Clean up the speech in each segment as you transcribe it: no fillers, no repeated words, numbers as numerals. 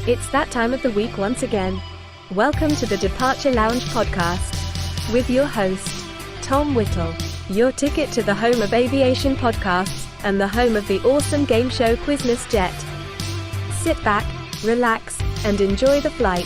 It's that time of the week once again. Welcome to the Departure Lounge podcast with your host, Tom Whittle, your ticket to the home of aviation podcasts and the home of the awesome game show Quizness Jet. Sit back, relax, and enjoy the flight.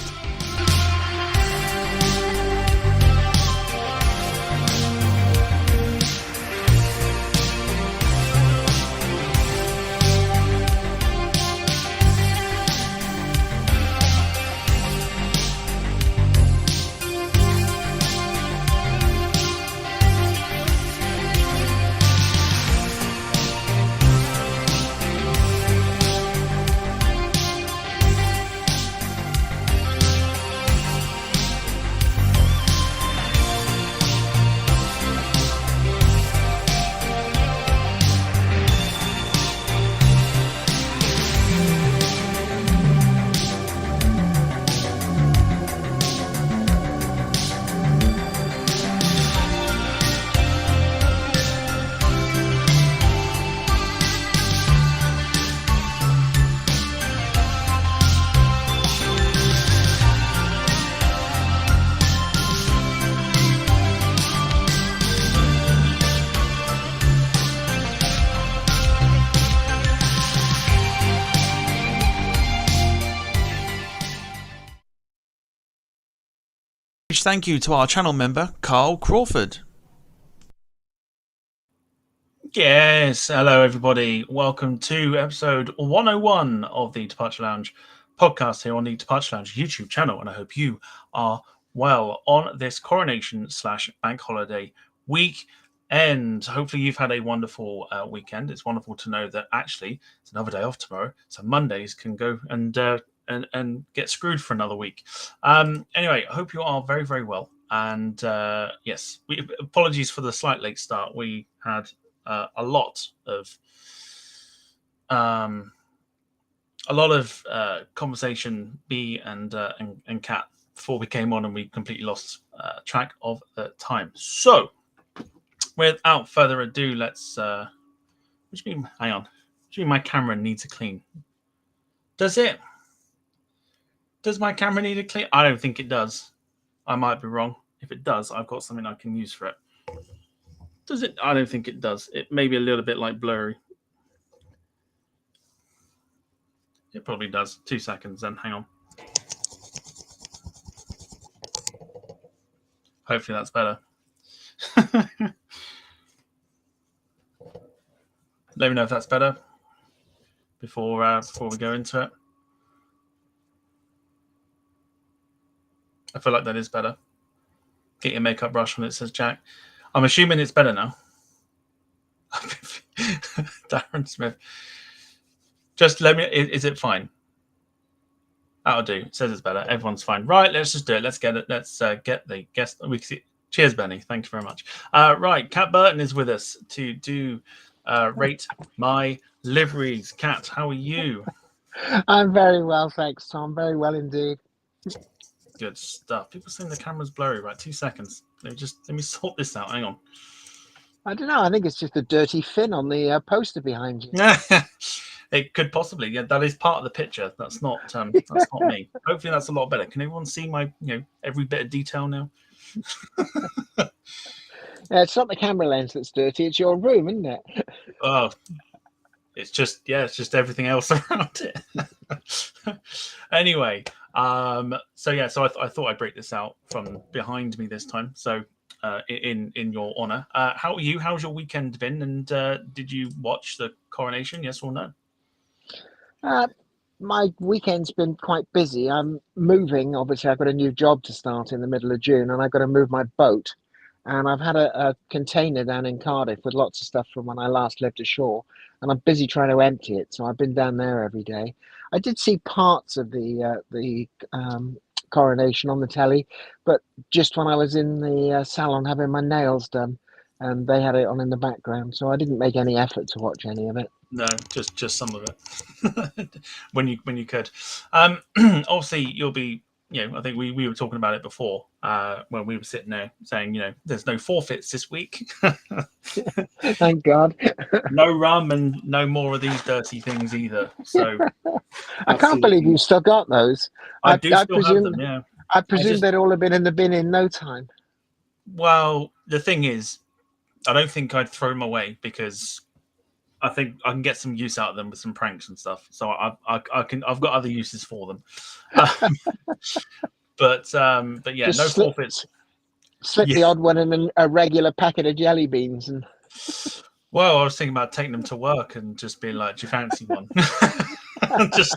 Thank you to our channel member, Carl Crawford. Yes, hello everybody. Welcome to episode 101 of the Departure Lounge podcast here on the Departure Lounge YouTube channel, and I hope you are well on this coronation/bank holiday weekend. Hopefully you've had a wonderful weekend. It's wonderful to know that actually it's another day off tomorrow, so Mondays can go and get screwed for another week. Anyway, I hope you are very, very well. And yes, apologies for the slight late start. We had a lot of conversation, B and Cat, before we came on, and we completely lost track of the time. So, without further ado, let's. What do you mean? Hang on. What do you mean my camera needs a clean? Does it? Does my camera need a clean? I don't think it does. I might be wrong. If it does, I've got something I can use for it. Does it? I don't think it does. It may be a little bit like blurry. It probably does. 2 seconds then. Hang on. Hopefully that's better. Let me know if that's better before we go into it. I feel like that is better. Get your makeup brush when it says Jack. I'm assuming it's better now. Darren Smith. Just let me. Is it fine? That'll do. It says it's better. Everyone's fine. Right, let's just do it. Let's get it. Let's get the guest. We can see. Cheers, Benny. Thank you very much. Right, Cat Burton is with us to do Rate My Liveries. Cat, how are you? I'm very well, thanks, Tom. Very well indeed. Good stuff. People saying the camera's blurry. Right, 2 seconds. Let me sort this out. Hang on. I don't know. I think it's just a dirty fin on the poster behind you. It could possibly. Yeah, that is part of the picture. That's not me. Hopefully, that's a lot better. Can everyone see my every bit of detail now? It's not the camera lens that's dirty. It's your room, isn't it? Oh, it's just everything else around it. Anyway. So I thought I'd break this out from behind me this time. So, in your honor, how are you? How's your weekend been? And did you watch the coronation? Yes or no? My weekend's been quite busy. I'm moving. Obviously, I've got a new job to start in the middle of June, and I've got to move my boat. And I've had a container down in Cardiff with lots of stuff from when I last lived ashore, and I'm busy trying to empty it. So I've been down there every day. I did see parts of the coronation on the telly, but just when I was in the salon having my nails done, and they had it on in the background, so I didn't make any effort to watch any of it. No, just some of it when you could. Obviously, you'll be I think we were talking about it before when we were sitting there saying, there's no forfeits this week. Thank God. No rum and no more of these dirty things either. So I can't believe absolutely, you still got those. I I, do I still have presume them. Yeah, I I presume just they'd all have been in the bin in no time. well, the thing is, I don't think I'd throw them away because I think I can get some use out of them with some pranks and stuff. So I've got other uses for them. Um, but yeah, Just no forfeits. slip Yeah. the odd one in a regular packet of jelly beans and Well, I was thinking about taking them to work and just being like, "Do you fancy one?" just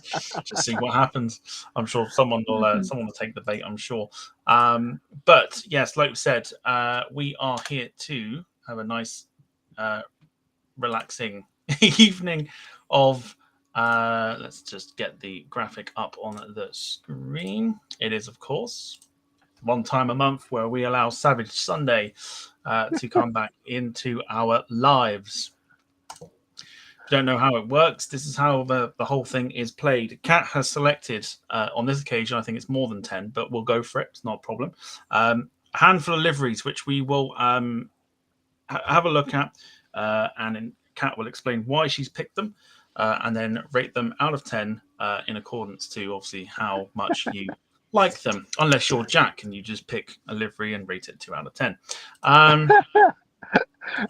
see what happens. I'm sure someone will take the bait. I'm sure. But yes, like we said, we are here to have a nice, relaxing evening of. Let's just get the graphic up on the screen. It is, of course, one time a month where we allow Savage Sunday to come back into our lives. Don't know how it works. This is how the whole thing is played. Cat has selected, on this occasion, I think it's more than 10, but we'll go for it. It's not a problem. A handful of liveries, which we will have a look at, and then Cat will explain why she's picked them, and then rate them out of 10 in accordance to, obviously, how much you like them. Unless you're Jack and you just pick a livery and rate it 2 out of 10.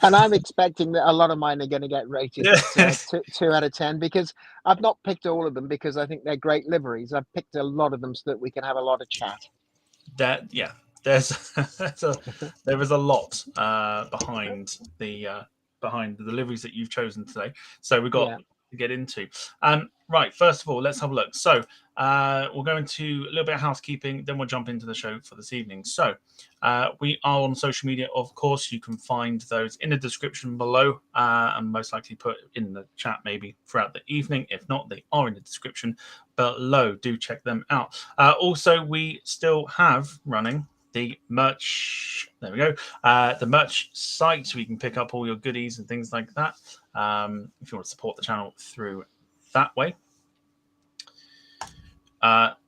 and I'm expecting that a lot of mine are going to get rated at 2 out of 10 because I've not picked all of them because I think they're great liveries. I've picked a lot of them so that we can have a lot of chat. There's there is a lot behind the liveries that you've chosen today. So we've got to get into. Right, first of all, let's have a look. So we'll go into a little bit of housekeeping, then we'll jump into the show for this evening. So we are on social media, of course. You can find those in the description below, and most likely put in the chat maybe throughout the evening. If not, they are in the description below. Do check them out. Also, we still have running the merch. There we go. The merch site, so you can pick up all your goodies and things like that. If you want to support the channel through that way.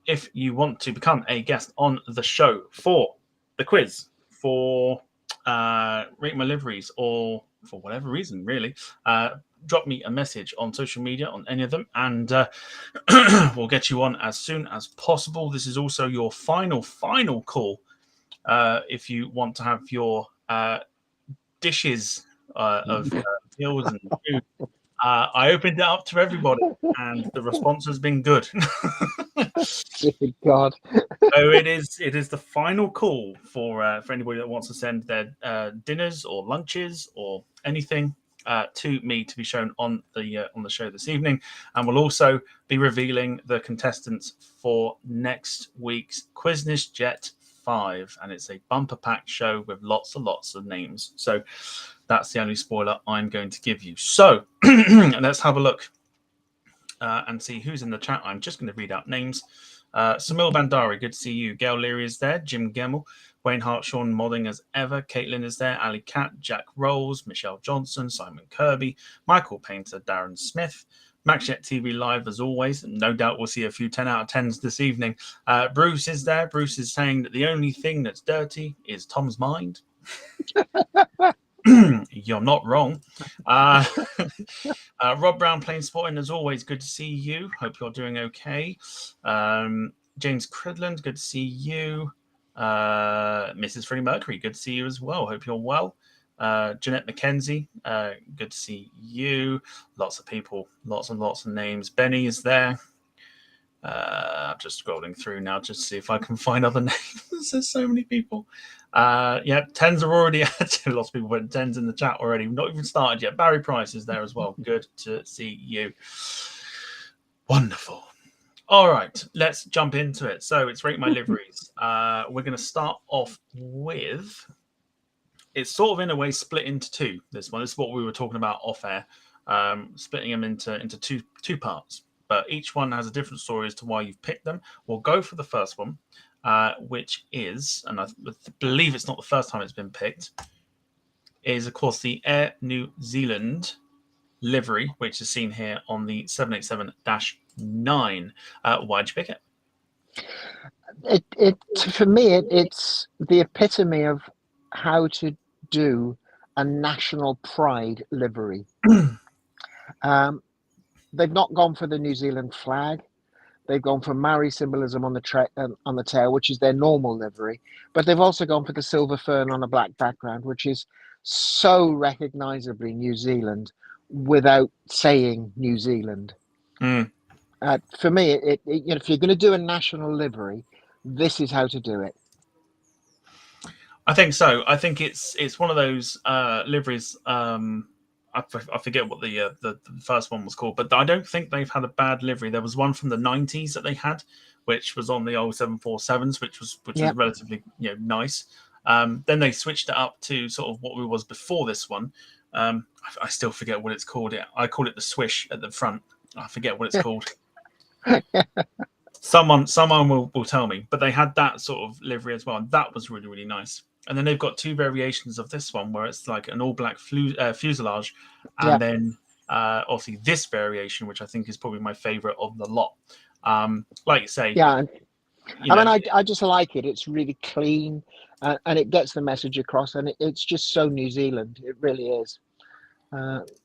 If you want to become a guest on the show for the quiz, for Rate My Liveries, or for whatever reason, really, drop me a message on social media on any of them, and we'll get you on as soon as possible. This is also your final call if you want to have your dishes of meals and food. I opened it up to everybody, and the response has been good. Dear God. So it is the final call for anybody that wants to send their dinners or lunches or anything to me to be shown on the show this evening, and we'll also be revealing the contestants for next week's Quizness Jet 5, and it's a bumper pack show with lots and lots of names. So that's the only spoiler I'm going to give you. So let's have a look and see who's in the chat. I'm just going to read out names. Samil Bandari, good to see you. Gail Leary is there. Jim Gemmell. Wayne Hart, Sean Modding as ever. Caitlin is there. Ali Cat, Jack Rolls, Michelle Johnson, Simon Kirby, Michael Painter, Darren Smith. MaxJet TV Live as always. No doubt we'll see a few 10 out of 10s this evening. Bruce is there. Bruce is saying that the only thing that's dirty is Tom's mind. You're not wrong. Rob Brown playing sporting as always. Good to see you. Hope you're doing okay. James Cridland, good to see you. Mrs. Freddie Mercury, good to see you as well. Hope you're well. Jeanette McKenzie, good to see you. Lots of people, lots and lots of names. Benny is there. I'm just scrolling through now just to see if I can find other names. There's so many people. Yeah, 10s are already added. Lots of people went 10s in the chat already. We've not even started yet. Barry Price is there as well. Good to see you. Wonderful. All right, let's jump into it. So it's Rate My Liveries. We're going to start off with... It's sort of in a way split into two, this one. This is what we were talking about off air, splitting them into two parts. But each one has a different story as to why you've picked them. We'll go for the first one, which is, and I believe it's not the first time it's been picked, is, of course, the Air New Zealand livery, which is seen here on the 787-9. Why'd you pick it? It for me, it's the epitome of how to do a national pride livery. Um, they've not gone for the New Zealand flag. They've gone for Maori symbolism on on the tail, which is their normal livery. But they've also gone for the silver fern on a black background, which is so recognisably New Zealand without saying New Zealand. Mm. For me, if you're going to do a national livery, this is how to do it. I think so. I think it's one of those liveries. I forget what the first one was called, but I don't think they've had a bad livery. There was one from the '90s that they had, which was on the old 747s, which was Yep. relatively nice. Then they switched it up to sort of what it was before this one. I still forget what it's called. I call it the swish at the front. I forget what it's called. Someone will tell me, but they had that sort of livery as well, and that was really, really nice. And then they've got two variations of this one where it's like an all black fuselage, and Yep. then obviously this variation, which I think is probably my favorite of the lot. Like you say, Yeah. you I mean, know, I just like it. It's really clean, and it gets the message across, and it's just so New Zealand. It really is.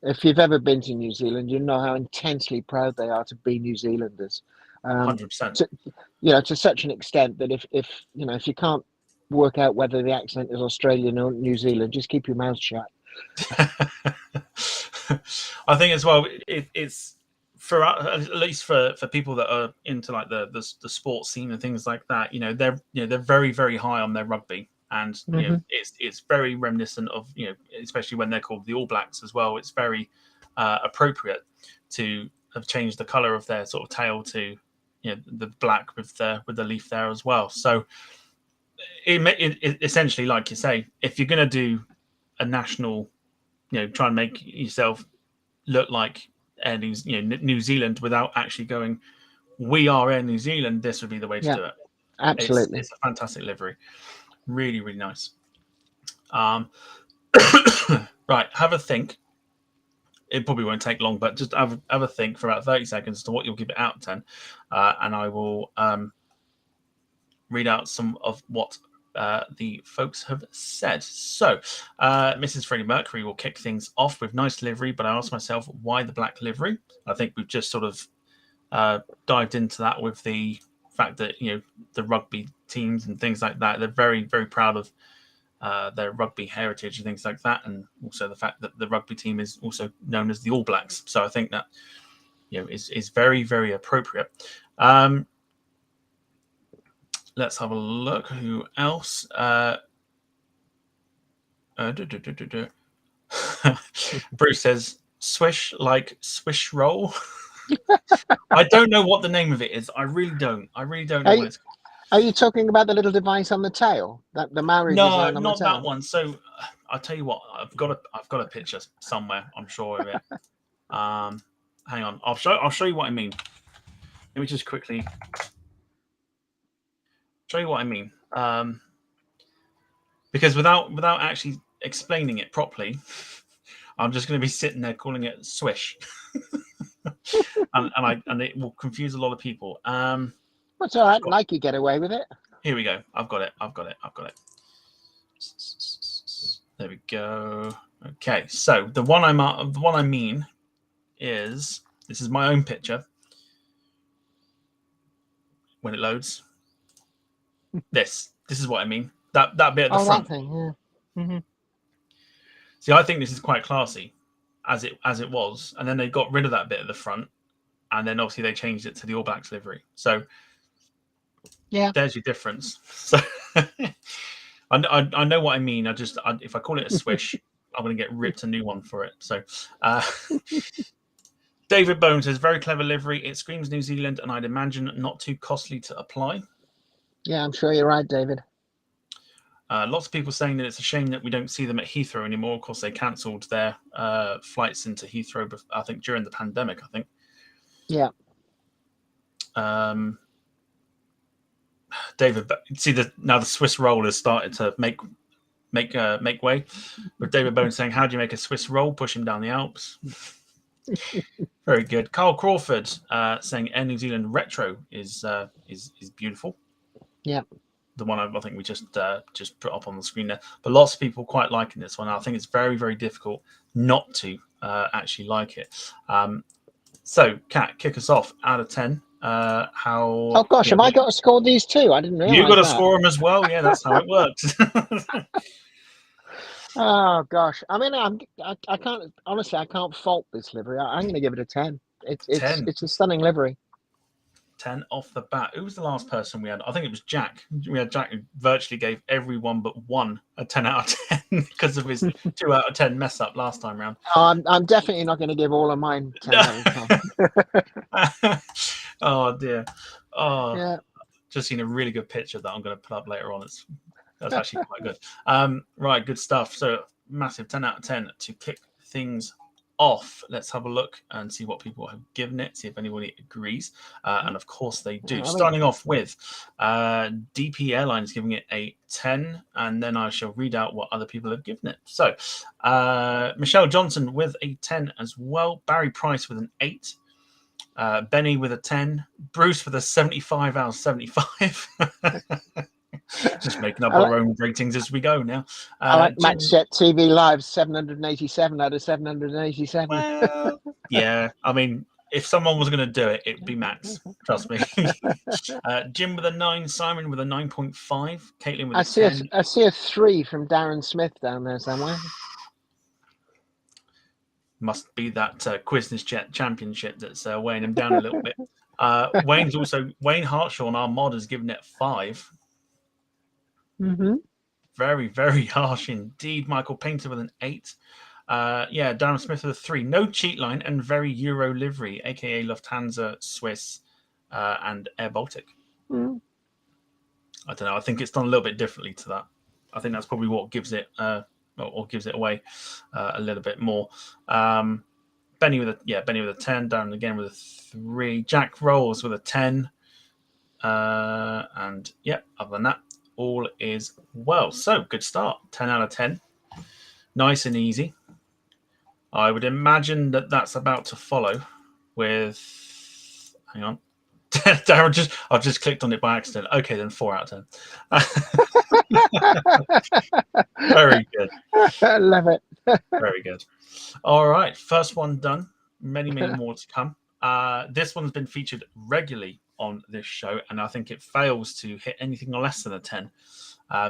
If you've ever been to New Zealand, you know how intensely proud they are to be New Zealanders. Um, 100%. to, to such an extent that if you can't work out whether the accent is Australian or New Zealand, just keep your mouth shut. I think as well, it's for at least for people that are into like the sports scene and things like that. They're very, very high on their rugby, and Hmm. it's very reminiscent of especially when they're called the All Blacks as well. It's very appropriate to have changed the color of their sort of tail to the black with the leaf there as well. So it essentially, like you say, if you're going to do a national, try and make yourself look like New Zealand without actually going, we are Air New Zealand, this would be the way to Yeah, do it. absolutely. It's a fantastic livery, really, really nice. Um, right, have a think. It probably won't take long, but just have a think for about 30 seconds to what you'll give it out of 10, and I will read out some of what the folks have said. So, Mrs. Freddie Mercury will kick things off with nice livery, but I asked myself, why the black livery? I think we've just sort of dived into that with the fact that, the rugby teams and things like that, they're very, very proud of their rugby heritage and things like that. And also the fact that the rugby team is also known as the All Blacks. So I think that, is very, very appropriate. Let's have a look. Who else? Bruce says, swish like swish roll. I don't know what the name of it is. I really don't. I really don't know Are what you, it's called. are you talking about the little device on the tail, that the Maori No, design on the not that tail? one. So I'll tell you what. I've got a picture somewhere. I'm sure of it. Hang on. I'll show you what I mean. Let me just quickly show you what I mean. Because without actually explaining it properly, I'm just going to be sitting there calling it swish, and it will confuse a lot of people. That's all right. Nike get away with it. Here we go. I've got it. There we go. Okay, so the one I mean is, this is my own picture. When it loads, this is what I mean. That bit at the Oh, that front. thing. Yeah. Mm-hmm. See, I think this is quite classy, as it was, and then they got rid of that bit at the front, and then obviously they changed it to the All Blacks livery. So Yeah. there's your difference. So I know what I mean. If I call it a swish, I'm going to get ripped a new one for it. So David Bone says, very clever livery. It screams New Zealand, and I'd imagine not too costly to apply. Yeah, I'm sure you're right, David. Lots of people saying that it's a shame that we don't see them at Heathrow anymore. Of course, they cancelled their flights into Heathrow, I think, during the pandemic, I think. Yeah. David, see now the Swiss roll has started to make way. With David Bone saying, "How do you make a Swiss roll? Push him down the Alps." Very good. Carl Crawford saying, "Air New Zealand retro is beautiful." Yeah. The one I think we just put up on the screen there. But lots of people quite liking this one. I think it's very, very difficult not to actually like it. So, Kat, kick us off out of 10. How? Oh gosh, Yeah, have I got to score these too? I didn't you got realise to that. score them as well. Yeah, that's how it works. Oh gosh, I mean, I can't honestly, I can't fault this livery. I'm going to give it a 10. 10. It's a stunning livery. 10 off the bat. Who was the last person we had? I think it was Jack. We had Jack who virtually gave everyone but one a 10 out of 10 because of his 2 out of 10 mess up last time round. I'm definitely not going to give all of mine 10 out of 10. Oh dear. Oh, Yeah. just seen a really good picture that I'm going to put up later on. That's actually quite good. Right, good stuff. So massive 10 out of 10 to kick things off. Let's have a look and see what people have given it, see if anybody agrees. And of course they do. Starting off with DP Airlines giving it a 10, and then I shall read out what other people have given it. So Michelle Johnson with a 10 as well. Barry Price with an 8. Benny with a 10. Bruce with a 75 out of 75. Just making up our own ratings as we go now. I like MaxJet TV Live 787 out of 787. Well, yeah, I mean, if someone was going to do it, it'd be Max. Trust me. Jim with a 9, Simon with a 9.5, Caitlin with a 10. I see a 3 from Darren Smith down there somewhere. Must be that Quizness Jet Championship that's weighing him down a little bit. Wayne Hartshaw, our mod, has given it 5. Mm-hmm. Very, very harsh indeed. Michael Painter with an 8. Darren Smith with a 3. No cheat line and very Euro livery, aka Lufthansa, Swiss, and Air Baltic. Mm. I don't know. I think it's done a little bit differently to that. I think that's probably what gives it or gives it away a little bit more. Benny with a 10. Darren again with a 3. Jack Rolls with a 10. And other than that, all is well. So good start. 10 out of 10. Nice and easy. I would imagine that that's about to follow with. Hang on. Darren I've just clicked on it by accident. Okay, then 4 out of 10. Very good. I love it. Very good. All right. First one done. Many, many more to come. This one's been featured regularly on this show, and I think it fails to hit anything less than a 10.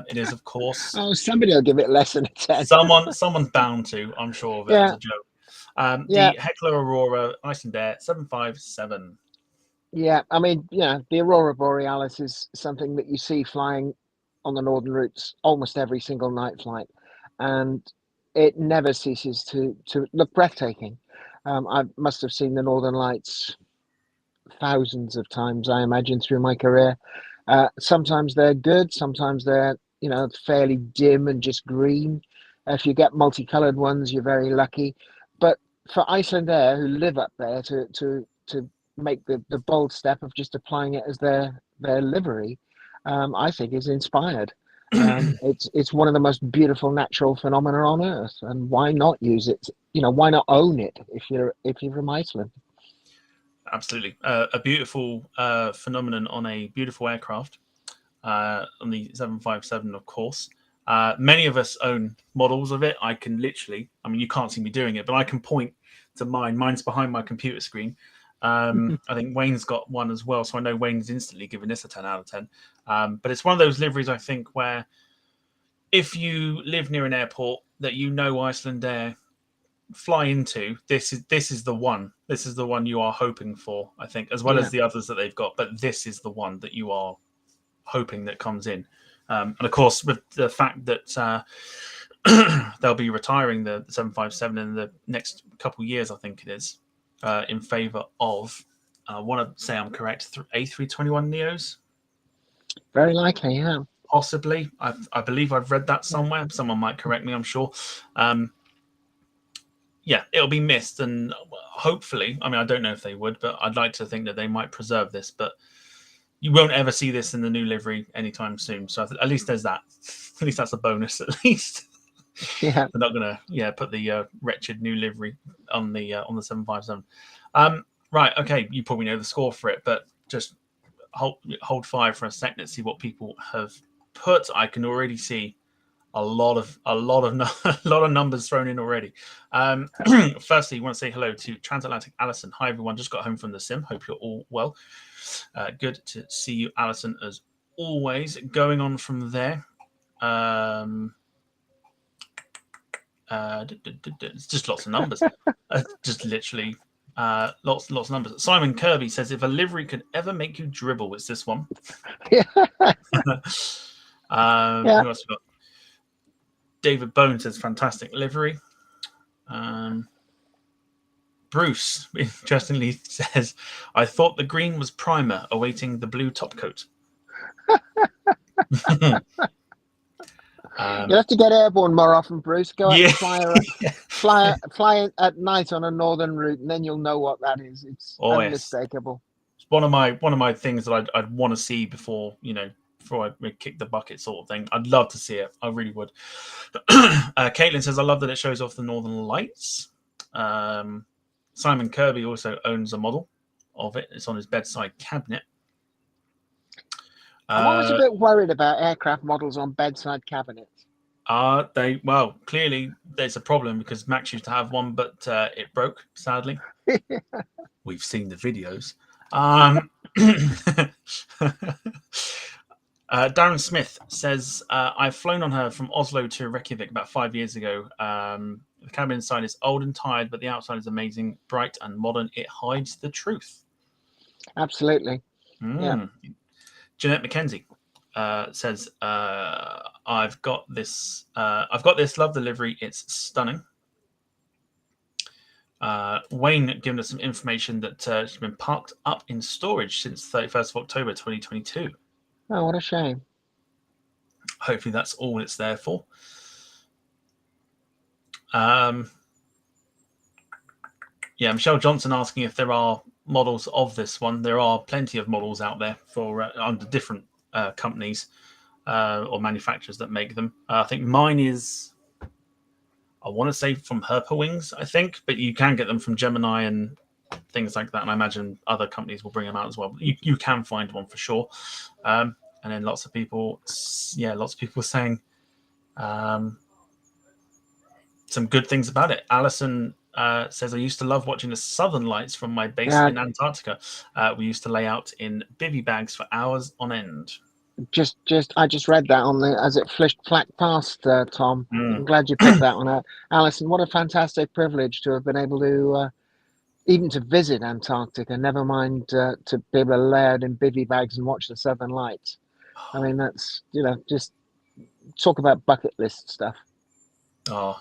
It is, of course. Oh, somebody will give it less than a 10. Someone's bound to, I'm sure of it as a joke. The Heckler Aurora Iceland Air 757. Yeah, I mean, the Aurora Borealis is something that you see flying on the northern routes almost every single night flight, and it never ceases to look breathtaking. I must have seen the Northern Lights thousands of times, I imagine, through my career. Sometimes they're good, sometimes they're fairly dim and just green. If you get multicolored ones, you're very lucky. But for Iceland Air, who live up there, to make the bold step of just applying it as their livery, I think is inspired. It's one of the most beautiful natural phenomena on Earth, and why not use it? Why not own it if you're from Iceland? Absolutely, a beautiful phenomenon on a beautiful aircraft, on the 757, of course. Many of us own models of it. I can literally, you can't see me doing it, but I can point to mine. Mine's behind my computer screen. I think Wayne's got one as well, so I know Wayne's instantly given this a 10 out of 10. But it's one of those liveries, I think, where if you live near an airport that Iceland Air fly into, this is the one. This is the one you are hoping for, I think, as well as the others that they've got. But this is the one that you are hoping that comes in. And of course, with the fact that they'll be retiring the 757 in the next couple of years, I think it is, in favour of, I want to say I'm correct, A321 Neos. Very likely, yeah. Possibly. I believe I've read that somewhere. Someone might correct me, I'm sure. It'll be missed, and hopefully, I don't know if they would, but I'd like to think that they might preserve this, but you won't ever see this in the new livery anytime soon. So at least there's that. At least that's a bonus, at least. Yeah. They're not going to put the wretched new livery on the 757. Right, okay, you probably know the score for it, but just hold fire for a second and see what people have put. I can already see a lot of a lot of numbers thrown in already. Firstly, I want to say hello to Transatlantic Alison. Hi everyone, just got home from the sim. Hope you're all well. Good to see you, Alison, as always. Going on from there. It's just lots of numbers. Just literally lots of numbers. Simon Kirby says, if a livery could ever make you dribble, it's this one. Yeah. Who else we got? David Bone says, fantastic livery. Bruce, interestingly, says, I thought the green was primer awaiting the blue top coat. You'll have to get airborne more often, Bruce. Go out and fly at night on a northern route, and then you'll know what that is. It's unmistakable. Yes. It's one of my things that I'd want to see before I kick the bucket sort of thing. I'd love to see it. I really would. Caitlin says, I love that it shows off the northern lights. Simon Kirby also owns a model of it. It's on his bedside cabinet. I'm always a bit worried about aircraft models on bedside cabinets. Clearly there's a problem because Max used to have one, but it broke, sadly. We've seen the videos. Darren Smith says, I've flown on her from Oslo to Reykjavik about 5 years ago. The cabin inside is old and tired, but the outside is amazing, bright and modern. It hides the truth. Absolutely. Yeah. Jeanette McKenzie says, I've got this. Love the livery. It's stunning. Wayne giving us some information that she's been parked up in storage since 31st of October 2022. Oh, what a shame. Hopefully that's all it's there for. Michelle Johnson asking if there are models of this one. There are plenty of models out there for under different companies or manufacturers that make them. I think mine is, I want to say from Herpa-Wings, I think, but you can get them from Gemini and things like that. And I imagine other companies will bring them out as well. You can find one for sure. And then lots of people saying some good things about it. Alison says, I used to love watching the southern lights from my base in Antarctica. We used to lay out in bivvy bags for hours on end. I just read that as it flacked past, Tom. I'm glad you picked that one out. Alison, what a fantastic privilege to have been able to even to visit Antarctica, never mind to be able to lay out in bivvy bags and watch the southern lights. I mean, that's, just talk about bucket list stuff. Oh,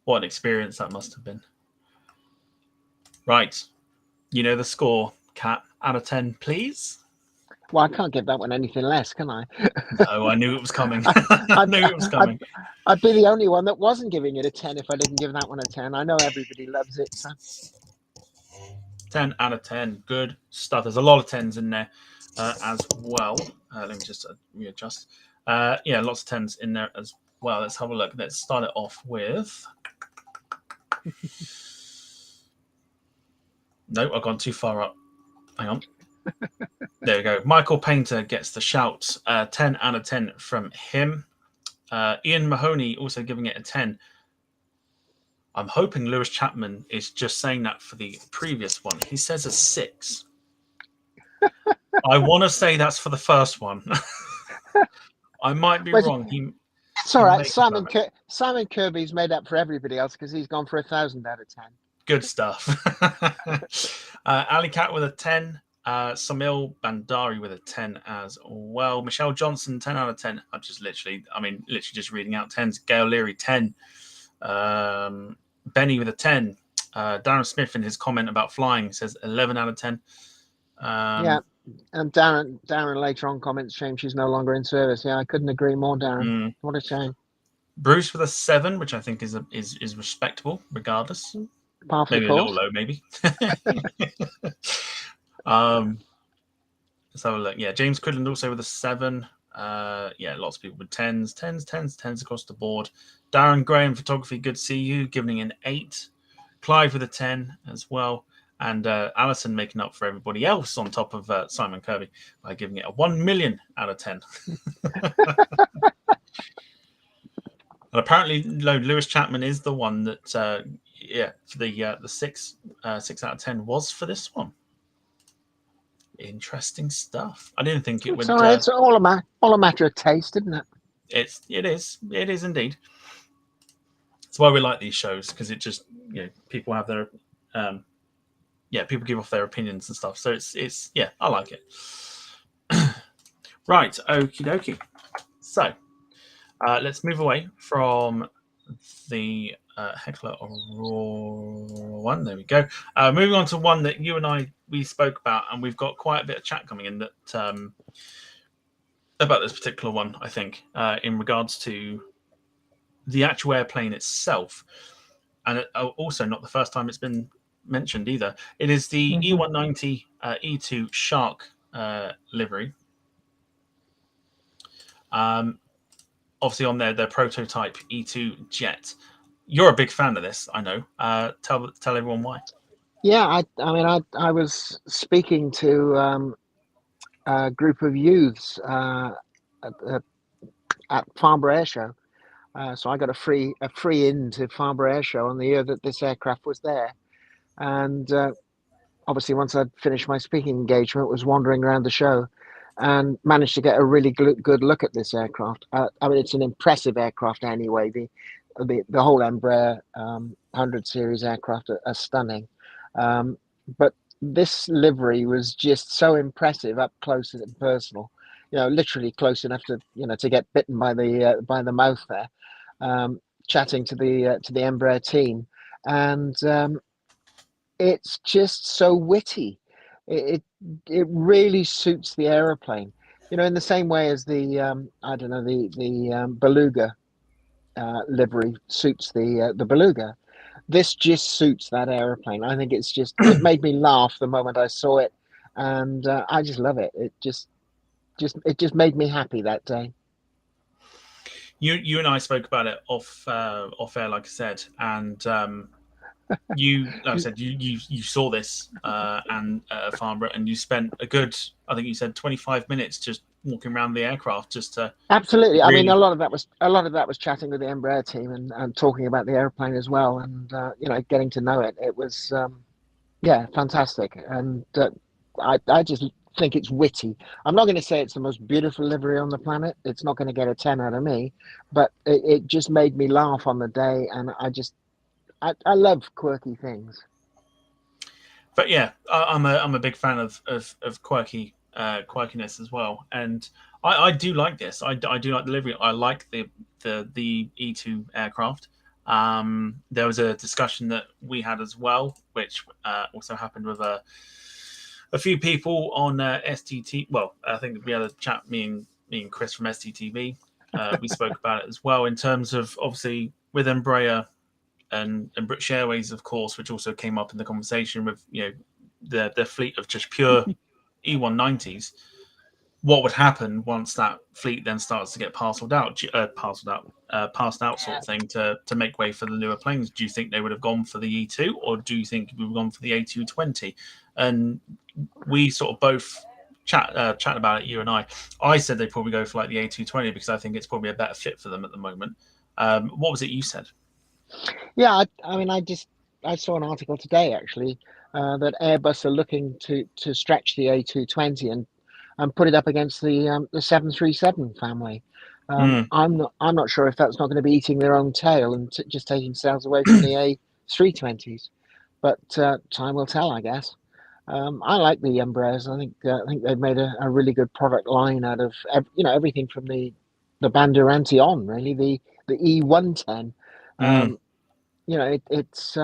what an experience that must have been. Right. You know the score, Cat, out of 10, please? Well, I can't give that one anything less, can I? No, I knew it was coming. I knew it was coming. I'd be the only one that wasn't giving it a 10 if I didn't give that one a 10. I know everybody loves it. So. 10 out of 10. Good stuff. There's a lot of 10s in there as well. Let me just readjust. Lots of 10s in there as well. Let's have a look. Let's start it off with... Nope, I've gone too far up. Hang on. There we go. Michael Painter gets the shout. 10 out of 10 from him. Ian Mahoney also giving it a 10. I'm hoping Lewis Chapman is just saying that for the previous one. He says a 6. I want to say that's for the first one. I might be wrong. It's all right. Simon Kirby's made up for everybody else because he's gone for 1,000 out of 10. Good stuff. Ali Cat with a 10. Samil Bandari with a 10 as well. Michelle Johnson, 10 out of 10. I'm just literally just reading out 10s. Gail Leary, 10. Benny with a 10. Darren Smith in his comment about flying says 11 out of 10. And Darren later on comments, shame she's no longer in service. Yeah, I couldn't agree more, Darren. What a shame. Bruce with a 7, which I think is respectable regardless. Maybe a little low, maybe. Let's have a look. Yeah, James Quidland also with a 7. Lots of people with 10s across the board. Darren Graham, photography, good to see you, giving an 8. Clive with a 10 as well. and Alison making up for everybody else on top of Simon Kirby by giving it a 1 million out of 10. And apparently, Lewis Chapman is the one that, the 6 out of 10 was for this one. Interesting stuff. I didn't think it would. So it's all a matter of taste, isn't it? It is indeed. That's why we like these shows, because it just people have their people give off their opinions and stuff. So it's I like it. Right, okie dokie. So let's move away from the Heckler Aurora one. There we go. Moving on to one that you and we spoke about, and we've got quite a bit of chat coming in that about this particular one. I think in regards to the actual airplane itself, and also not the first time it's been mentioned either. It is the E190 E2 Shark livery. Obviously on their prototype E2 jet. You're a big fan of this, I know. Tell everyone why. Yeah, I was speaking to a group of youths at Farnborough Air Show. So I got a free in to Farnborough Air Show on the year that this aircraft was there. And obviously once I'd finished my speaking engagement, was wandering around the show and managed to get a really good look at this aircraft. It's an impressive aircraft anyway. The whole Embraer 100 series aircraft are stunning. But this livery was just so impressive up close and personal. Literally close enough to get bitten by the mouth there. Chatting to the Embraer team, and it's just so witty. It really suits the aeroplane, in the same way as the Beluga livery suits the Beluga. This just suits that aeroplane. I think it made me laugh the moment I saw it, and I just love it. It just made me happy that day. You and I spoke about it off air, like I said, and you saw this and Farnborough, and you spent a good, I think you said 25 minutes just walking around the aircraft just to. Absolutely. Really... I mean, a lot of that was chatting with the Embraer team and talking about the airplane as well, and getting to know it. It was fantastic, and I just think it's witty. I'm not going to say it's the most beautiful livery on the planet. It's not going to get a 10 out of me, but it just made me laugh on the day, and I love quirky things. But yeah, I'm a big fan of quirkiness as well, and I do like this. I do like the livery. I like the E2 aircraft. There was a discussion that we had as well, which also happened with a few people on STT. Well, I think we had a chat, me and Chris from STTV. We spoke about it as well in terms of obviously with Embraer and British Airways, of course, which also came up in the conversation with their fleet of just pure E190s. What would happen once that fleet then starts to get passed out sort of thing to make way for the newer planes? Do you think they would have gone for the E2, or do you think we would have gone for the A220? And we sort of both chat about it, you and I. I said they'd probably go for like the A220 because I think it's probably a better fit for them at the moment. What was it you said? Yeah, I saw an article today actually that Airbus are looking to stretch the A220 and put it up against the 737 family. I'm not sure if that's not going to be eating their own tail and just taking sales away from the A320s, but time will tell, I guess. I like the Embraers. I think they've made a really good product line out of everything from the Banderanti on, really, the E110. It's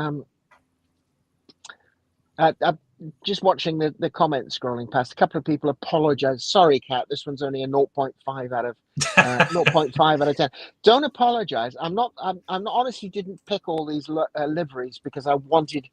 just watching the comments scrolling past. A couple of people apologize. Sorry, Cat, this one's only a 0.5 out of 0.5 out of 10. Don't apologize. I'm not honestly didn't pick all these liveries because I wanted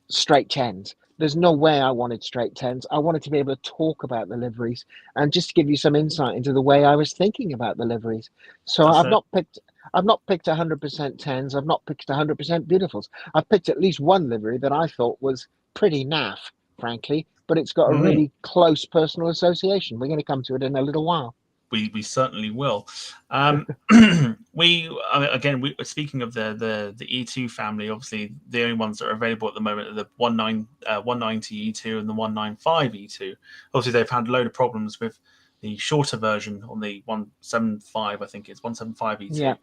straight 10s. There's no way I wanted straight 10s. I wanted to be able to talk about the liveries and just to give you some insight into the way I was thinking about the liveries. So I've not picked 100% 10s. I've not picked 100% beautifuls. I've picked at least one livery that I thought was pretty naff, frankly, but it's got a Mhm. really close personal association. We're going to come to it in a little while. We certainly will. We speaking of the E2 family, obviously the only ones that are available at the moment are the 190 E2 and the 195 E2. Obviously, they've had a load of problems with the shorter version on the 175. I think it's 175 E2 Yeah.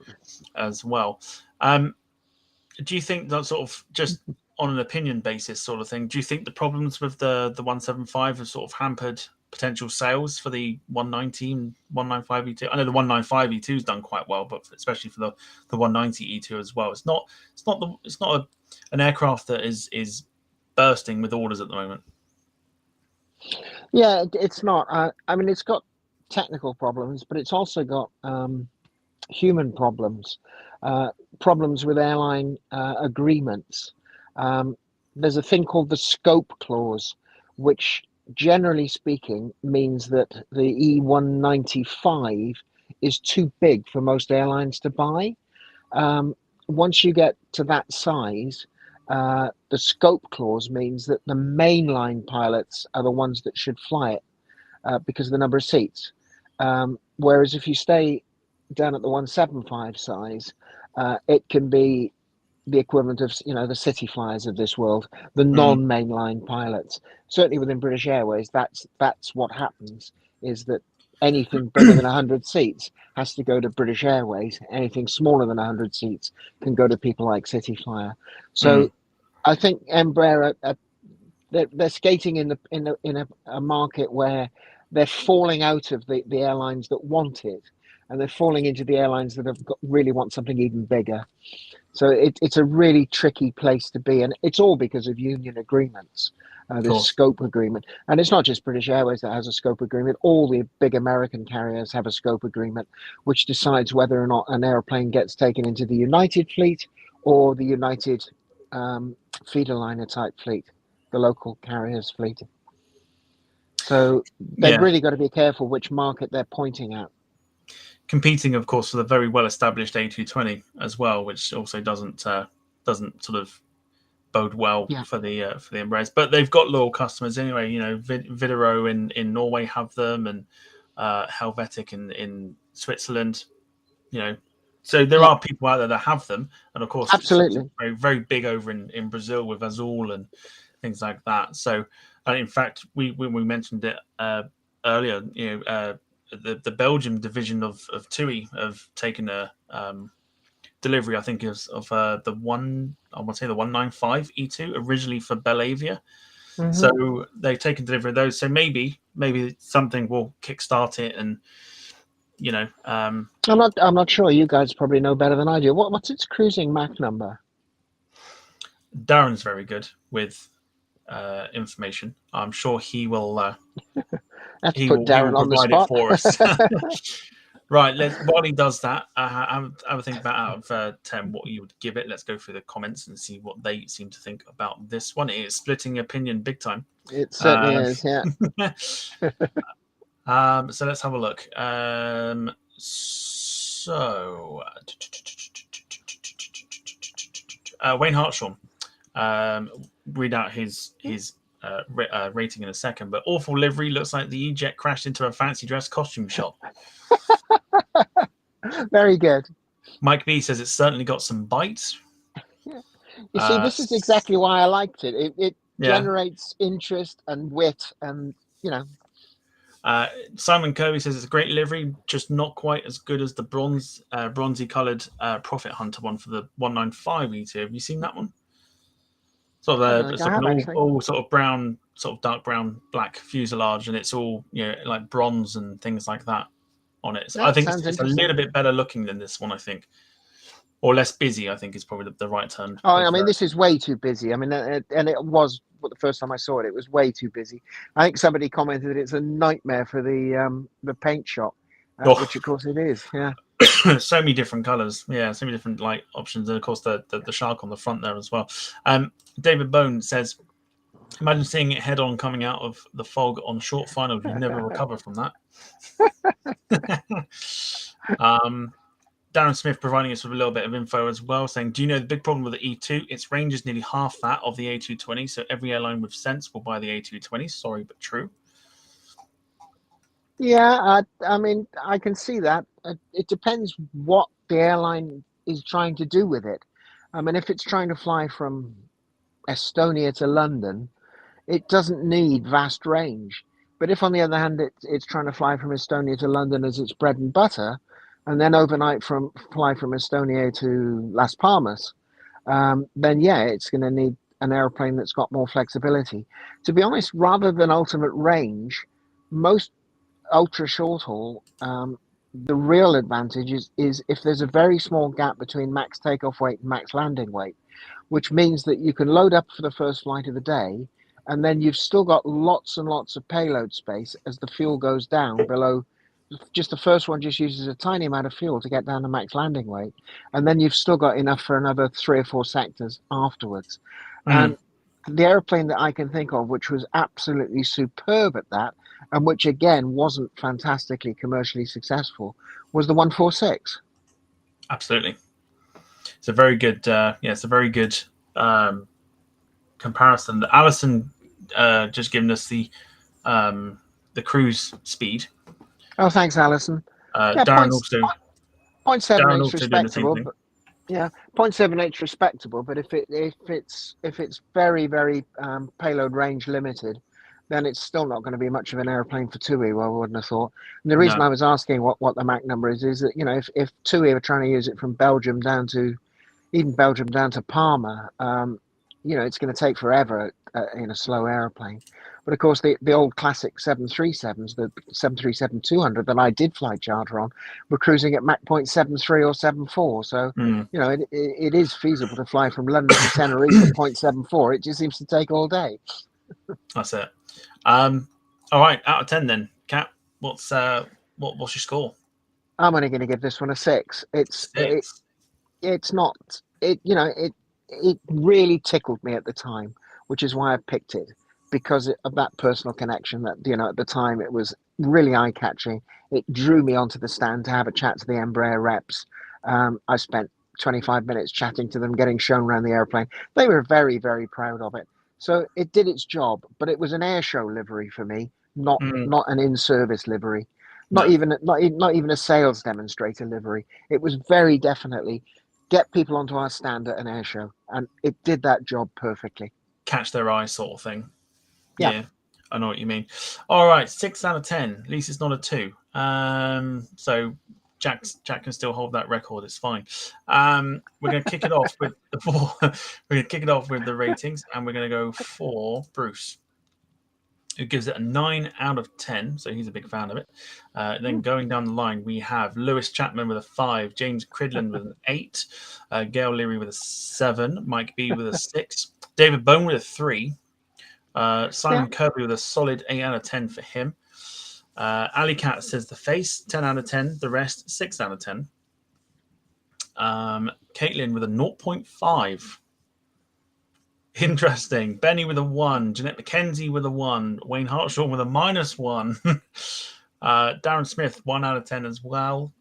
as well. Do you think that sort of just on an opinion basis sort of thing, do you think the problems with the 175 have sort of hampered potential sales for the 190 and 195 E2? I know the 195 E2 has done quite well, but especially for the 190 E2 as well. It's not an aircraft that is bursting with orders at the moment. Yeah, it's not. I mean, it's got technical problems, but it's also got human problems, problems with airline agreements. Um, there's a thing called the scope clause, which generally speaking means that the E195 is too big for most airlines to buy. Once you get to that size, the scope clause means that the mainline pilots are the ones that should fly it because of the number of seats. Whereas if you stay down at the 175 size, it can be the equivalent of the city flyers of this world, the non-mainline pilots. Certainly within British Airways, that's what happens, is that anything bigger than 100 seats has to go to British Airways. Anything smaller than 100 seats can go to people like City Flyer. So I think Embraer they're skating in a market where they're falling out of the airlines that want it, and they're falling into the airlines that really want something even bigger. So it's a really tricky place to be, and it's all because of union agreements. This scope agreement, and it's not just British Airways that has a scope agreement. All the big American carriers have a scope agreement, which decides whether or not an airplane gets taken into the United fleet or the United feeder liner type fleet, the local carriers fleet. So they've really got to be careful which market they're pointing at. Competing, of course, for the very well-established A220 as well, which also doesn't sort of bode well for the Embraers. But they've got loyal customers anyway. You know, Widerøe in Norway have them, and Helvetic in Switzerland. You know, so there are people out there that have them, and of course, absolutely, it's very, very big over in Brazil with Azul and things like that. So, in fact, we mentioned it earlier. You know, the Belgium division of TUI have taken a delivery, I think, of the 195 E2 originally for Belavia. So they've taken delivery of those. So maybe something will kickstart it, and you know, I'm not sure. You guys probably know better than I do. What's its cruising Mach number? Darren's very good with information. I'm sure he will. He will provide it for us. Right, while he does that, have a think about out of 10 what you would give it. Let's go through the comments and see what they seem to think about this one. It is splitting opinion big time. It certainly is, yeah. So let's have a look. Wayne Hartshaw, read out his rating in a second, but awful livery, looks like the E-Jet crashed into a fancy dress costume shop. Very good. Mike B says it's certainly got some bites. Yeah. You see, this is exactly why I liked it. It generates interest and wit, and Simon Kirby says it's a great livery, just not quite as good as the bronzy coloured Prophet Hunter one for the 195 E2. Have you seen that one? Sort of all sort of brown, sort of dark brown, black fuselage, and it's all like bronze and things like that on it. So I think it's a little bit better looking than this one, I think, or less busy. I think is probably the right term. Oh, I mean, this is way too busy. I mean, and it was the first time I saw it. It was way too busy. I think somebody commented that it's a nightmare for the paint shop, which of course it is. Yeah. So many different colours, so many different light options, and of course the shark on the front there as well. David Bone says, imagine seeing it head on coming out of the fog on short finals. You never recover from that. Darren Smith providing us with a little bit of info as well, saying, do you know the big problem with the E2? Its range is nearly half that of the A220, so every airline with sense will buy the A220. Sorry, but true. Yeah, I mean, I can see that. It depends what the airline is trying to do with it. I mean, if it's trying to fly from Estonia to London, it doesn't need vast range. But if, on the other hand, it's trying to fly from Estonia to London as its bread and butter, and then overnight fly from Estonia to Las Palmas, then yeah, it's going to need an airplane that's got more flexibility. To be honest, rather than ultimate range, most ultra short haul, the real advantage is if there's a very small gap between max takeoff weight and max landing weight, which means that you can load up for the first flight of the day, and then you've still got lots and lots of payload space as the fuel goes down below. Just the first one just uses a tiny amount of fuel to get down to max landing weight, and then you've still got enough for another 3 or 4 sectors afterwards. And the airplane that I can think of, which was absolutely superb at that, and which again wasn't fantastically commercially successful, was the 146. Absolutely. It's a very good, it's a very good comparison. Alison just given us the cruise speed. Oh, thanks, Alison. Yeah, Darren also 0.78 is doing the same respectable, thing. but yeah, 0.78 is respectable. But if it's very very payload range limited, then it's still not going to be much of an airplane for TUI. Well, I wouldn't have thought. And the reason No. I was asking what the Mach number is that if TUI are trying to use it from Belgium down to Palma, it's going to take forever in a slow airplane. But of course, the old classic 737s, the 737-200 that I did fly charter on, were cruising at Mach 0.73 or 74. So, it is feasible to fly from London to Tenerife at 0.74. It just seems to take all day. That's it. All right, out of 10 then, Cat. What's your score? I'm only going to give this one a 6. It's not. It really tickled me at the time, which is why I picked it, because of that personal connection that, at the time it was really eye-catching. It drew me onto the stand to have a chat to the Embraer reps. I spent 25 minutes chatting to them, getting shown around the airplane. They were very, very proud of it. So it did its job, but it was an air show livery for me, not an in-service livery, not even a sales demonstrator livery. It was very definitely get people onto our stand at an air show, and it did that job perfectly. Catch their eye sort of thing. Yeah, I know what you mean. All right, 6 out of 10. At least it's not a 2. So Jack can still hold that record. It's fine. We're going to kick it off with the ratings, and we're going to go for Bruce, who gives it a 9 out of 10. So he's a big fan of it. Then going down the line, we have Lewis Chapman with a 5, James Cridland with an 8, Gail Leary with a 7, Mike B with a 6, David Bone with a 3, Simon Kirby with a solid 8 out of 10 for him. Ali Cat says the face, 10 out of 10. The rest, 6 out of 10. Caitlin with a 0.5. Interesting. Benny with a 1. Jeanette McKenzie with a 1. Wayne Hartshaw with a -1. Darren Smith, 1 out of 10 as well.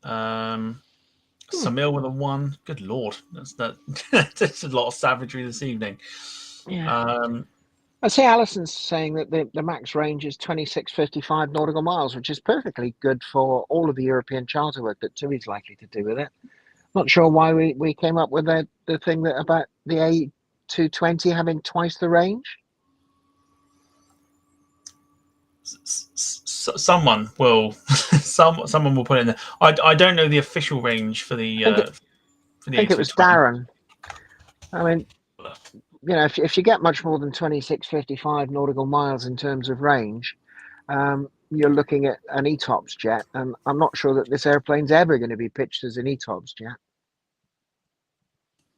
Samil with a 1. Good Lord. That's a lot of savagery this evening. Yeah. I see Alison's saying that the max range is 2655 nautical miles, which is perfectly good for all of the European charter work that TUI's likely to do with it. Not sure why we came up with the thing that about the A220 having twice the range. Someone will someone will put it in there. I don't know the official range for the I think it was Darren. I mean, if you get much more than 2655 nautical miles in terms of range, you're looking at an ETOPS jet, and I'm not sure that this airplane's ever going to be pitched as an ETOPS jet.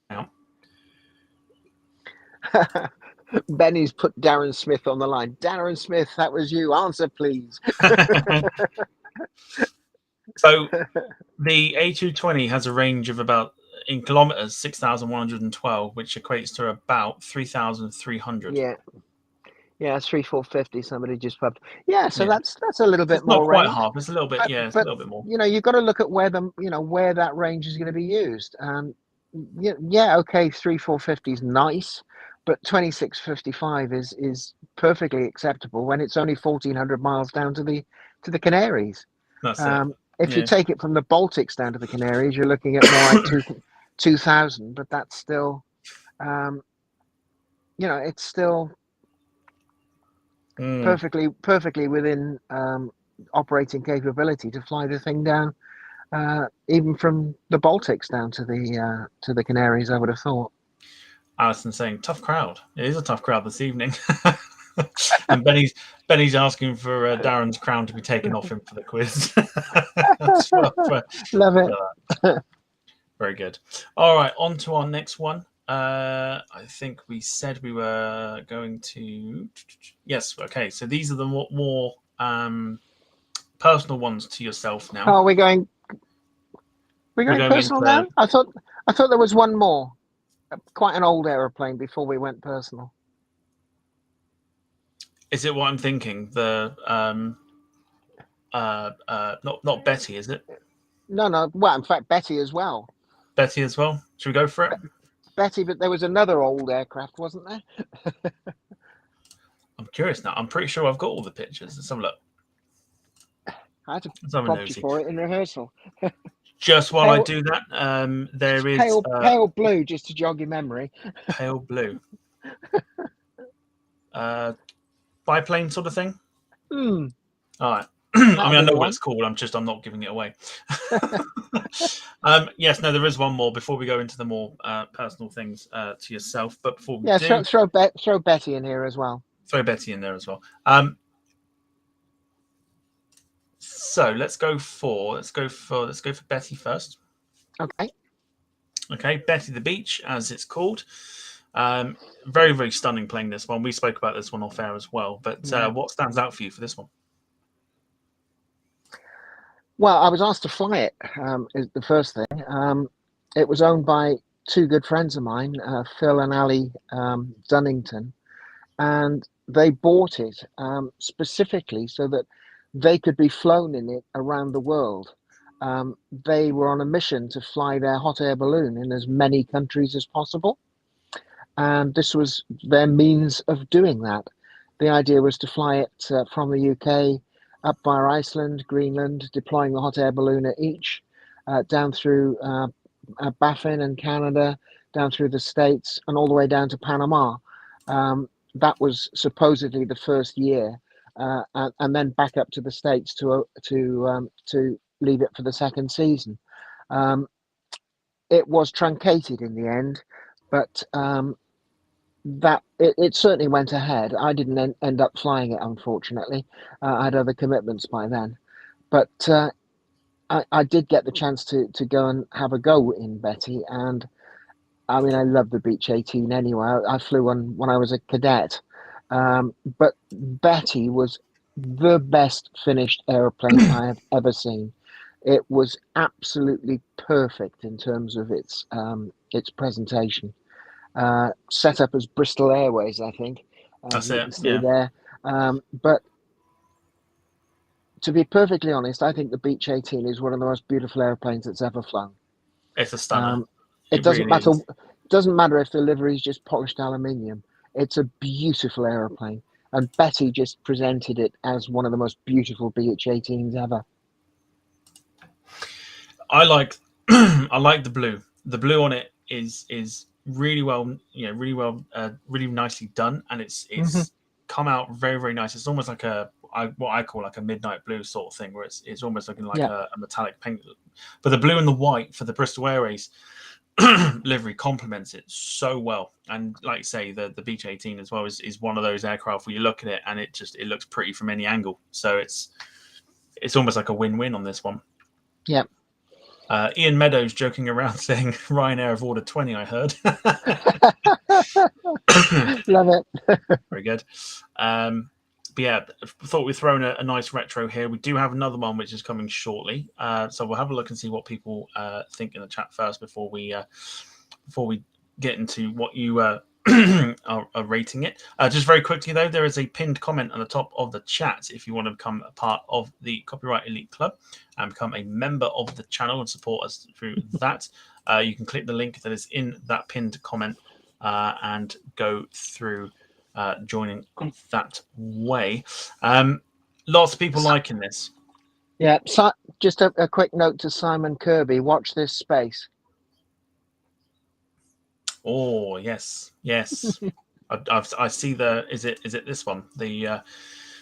Yeah. Benny's put Darren Smith on the line. Darren Smith, that was you. Answer, please. So the A220 has a range of about, in kilometers, 6,112, which equates to about 3,300. Yeah. Yeah, it's 3450. Somebody just pubbed. Yeah, so Yeah, that's a little bit it's not more quite range. half. It's a little bit. Yeah, it's a But little bit more. you've got to look at where that range is going to be used. Yeah, okay, 3450 is nice, but 2655 is perfectly acceptable when it's only 1400 miles down to the Canaries. That's it. If you Yeah. take it from the Baltics down to the Canaries, you're looking at more like 2000, but that's still, um, it's still Mm. perfectly within operating capability to fly the thing down, even from the Baltics down to the Canaries. I would have thought. Alison saying, "Tough crowd." It is a tough crowd this evening. And Benny's asking for Darren's crown to be taken off him for the quiz. That's Love it. very good. All right, on to our next one. I think we said we were going to. Yes, okay. So these are the more personal ones to yourself now. Oh, we're going. We're We're going going personal into. now. I thought there was one more, quite an old aeroplane before we went personal. Is it what I'm thinking? The not Betty, is it? No. Well, in fact, Betty as well. Betty as well. Should we go for it? Betty, but there was another old aircraft, wasn't there? I'm curious now. I'm pretty sure I've got all the pictures. Let's have a look. I had to Let's have a prompt you nosy. for it in rehearsal. Just while I Pale, do that, there is pale blue, just to jog your memory. pale blue. Biplane sort of thing. Hmm. All right. I mean, That'll I be know the what one. it's called. I'm not giving it away. Yes, no, there is one more before we go into the more personal things to yourself. But before we Yeah, do, throw Betty in here as well. throw Betty in there as well. So let's go for Betty first. Okay. Okay, Betty the Beach, as it's called. Very, very stunning plane, this one. We spoke about this one off air as well. But Yeah. what stands out for you for this one? Well, I was asked to fly it. Is the first thing. It was owned by two good friends of mine, Phil and Ali Dunnington, and they bought it specifically so that they could be flown in it around the world. They were on a mission to fly their hot air balloon in as many countries as possible, and this was their means of doing that. The idea was to fly it from the UK up via Iceland, Greenland, deploying the hot air balloon at each, down through Baffin and Canada, down through the States, and all the way down to Panama. That was supposedly the first year, and then back up to the States to leave it for the second season. It was truncated in the end, but that it certainly went ahead. I didn't end up flying it, unfortunately. I had other commitments by then, but I did get the chance to go and have a go in Betty, and I mean I love the Beech 18 anyway. I flew one when I was a cadet, but Betty was the best finished aeroplane I have ever seen. It was absolutely perfect in terms of its presentation. Set up as Bristol Airways, I think, That's as you it. can see Yeah, there. But to be perfectly honest, I think the Beech 18 is one of the most beautiful airplanes that's ever flown. it's a stunner. Um, it It doesn't really matter. is. Doesn't matter if the livery is just polished aluminium. It's a beautiful aeroplane, and Betty just presented it as one of the most beautiful Beech 18s ever. I like I like the blue. The blue on it is really well, really nicely done, and Mm-hmm. it's come out very, very nice. It's almost like what I call like a midnight blue sort of thing, where it's almost looking like Yeah, a metallic paint. But the blue and the white for the Bristol Airways livery complements it so well. And like you say, the Beech 18 as well is one of those aircraft where you look at it and it looks pretty from any angle. So it's almost like a win-win on this one. yeah. Ian Meadows joking around saying Ryanair have ordered 20, I heard. Love it. Very good. But yeah, I thought we'd thrown a nice retro here. We do have another one which is coming shortly. So we'll have a look and see what people think in the chat first before we get into what you are rating it. Just very quickly though, there is a pinned comment on the top of the chat if you want to become a part of the Copyright Elite Club and become a member of the channel and support us through that. You can click the link that is in that pinned comment and go through joining that way. Lots of people liking this. Yeah, so just a quick note to Simon Kirby: watch this space. Oh yes. I see the. Is it this one? The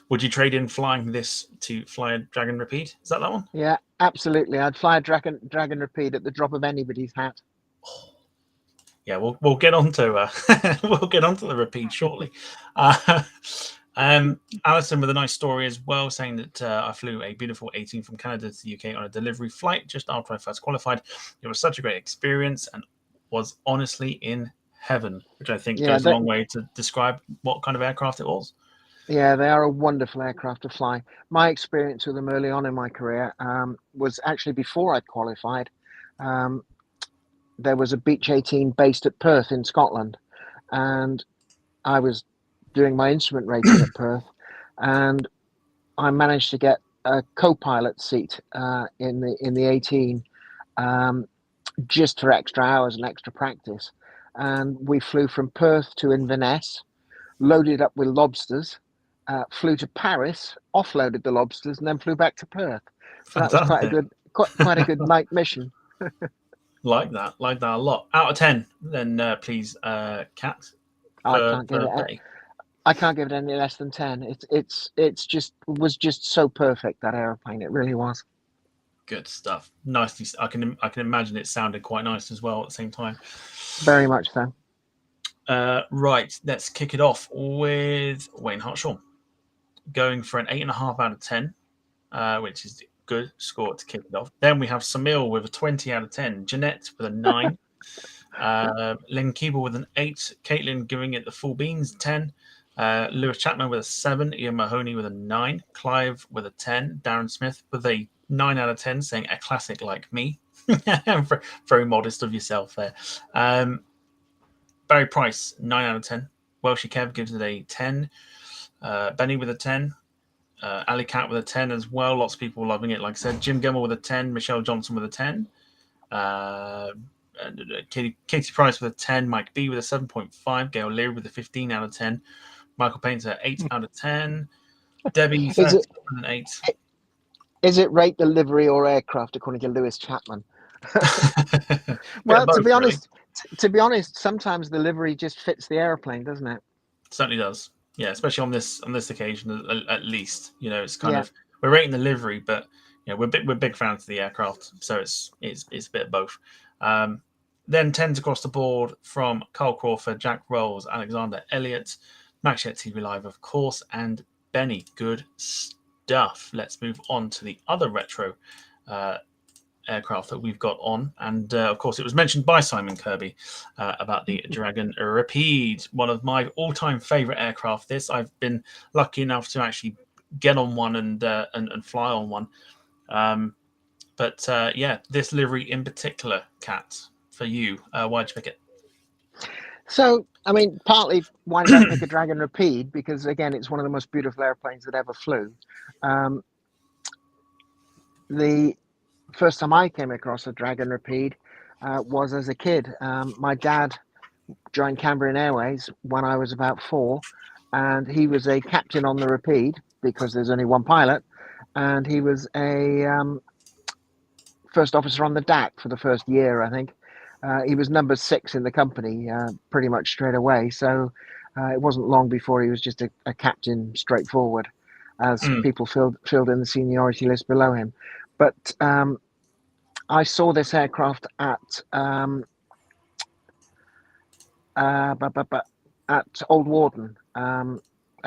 would you trade in flying this to fly a Dragon Rapide? Is that one? Yeah, absolutely. I'd fly a Dragon Rapide at the drop of anybody's hat. Yeah, we'll get on to we'll get onto the Rapide shortly. Alison with a nice story as well, saying that I flew a beautiful 18 from Canada to the UK on a delivery flight just after I first qualified. It was such a great experience and was honestly in heaven, which I think goes a long way to describe what kind of aircraft it was. Yeah, they are a wonderful aircraft to fly. My experience with them early on in my career was actually before I'd qualified. There was a Beech 18 based at Perth in Scotland, and I was doing my instrument rating at Perth, and I managed to get a co-pilot seat in the 18 just for extra hours and extra practice. And we flew from Perth to Inverness, loaded up with lobsters, flew to Paris, offloaded the lobsters, and then flew back to Perth. So that was quite a good night mission. Like that a lot. Out of 10, then please, Cat. I can't give it any less than 10. It was just so perfect, that aeroplane. It really was. Good stuff. Nicely. I can imagine it sounded quite nice as well at the same time. Very much so. Right, let's kick it off with Wayne Hartshaw going for an 8.5 out of 10, which is a good score to kick it off. Then we have Samil with a 20 out of 10, Jeanette with a 9, Lynn Keeble with an 8, Caitlin giving it the full beans, 10, Lewis Chapman with a 7, Ian Mahoney with a 9, Clive with a 10, Darren Smith with a 9 out of 10, saying a classic like me. Very modest of yourself there. Barry Price, 9 out of 10. Welshie Kev gives it a 10. Benny with a 10. Ali Cat with a 10 as well. Lots of people loving it. Like I said, Jim Gilmore with a 10. Michelle Johnson with a 10. Katie Price with a 10. Mike B with a 7.5. Gail Leary with a 15 out of 10. Michael Painter, 8 out of 10. Debbie with an 8. Is it rate the livery or aircraft according to Lewis Chapman? Well, both, to be honest, sometimes the livery just fits the airplane, doesn't it? Certainly does. Yeah, especially on this occasion, at least. You know, it's kind of, we're rating the livery, but you know, we're big fans of the aircraft, so it's a bit of both. Then 10s across the board from Carl Crawford, Jack Rolls, Alexander Elliott, Max Yet TV Live, of course, and Benny. Good stuff. Let's move on to the other retro aircraft that we've got on, and of course it was mentioned by Simon Kirby about the Dragon Rapide, one of my all-time favorite aircraft. I've been lucky enough to actually get on one and fly on one, but this livery in particular, Kat, for you, why'd you pick it? So I mean, partly why did I pick a Dragon Rapide, because again it's one of the most beautiful airplanes that ever flew. The first time I came across a Dragon Rapide was as a kid. My dad joined Cambrian Airways when I was about 4, and he was a captain on the Rapide because there's only one pilot, and he was a first officer on the DAC for the first year, I think. He was number 6 in the company pretty much straight away, so it wasn't long before he was just a captain straightforward, as people filled in the seniority list below him. But I saw this aircraft at Old Warden a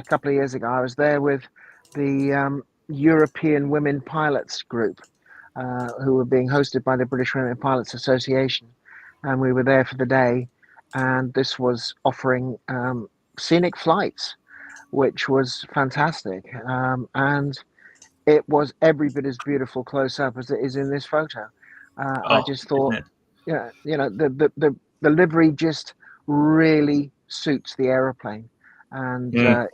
couple of years ago. I was there with the European Women Pilots Group, who were being hosted by the British Women Pilots Association, and we were there for the day. And this was offering scenic flights, which was fantastic, and it was every bit as beautiful close up as it is in this photo. I just thought, the livery just really suits the aeroplane, and Mm.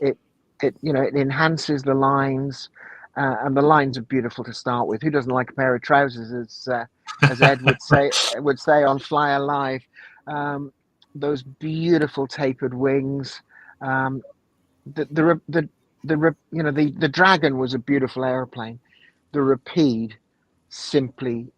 it enhances the lines, and the lines are beautiful to start with. Who doesn't like a pair of trousers, as Ed would say on Fly Alive? Those beautiful tapered wings. Um, the Dragon was a beautiful aeroplane. The Rapide simply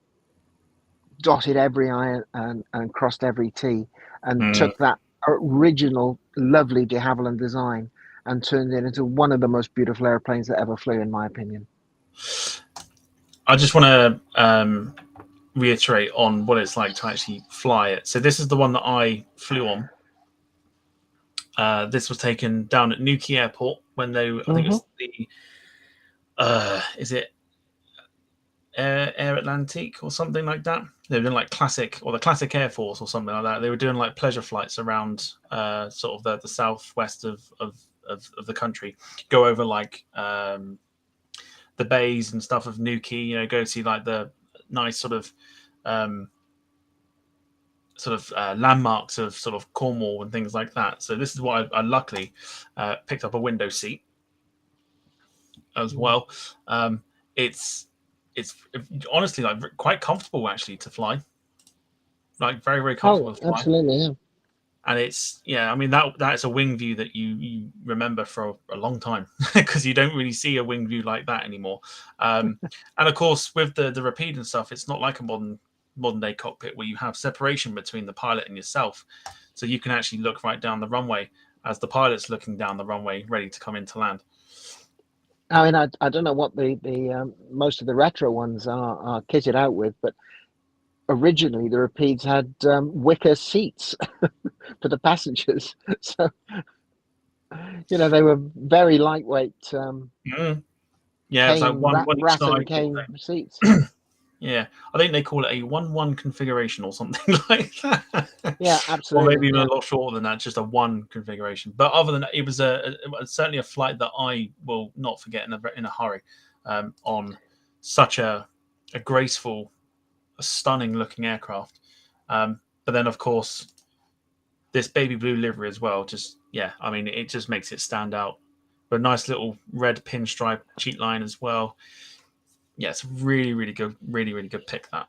dotted every I and crossed every T, and Mm. took that original lovely de Havilland design and turned it into one of the most beautiful airplanes that ever flew, in my opinion. I just want to reiterate on what it's like to actually fly it. So this is the one that I flew on. This was taken down at Newquay Airport when I think it Hmm. was is it Air Atlantique or something like that? They were doing like the Classic Air Force or something like that. They were doing like pleasure flights around sort of the southwest of the country, go over like the bays and stuff of Newquay. Go see like the nice um, landmarks of sort of Cornwall and things like that. So this is what I luckily picked up a window seat as well. Um, it's it's honestly like quite comfortable actually to fly, like very very Oh, comfortable to fly. absolutely, yeah. And it's I mean that's a wing view that you remember for a long time because you don't really see a wing view like that anymore. And of course with the Rapide and stuff, it's not like a modern day cockpit where you have separation between the pilot and yourself, so you can actually look right down the runway as the pilot's looking down the runway ready to come into land. I mean, I don't know what the most of the retro ones are kitted out with, but originally the Rapides had wicker seats for the passengers, so they were very lightweight, Mm. Yeah, it's like cane one each rat and side. cane seats. Yeah, I think they call it a 1-1 configuration or something like that, Yeah, or absolutely. maybe even a Yeah. lot shorter than that, just a one configuration. But other than that, it was certainly a flight that I will not forget in a hurry. On such a graceful, a stunning looking aircraft. But then, of course, this baby blue livery as well. I mean, it just makes it stand out. But a nice little red pinstripe cheat line as well. Yeah, it's really, really good, really, really good pick that.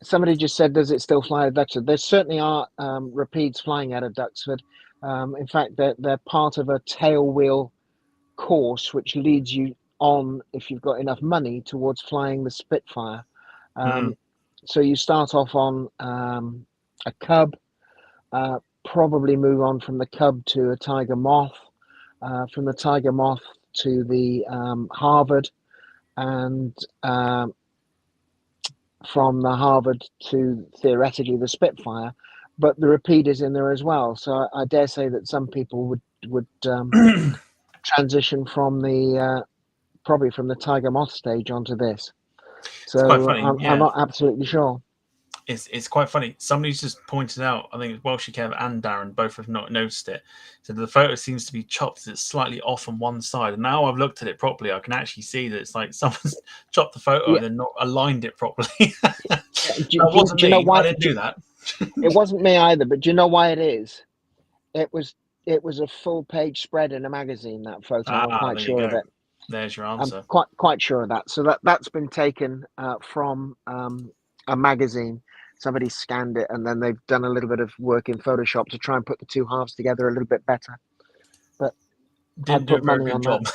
Somebody just said, does it still fly at Duxford? There certainly are Rapides flying out of Duxford. In fact, they're part of a tailwheel course which leads you on, if you've got enough money, towards flying the Spitfire. Mm, So you start off on a Cub, probably move on from the Cub to a Tiger Moth, from the Tiger Moth to the Harvard, and from the Harvard to theoretically the Spitfire, but the Rapide is in there as well. So I dare say that some people would transition from the probably from the Tiger Moth stage onto this. it's quite So funny. I'm Yeah, not absolutely sure. it's quite funny. Somebody's just pointed out. I think it's Welshie Kev and Darren both have not noticed it. So the photo seems to be chopped. It's slightly off on one side. And now I've looked at it properly, I can actually see that it's like someone's chopped the photo Yeah, and then not aligned it properly. yeah. That wasn't Do you know me. I why? didn't do that. It wasn't me either. But do you know why it is? It was it was a full page spread in a magazine. That photo. I'm Ah, quite there you sure of go. it. There's your I'm answer. quite sure of that. So that's been taken from a magazine. Somebody scanned it, and then they've done a little bit of work in Photoshop to try and put the two halves together a little bit better. But I'd Didn't do a put very money good on that.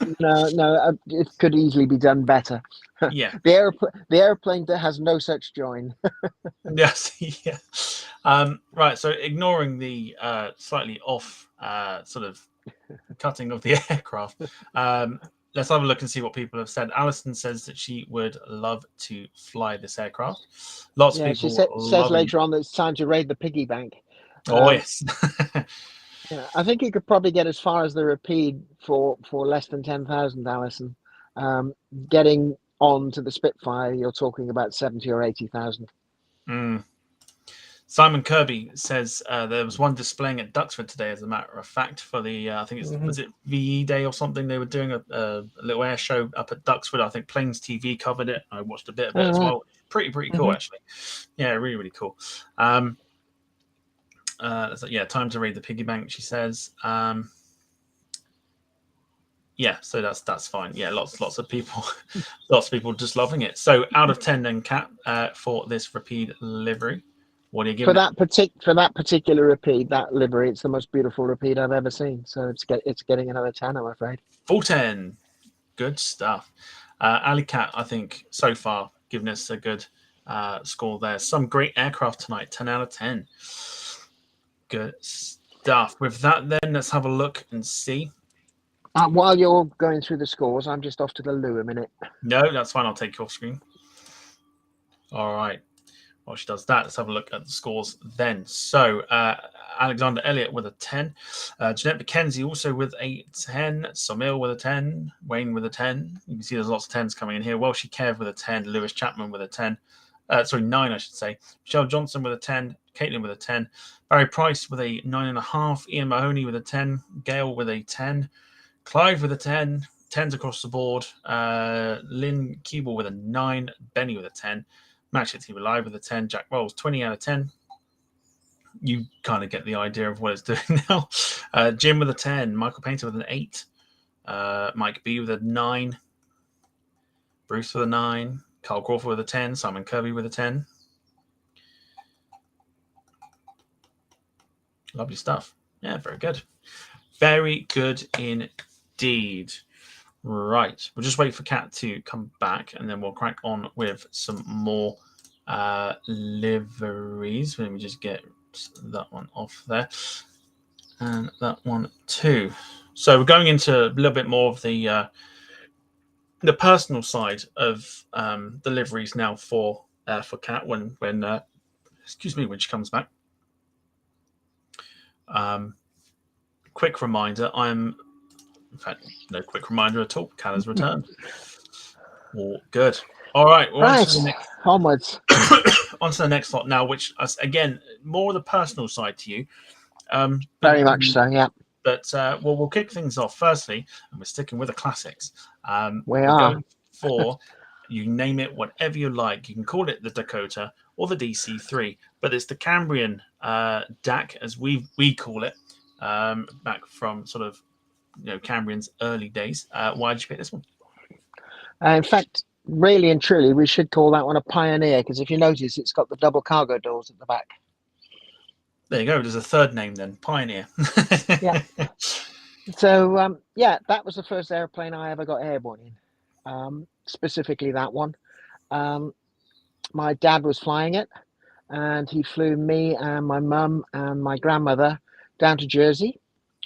job. No, no, it could easily be done better. Yeah. The airplane that has no such join. Yes. Yeah. Right. So ignoring the slightly off sort of cutting of the aircraft, let's have a look and see what people have said. Alison says that she would love to fly this aircraft. Lots of Yeah, she people says loving. later on that it's time to raid the piggy bank. Oh Um, yes. yeah, I think you could probably get as far as the Rapide for less than 10,000, Alison. Um, Getting on to the Spitfire, you're talking about 70 or 80,000. Mm. Simon Kirby says there was one displaying at Duxford today, as a matter of fact, for the I think Hmm. was it VE Day or something. They were doing a little air show up at Duxford. I think Plains TV covered it. I watched a bit of it All as right. well. Pretty cool Hmm. actually. Yeah, really really cool. Um, Time to raid the piggy bank, she says. So that's fine. Yeah, lots of people, lots of people just loving it. So out of 10, then, Kat, for this repeat livery, what are you For giving it? for that particular repeat, that livery, it's the most beautiful repeat I've ever seen. So it's getting another 10, I'm afraid. Full 10. Good stuff. Ali Cat, I think so far giving us a good score there. Some great aircraft tonight. 10 out of 10. Good stuff. With that, then let's have a look and see. While you're going through the scores, I'm just off to the loo a minute. No, that's fine. I'll take your screen. All right. While she does that, let's have a look at the scores then. So Alexander Elliott with a 10. Jeanette McKenzie also with a 10. Somil with a 10. Wayne with a 10. You can see there's lots of 10s coming in here. Welshie Kev with a 10. Lewis Chapman with a 10. 9, I should say. Michelle Johnson with a 10. Caitlin with a 10. Barry Price with a 9.5. Ian Mahoney with a 10. Gail with a 10. Clive with a 10. 10s across the board. Lynn Keeble with a 9. Benny with a 10. Match It Team Alive with a 10. Jack Rolls, 20 out of 10. You kind of get the idea of what it's doing now. Jim with a 10. Michael Painter with an 8. Mike B with a 9. Bruce with a 9. Carl Crawford with a 10. Simon Kirby with a 10. Lovely stuff. Yeah, very good. Very good indeed. Right. We'll just wait for Kat to come back and then we'll crack on with some more liveries. Let me just get that one off there. And that one too. So we're going into a little bit more of the personal side of the liveries now for Kat when she comes back. Quick reminder, in fact, no quick reminder at all. Kat has returned. All good. All right. Onwards. On to the next slot now, which is, again, more the personal side to you. Very much so, yeah. But we'll kick things off firstly, and we're sticking with the classics. We're going for, you name it, whatever you like. You can call it the Dakota or the DC-3, but it's the Cambrian DAC, as we call it, back from sort of Cambrian's early days. Why did you pick this one? In fact, really and truly, we should call that one a Pioneer, because if you notice, it's got the double cargo doors at the back. There you go. There's a third name then, Pioneer. Yeah. So, that was the first airplane I ever got airborne in, specifically that one. My dad was flying it, and he flew me and my mum and my grandmother down to Jersey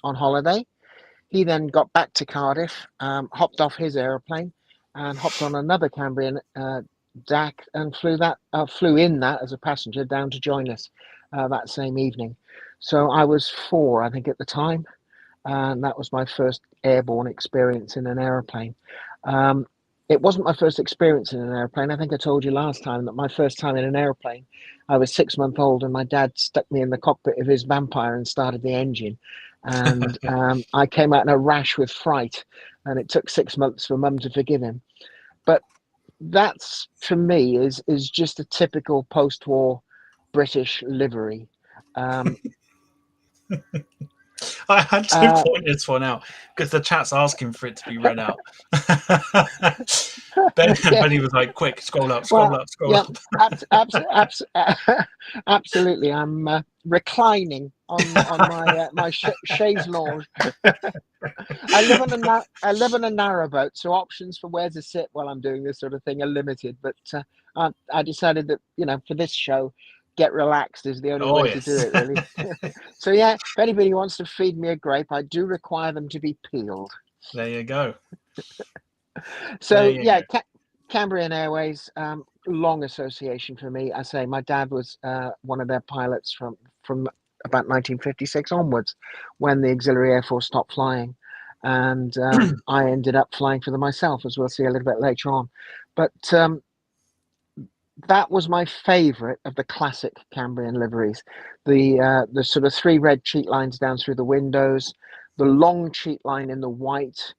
on holiday. He then got back to Cardiff, hopped off his aeroplane, and hopped on another Cambrian DAC and flew in that as a passenger down to join us that same evening. So I was 4, I think, at the time, and that was my first airborne experience in an aeroplane. It wasn't my first experience in an airplane. I think I told you last time that my first time in an airplane, I was 6 months old, and my dad stuck me in the cockpit of his Vampire and started the engine. And I came out in a rash with fright, and it took 6 months for Mum to forgive him. But that's, for me, is just a typical post-war British livery. I had to point this one out because the chat's asking for it to be read out. Benny was like, "Quick, scroll up." Absolutely. I'm reclining on my chaise lounge. I live on a narrowboat, so options for where to sit while I'm doing this sort of thing are limited. But I decided that for this show, get relaxed is the only way to do it, really. So if anybody wants to feed me a grape, I do require them to be peeled. There you go. So Cambrian Airways, long association for me. I say my dad was one of their pilots from about 1956 onwards, when the Auxiliary Air Force stopped flying, and I ended up flying for them myself, as we'll see a little bit later on. But that was my favourite of the classic Cambrian liveries. The sort of 3 red cheat lines down through the windows, the long cheat line in the white,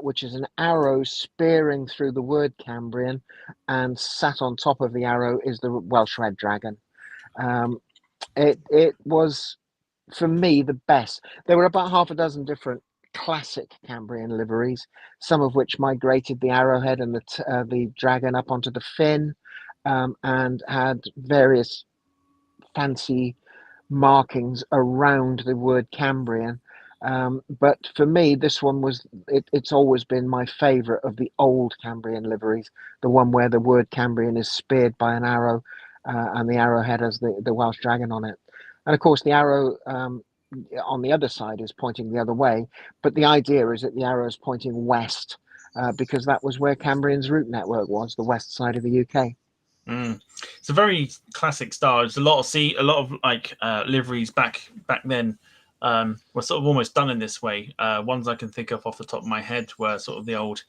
which is an arrow spearing through the word Cambrian, and sat on top of the arrow is the Welsh Red Dragon. It was for me, the best. There were about half a dozen different classic Cambrian liveries, some of which migrated the arrowhead and the dragon up onto the fin, and had various fancy markings around the word Cambrian. But for me, this one it's always been my favourite of the old Cambrian liveries, the one where the word Cambrian is speared by an arrow, and the arrowhead has the Welsh dragon on it. And of course, the arrow on the other side is pointing the other way, but the idea is that the arrow is pointing west, because that was where Cambrian's route network was, the west side of the UK. It's a very classic style. There's a lot of like liveries back then were sort of almost done in this way. Ones I can think of off the top of my head were sort of the old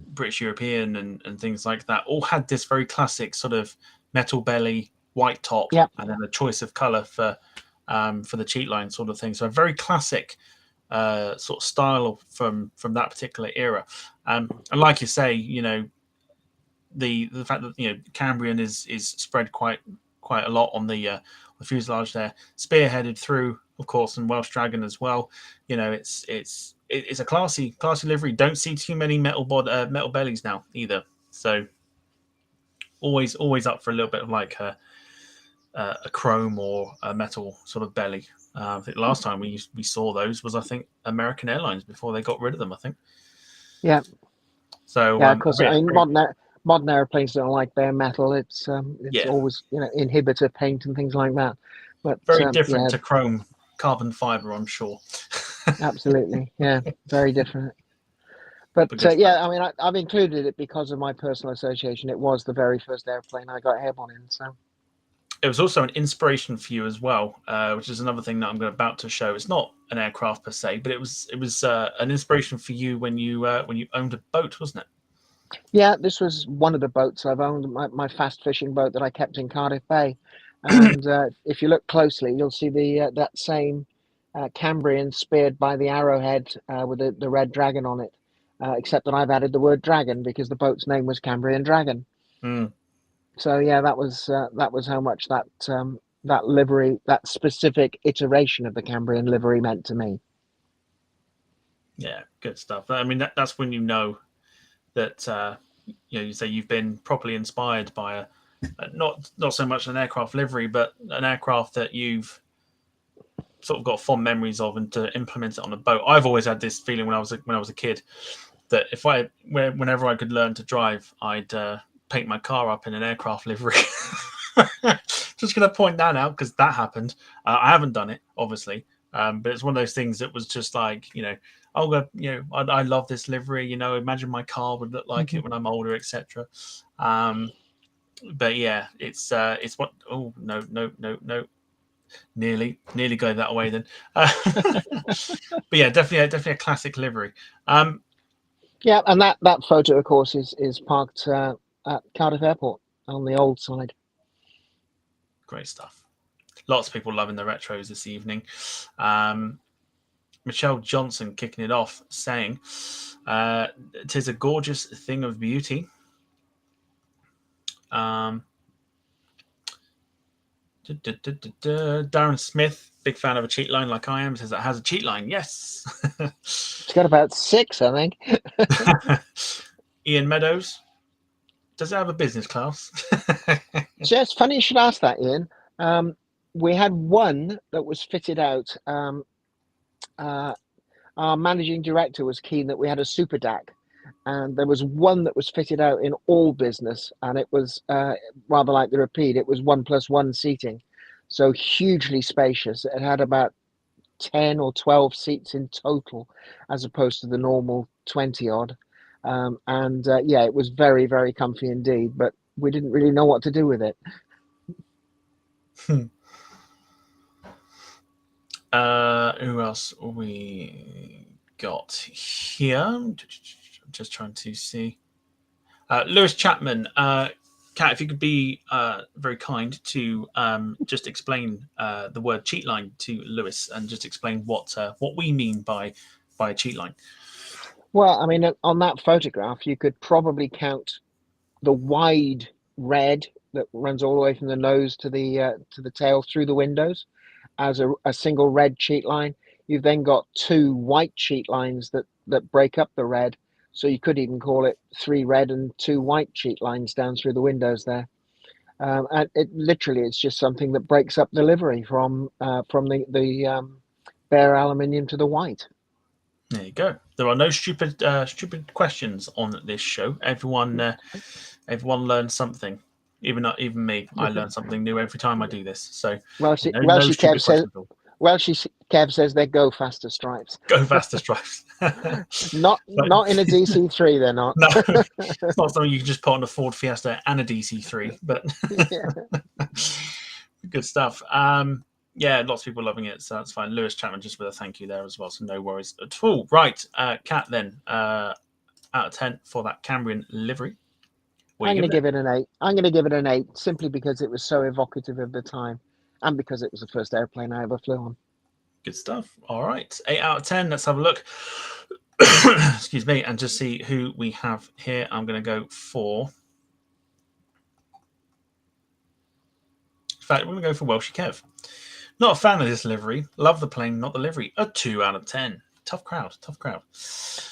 British European and things like that. All had this very classic sort of metal belly, white top, Yep. and then a choice of colour for the cheat line sort of thing. So a very classic sort of style from that particular era. And like you say, the fact that Cambrian is spread quite a lot on the fuselage there, spearheaded through, of course, and Welsh Dragon as well. It's a classy livery. Don't see too many metal bellies now either. So always up for a little bit of like a chrome or a metal sort of belly. I think the last time we saw those was, I think, American Airlines before they got rid of them, I think. Yeah. So yeah, of course. I mean, modern airplanes don't like bare metal. It's Yeah. always inhibitor paint and things like that. But very different to chrome carbon fiber, I'm sure. Absolutely, yeah, very different. But I mean, I've included it because of my personal association. It was the very first airplane I got airborne in, so. It was also an inspiration for you as well, which is another thing that I'm about to show. It's not an aircraft per se, but it was an inspiration for you when you owned a boat, wasn't it? Yeah, this was one of the boats I've owned, my fast fishing boat that I kept in Cardiff Bay. And if you look closely, you'll see that same Cambrian speared by the arrowhead with the red dragon on it, except that I've added the word dragon because the boat's name was Cambrian Dragon. So yeah, that was how much that livery, that specific iteration of the Cambrian livery, meant to me. Yeah, good stuff. I mean, that's when you know that you say you've been properly inspired by not so much an aircraft livery, but an aircraft that you've sort of got fond memories of, and to implement it on a boat. I've always had this feeling when I was a kid that whenever I could learn to drive, I'd paint my car up in an aircraft livery. Just going to point that out because that happened. I haven't done it, obviously, but it's one of those things that was just like, I love this livery. Imagine my car would look like it when I'm older, etc. But yeah, it's what. Oh no. Nearly go that way then. But yeah, definitely a classic livery. Yeah, and that photo, of course, is parked at Cardiff Airport on the old side. Great stuff. Lots of people loving the retros this evening. Michelle Johnson kicking it off, saying, "'Tis a gorgeous thing of beauty." Darren Smith, big fan of a cheat line like I am, says it has a cheat line. Yes. It's got about 6, I think. Ian Meadows, does it have a business class? So it's funny you should ask that, Ian. We had one that was fitted out. Our managing director was keen that we had a super DAC, and there was one that was fitted out in all business, and it was rather like the Rapide. It was 1+1 seating, so hugely spacious. It had about 10 or 12 seats in total, as opposed to the normal 20 odd. It was very, very comfy indeed, but we didn't really know what to do with it. Who else we got here? I'm just trying to see. Lewis Chapman. Kat, if you could be very kind to just explain the word cheat line to Lewis, and just explain what we mean by a cheat line. Well, I mean, on that photograph, you could probably count the wide red that runs all the way from the nose to the tail through the windows as a single red sheet line. You've then got two white sheet lines that break up the red, so you could even call it 3 red and 2 white sheet lines down through the windows there. And it's just something that breaks up the livery from the bare aluminium to the white. There you go. There are no stupid questions on this show. Everyone learns something. Even me, I learn something new every time I do this. So no stupid questions at all. Kev says they go faster stripes. Go faster stripes. Not in a DC3, they're not. No, it's not something you can just put on a Ford Fiesta and a DC3, but good stuff. Yeah, lots of people loving it, so that's fine. Lewis Chapman just with a thank you there as well, so no worries at all. Right, Kat, then, out of 10 for that Cambrian livery. I'm going to give it an 8. I'm going to give it an 8 simply because it was so evocative of the time and because it was the first airplane I ever flew on. Good stuff. All right, 8 out of 10. Let's have a look. Excuse me, and just see who we have here. I'm going to go for... In fact, I'm going to go for Welshie Kev. Not a fan of this livery. Love the plane, not the livery. A 2 out of 10. Tough crowd.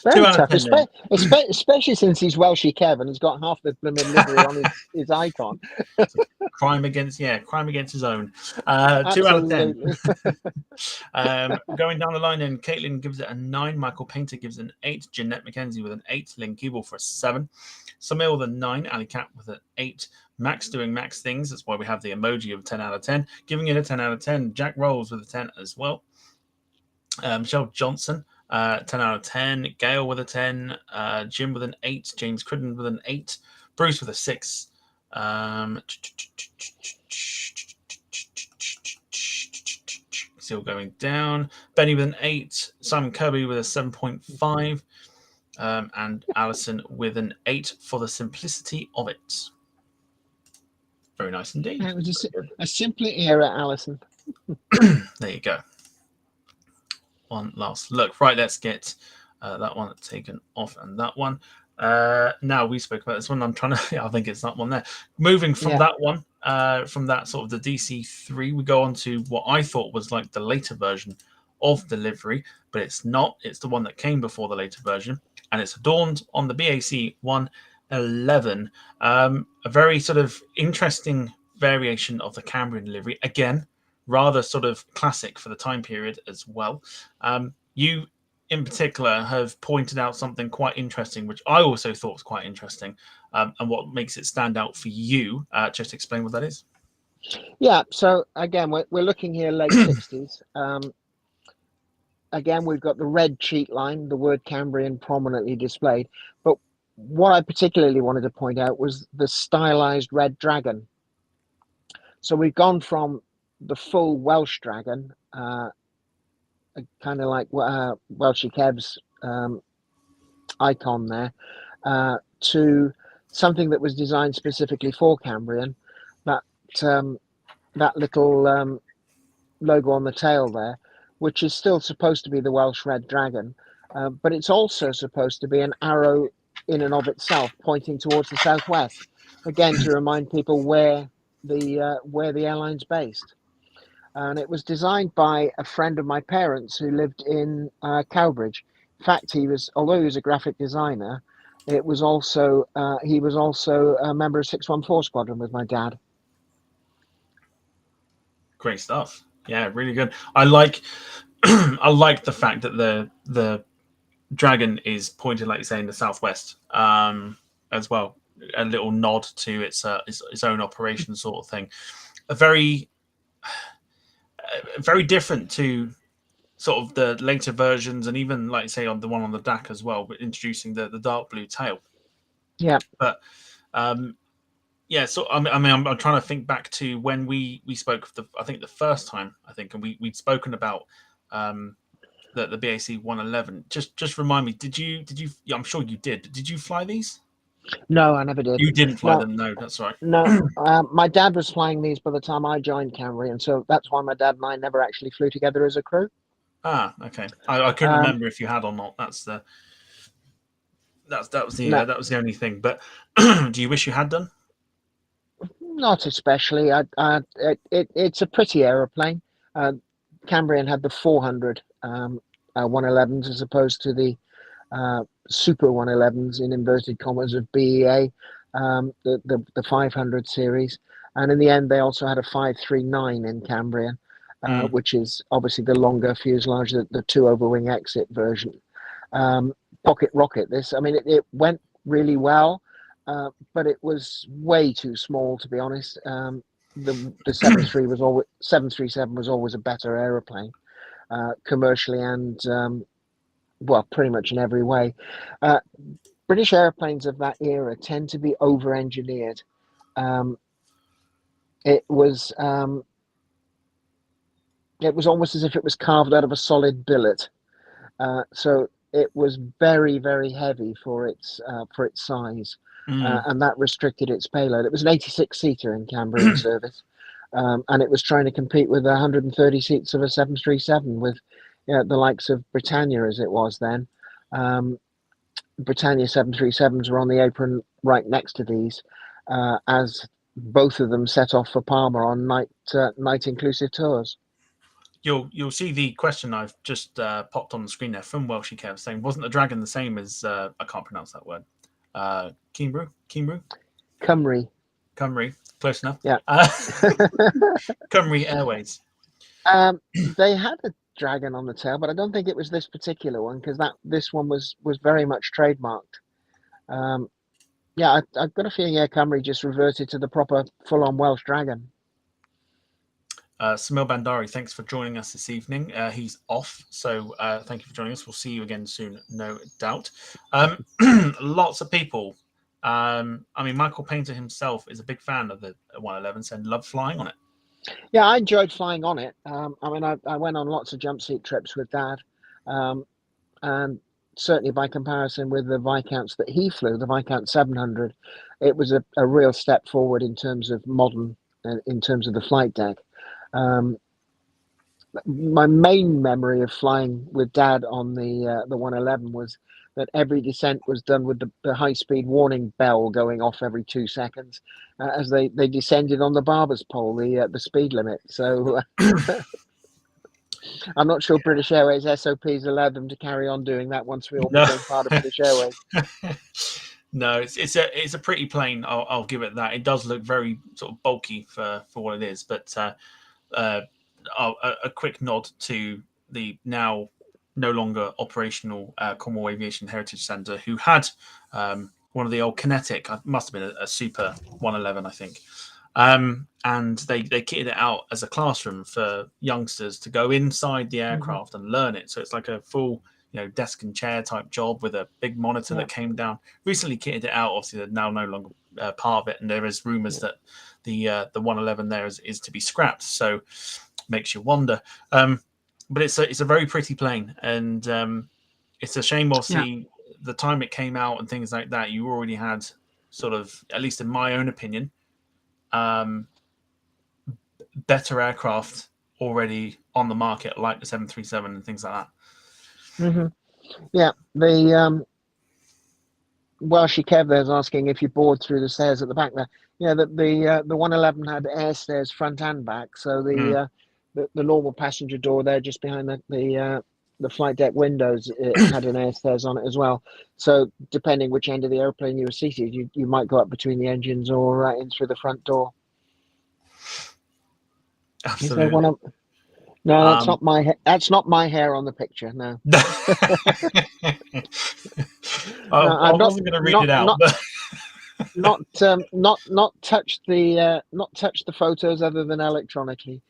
Very tough, especially since he's Welshie Kev and he's got half the blooming livery on his icon. crime against his own. 2 out of 10. Going down the line, then Caitlin gives it a 9. Michael Painter gives it an 8. Jeanette McKenzie with an 8. Lynn Keeble for a 7. Samir with a 9. Ali Cat with an 8. Max doing Max things. That's why we have the emoji of 10 out of 10. Giving it a 10 out of 10. Jack Rolls with a 10 as well. Michelle Johnson, 10 out of 10. Gail with a 10. Jim with an 8. James Cridden with an 8. Bruce with a 6. Still going down. Benny with an 8. Simon Kirby with a 7.5. And Alison with an 8 for the simplicity of it. Very nice indeed. It was a simpler era, Alison. There you go. One last look. Right, let's get that one taken off and that one. Now we spoke about this one. I'm trying to. I think it's that one there. Moving from that one, from that sort of the DC3, we go on to what I thought was like the later version of the livery, but it's not. It's the one that came before the later version, and it's adorned on the BAC 111. A very sort of interesting variation of the Cambrian livery. Again, rather sort of classic for the time period as well. You, in particular, have pointed out something quite interesting, which I also thought was quite interesting, and what makes it stand out for you. Just explain what that is. Yeah, so again, we're looking here late 60s. Again, we've got the red cheat line, the word Cambrian prominently displayed. But what I particularly wanted to point out was the stylized red dragon. So we've gone from the full Welsh dragon, kind of like Welshie Kev's icon there, to something that was designed specifically for Cambrian. That little logo on the tail there, which is still supposed to be the Welsh red dragon, but it's also supposed to be an arrow in and of itself pointing towards the southwest, again to remind people where the airline's based. And it was designed by a friend of my parents who lived in Cowbridge. In fact, although he was a graphic designer, he was also a member of 614 Squadron with my dad. Great stuff. Yeah, really good. I like I like the fact that the dragon is pointed, like you say, in the southwest as well. A little nod to its own operation sort of thing. A very different to sort of the later versions, and even like say on the one on the DAC as well, but introducing the dark blue tail. Yeah, but yeah. So I mean, I'm trying to think back to when we spoke. I think the first time and we'd spoken about the BAC 111. Just remind me. Did you? Yeah, I'm sure you did. But did you fly these? No, I never did. You didn't fly them. No, that's right. No, my dad was flying these by the time I joined Cambrian, so that's why my dad and I never actually flew together as a crew. Ah, okay. I couldn't remember if you had or not. That was the only thing. But do you wish you had done? Not especially. It's a pretty aeroplane. Cambrian had the 400 111s as opposed to the Super 111s in inverted commas of BEA, the 500 series. And in the end, they also had a 539 in Cambrian, which is obviously the longer fuselage, the two overwing exit version. Pocket rocket, this. I mean, it went really well, but it was way too small, to be honest. The 737 was always a better aeroplane, commercially and well, pretty much in every way. British airplanes of that era tend to be over-engineered. It was almost as if it was carved out of a solid billet. So it was very, very heavy for its size, and that restricted its payload. It was an 86-seater in Cambrian service, and it was trying to compete with 130 seats of a 737 with the likes of Britannia as it was then. Britannia 737s were on the apron right next to these, as both of them set off for Palma on night inclusive tours. You'll see the question I've just popped on the screen there from Welshy Kev saying, wasn't the dragon the same as I can't pronounce that word? Cymru? Cymru, close enough. Yeah. Cymru Airways. They had a dragon on the tail, but I don't think it was this particular one because this one was very much trademarked. Yeah, I've got a feeling Air Cymru just reverted to the proper full-on Welsh dragon. Samil Bandari, thanks for joining us this evening. He's off, so thank you for joining us. We'll see you again soon, no doubt. Lots of people. I mean, Michael Painter himself is a big fan of the 111s and loved flying on it. Yeah, I enjoyed flying on it. I mean, I went on lots of jump seat trips with Dad, and certainly by comparison with the Viscounts that he flew, the Viscount 700, it was a real step forward in terms of modern, in terms of the flight deck. My main memory of flying with Dad on the 111 was that every descent was done with the high-speed warning bell going off every 2 seconds as they descended on the barber's pole, the speed limit. So I'm not sure British Airways SOPs allowed them to carry on doing that once we all became part of British Airways. No, it's a pretty plane. I'll give it that. It does look very sort of bulky for what it is, but a quick nod to the now no longer operational Cornwall Aviation Heritage Centre, who had one of the old Kinetic, must have been a Super 111, I think. And they kitted it out as a classroom for youngsters to go inside the aircraft and learn it. So it's like a full, desk and chair type job with a big monitor that came down. Recently kitted it out. Obviously, they're now no longer part of it, and there is rumours that the 111 there is to be scrapped. So makes you wonder. But it's a very pretty plane, and it's a shame. Obviously, the time it came out and things like that, you already had sort of, at least in my own opinion, better aircraft already on the market, like the 737 and things like that. Yeah, the Welshy Kev there's asking if you board through the stairs at the back there. Yeah, the 111 had air stairs front and back, so the normal passenger door there just behind the flight deck windows, it had an air stairs on it as well. So depending which end of the airplane you were seated, you might go up between the engines or in through the front door. Absolutely. Is there one No, that's not my. That's not my hair on the picture. No. I wasn't going to read it out. Not touch the photos other than electronically.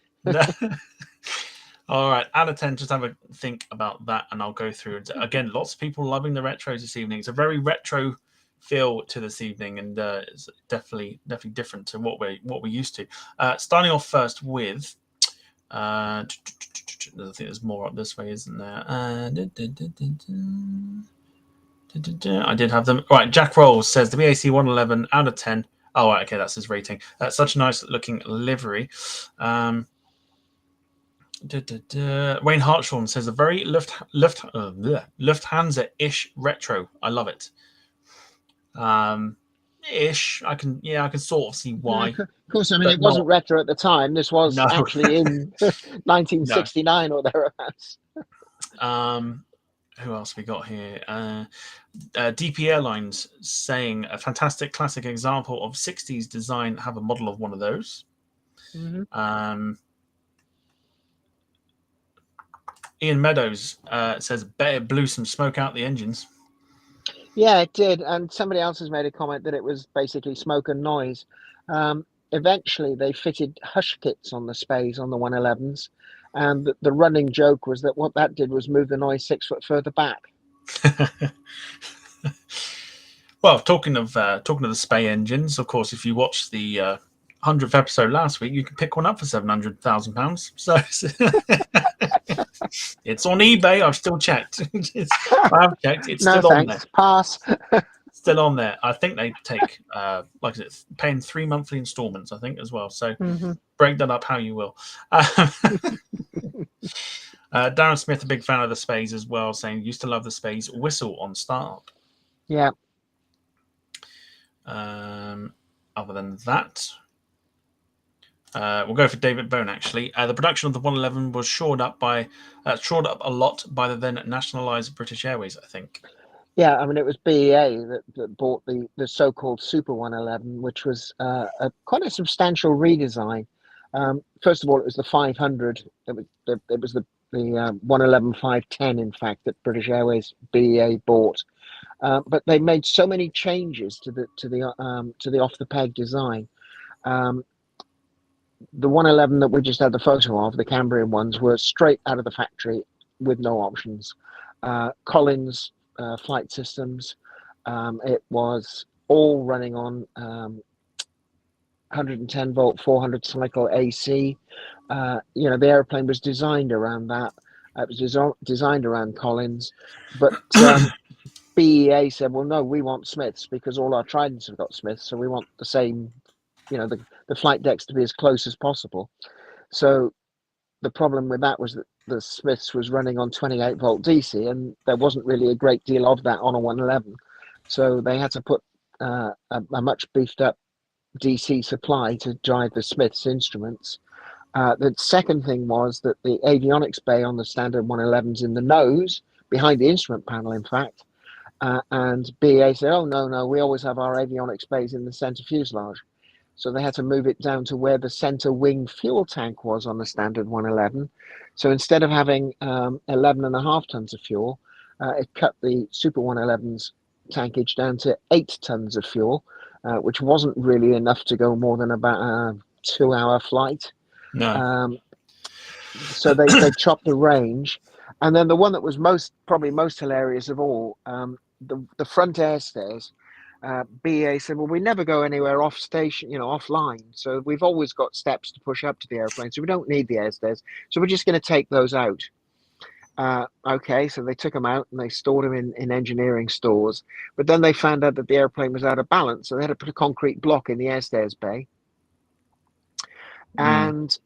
All right, out of 10, just have a think about that, and I'll go through it again. Lots of people loving the retros this evening. It's a very retro feel to this evening, and it's definitely different to what we're used to. Starting off first with. I think there's more up this way, isn't there? I did have them. Right, Jack Rolls says the BAC 111 out of 10. Oh, right, okay, that's his rating. Such a nice looking livery. Wayne Hartshorn says a very Lufthansa-ish retro. I love it. ish. I can sort of see Yeah, why, of course. I mean, but it wasn't not. retro at the time. This was No, actually in no. 1969 or thereabouts. Who else we got here? DP Airlines saying a fantastic classic example of 60s design. Have a model of one of those. Hmm. Um, Ian Meadows says, bet it blew some smoke out the engines. Yeah, it did. And somebody else has made a comment that it was basically smoke and noise. Eventually, they fitted hush kits on the spays on the 111s. And the running joke was that what that did was move the noise 6 foot further back. Well, talking of the Spey engines, of course, if you watch the 100th episode last week, you can pick one up for £700,000. So it's on eBay. I've still checked. I have checked. It's No still on there. thanks. Pass. Still on there. I think they take like I said, paying 3 monthly installments. I think as well. So Hmm. break that up how you will. Darren Smith, a big fan of the Spays as well, saying used to love the Spays whistle on start. Yeah. Other than that, we'll go for David Bone. Actually, the production of the 111 was shored up a lot by the then nationalised British Airways, I think. Yeah, I mean, it was BEA that bought the so-called Super 111, which was quite a substantial redesign. First of all, it was the 500. It was the 111 510, in fact, that British Airways BEA bought. But they made so many changes to the off the peg design. The 111 that we just had the photo of, the Cambrian ones, were straight out of the factory with no options. Collins flight systems. It was all running on 110 volt, 400 cycle AC. The airplane was designed around that. It was designed around Collins, but BEA said, "Well, no, we want Smiths because all our Tridents have got Smiths, so we want the same, the flight decks to be as close as possible." So the problem with that was that the Smiths was running on 28 volt DC, and there wasn't really a great deal of that on a 111. So they had to put a much beefed up DC supply to drive the Smiths instruments. The second thing was that the avionics bay on the standard 111s in the nose, behind the instrument panel, in fact, and BA said, "Oh, no, we always have our avionics bays in the center fuselage." So they had to move it down to where the center wing fuel tank was on the standard 111. So instead of having 11.5 tons of fuel, it cut the Super 111's tankage down to 8 tons of fuel, which wasn't really enough to go more than about a 2-hour flight. No. So they chopped the range. And then the one that was probably most hilarious of all, the front air stairs. BA said, "Well, we never go anywhere off station, offline. So we've always got steps to push up to the airplane. So we don't need the air stairs. So we're just going to take those out." Okay, so they took them out and they stored them in engineering stores. But then they found out that the airplane was out of balance. So they had to put a concrete block in the air stairs bay. And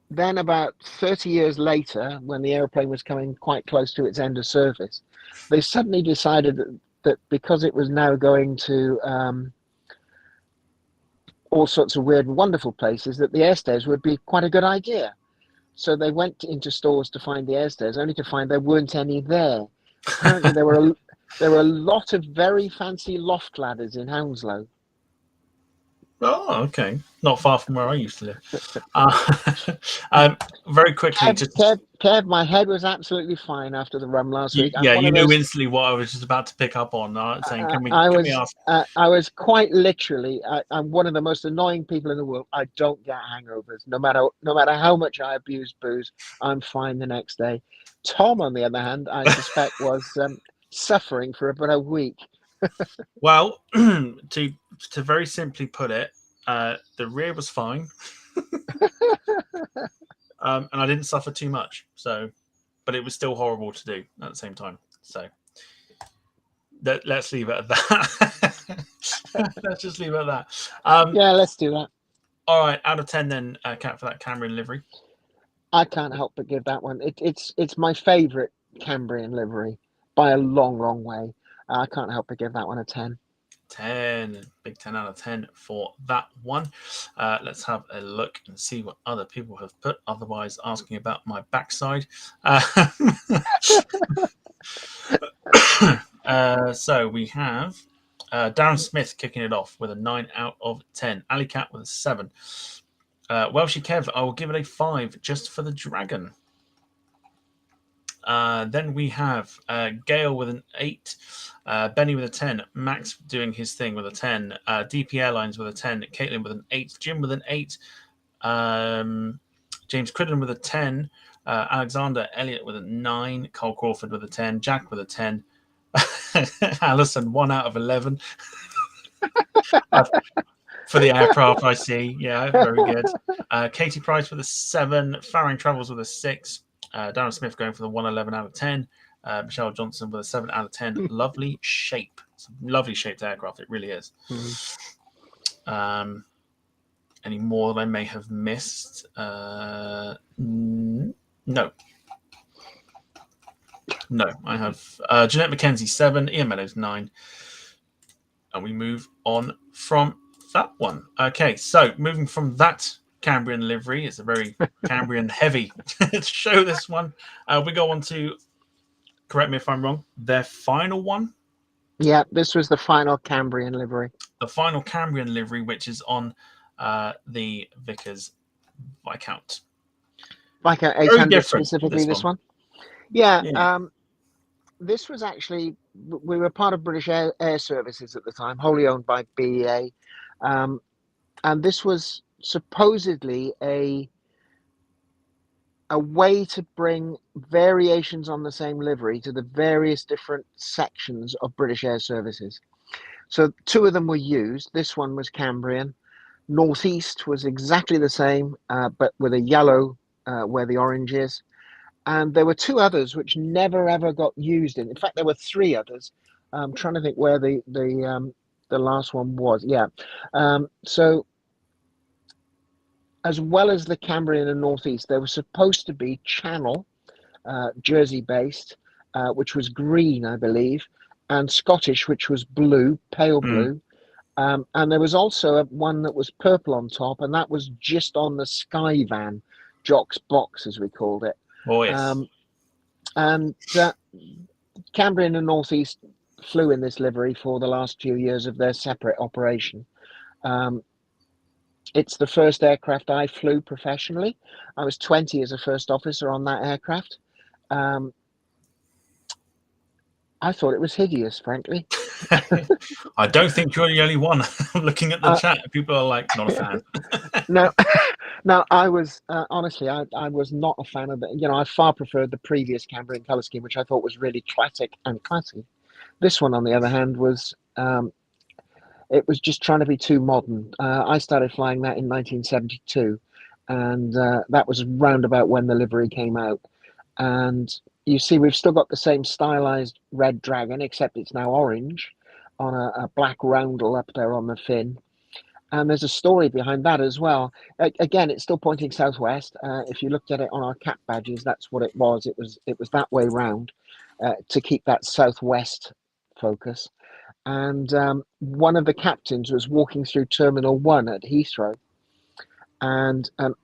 then about 30 years later, when the airplane was coming quite close to its end of service, they suddenly decided that because it was now going to all sorts of weird and wonderful places, that the air stairs would be quite a good idea. So they went into stores to find the air stairs, only to find there weren't any there. Apparently, there were a lot of very fancy loft ladders in Hounslow. Oh, okay. Not far from where I used to live. Very quickly, Kev, my head was absolutely fine after the rum last week. I'm one you of knew those. instantly what I was just about to pick up on. Saying, can we ask? I was quite literally. I'm one of the most annoying people in the world. I don't get hangovers, no matter how much I abuse booze. I'm fine the next day. Tom, on the other hand, I suspect was suffering for about a week. Well, to very simply put it, the rear was fine, and I didn't suffer too much. So, but it was still horrible to do at the same time. So let's leave it at that. Let's just leave it at that. Yeah, let's do that. All right, out of 10 then, Cat, for that Cambrian livery. I can't help but give that one. It's my favourite Cambrian livery by a long, long way. I can't help but give that one a 10. 10. Big 10 out of 10 for that one. Let's have a look and see what other people have put, otherwise asking about my backside. So we have Darren Smith kicking it off with a 9 out of 10. Ali Cat with a 7. Welshie Kev, I will give it a 5 just for the dragon. Then we have Gail with an 8, Benny with a 10, Max doing his thing with a 10, DP Airlines with a 10, Caitlin with an 8, Jim with an 8, James Criddon with a 10, Alexander Elliott with a 9, Cole Crawford with a 10, Jack with a 10, Alison 1 out of 11. For the aircraft, I see. Yeah, very good. Katie Price with a 7, Farring Travels with a 6, Darren Smith going for the 111 out of 10. Michelle Johnson with a 7 out of 10. Lovely shape. It's a lovely shaped aircraft. It really is. Any more that I may have missed? No. No, I have Jeanette McKenzie 7, Ian Meadows 9. And we move on from that one. Okay, so moving from that Cambrian livery, it's a very Cambrian heavy show, this one. We go on to, correct me if I'm wrong, their final one. Yeah, this was the final Cambrian livery. The final Cambrian livery, which is on the Vickers Viscount. Viscount 800 specifically, this one. Yeah. This was actually, we were part of British Air Services at the time, wholly owned by BEA. And this was supposedly a way to bring variations on the same livery to the various different sections of British Air Services. So 2 of them were used. This one was Cambrian. Northeast was exactly the same, but with a yellow where the orange is. And there were 2 others which never ever got used. In fact, there were 3 others. I'm trying to think where the last one was. Yeah. So as well as the Cambrian and Northeast, there was supposed to be Channel, Jersey based, which was green, I believe, and Scottish, which was blue, pale blue. And there was also one that was purple on top, and that was just on the Skyvan, Jock's box, as we called it. Oh, yes. And Cambrian and Northeast flew in this livery for the last few years of their separate operation. It's the first aircraft I flew professionally. I was 20 as a first officer on that aircraft. I thought it was hideous, frankly. I don't think you're the only one. Looking at the chat, people are like, not a fan. No, I was honestly, I was not a fan of it. You know, I far preferred the previous Cambrian colour scheme, which I thought was really classic and classy. This one, on the other hand, was it was just trying to be too modern. I started flying that in 1972, and that was round about when the livery came out. And you see, we've still got the same stylized red dragon, except it's now orange on a black roundel up there on the fin. And there's a story behind that as well. Again, it's still pointing southwest. If you looked at it on our cap badges, that's what it was. It was that way round to keep that southwest focus. And one of the captains was walking through Terminal 1 at Heathrow, and an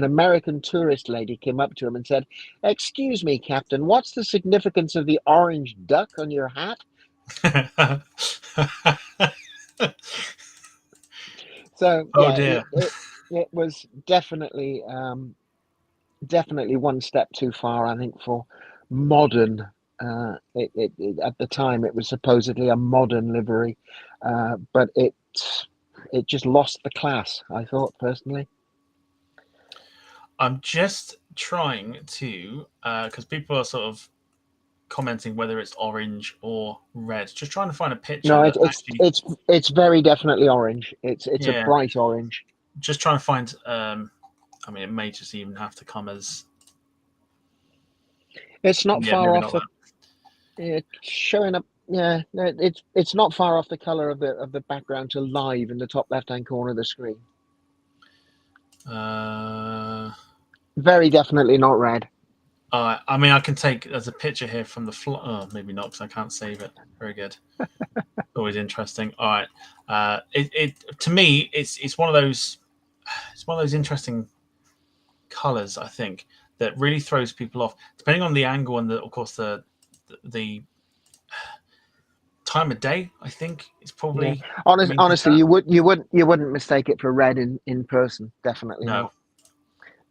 American tourist lady came up to him and said, "Excuse me, Captain, what's the significance of the orange duck on your hat?" So yeah, it was definitely one step too far, I think, for modern. At the time, it was supposedly a modern livery, but it just lost the class, I thought, personally. I'm just trying to, because people are sort of commenting whether it's orange or red. Just trying to find a picture. No, it's very definitely orange. It's a bright orange. Just trying to find. I mean, it may just even have to come as. It's not far off. It's showing up. Yeah, it's not far off the color of the background to live in the top left-hand corner of the screen. Very definitely not red. I mean, I can take there's a picture here from the Oh, maybe not because I can't save it. Very good. Always interesting. All right. It to me, it's one of those interesting colors. I think that really throws people off, depending on the angle and of course the time of day. I think it's Yeah. probably Honestly, you wouldn't mistake it for red in person. Definitely no. not.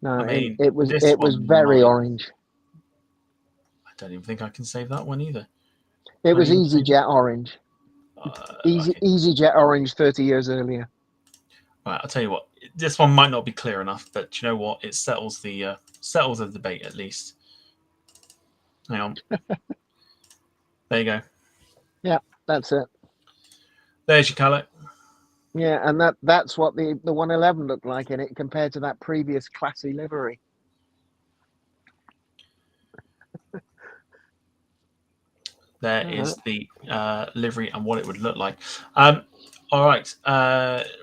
No, I mean, it was this one very might. orange. I don't even think I can save that one either. It Can I was even save it? EasyJet orange. Okay. EasyJet orange 30 years earlier. Right, I'll tell you what. This one might not be clear enough, but you know what? It settles the debate at least. Hang on. There you go. Yeah, that's it. There's your colour. Yeah, and that's what the 111 looked like in it compared to that previous classy livery. There Uh-huh. is the livery and what it would look like. All right.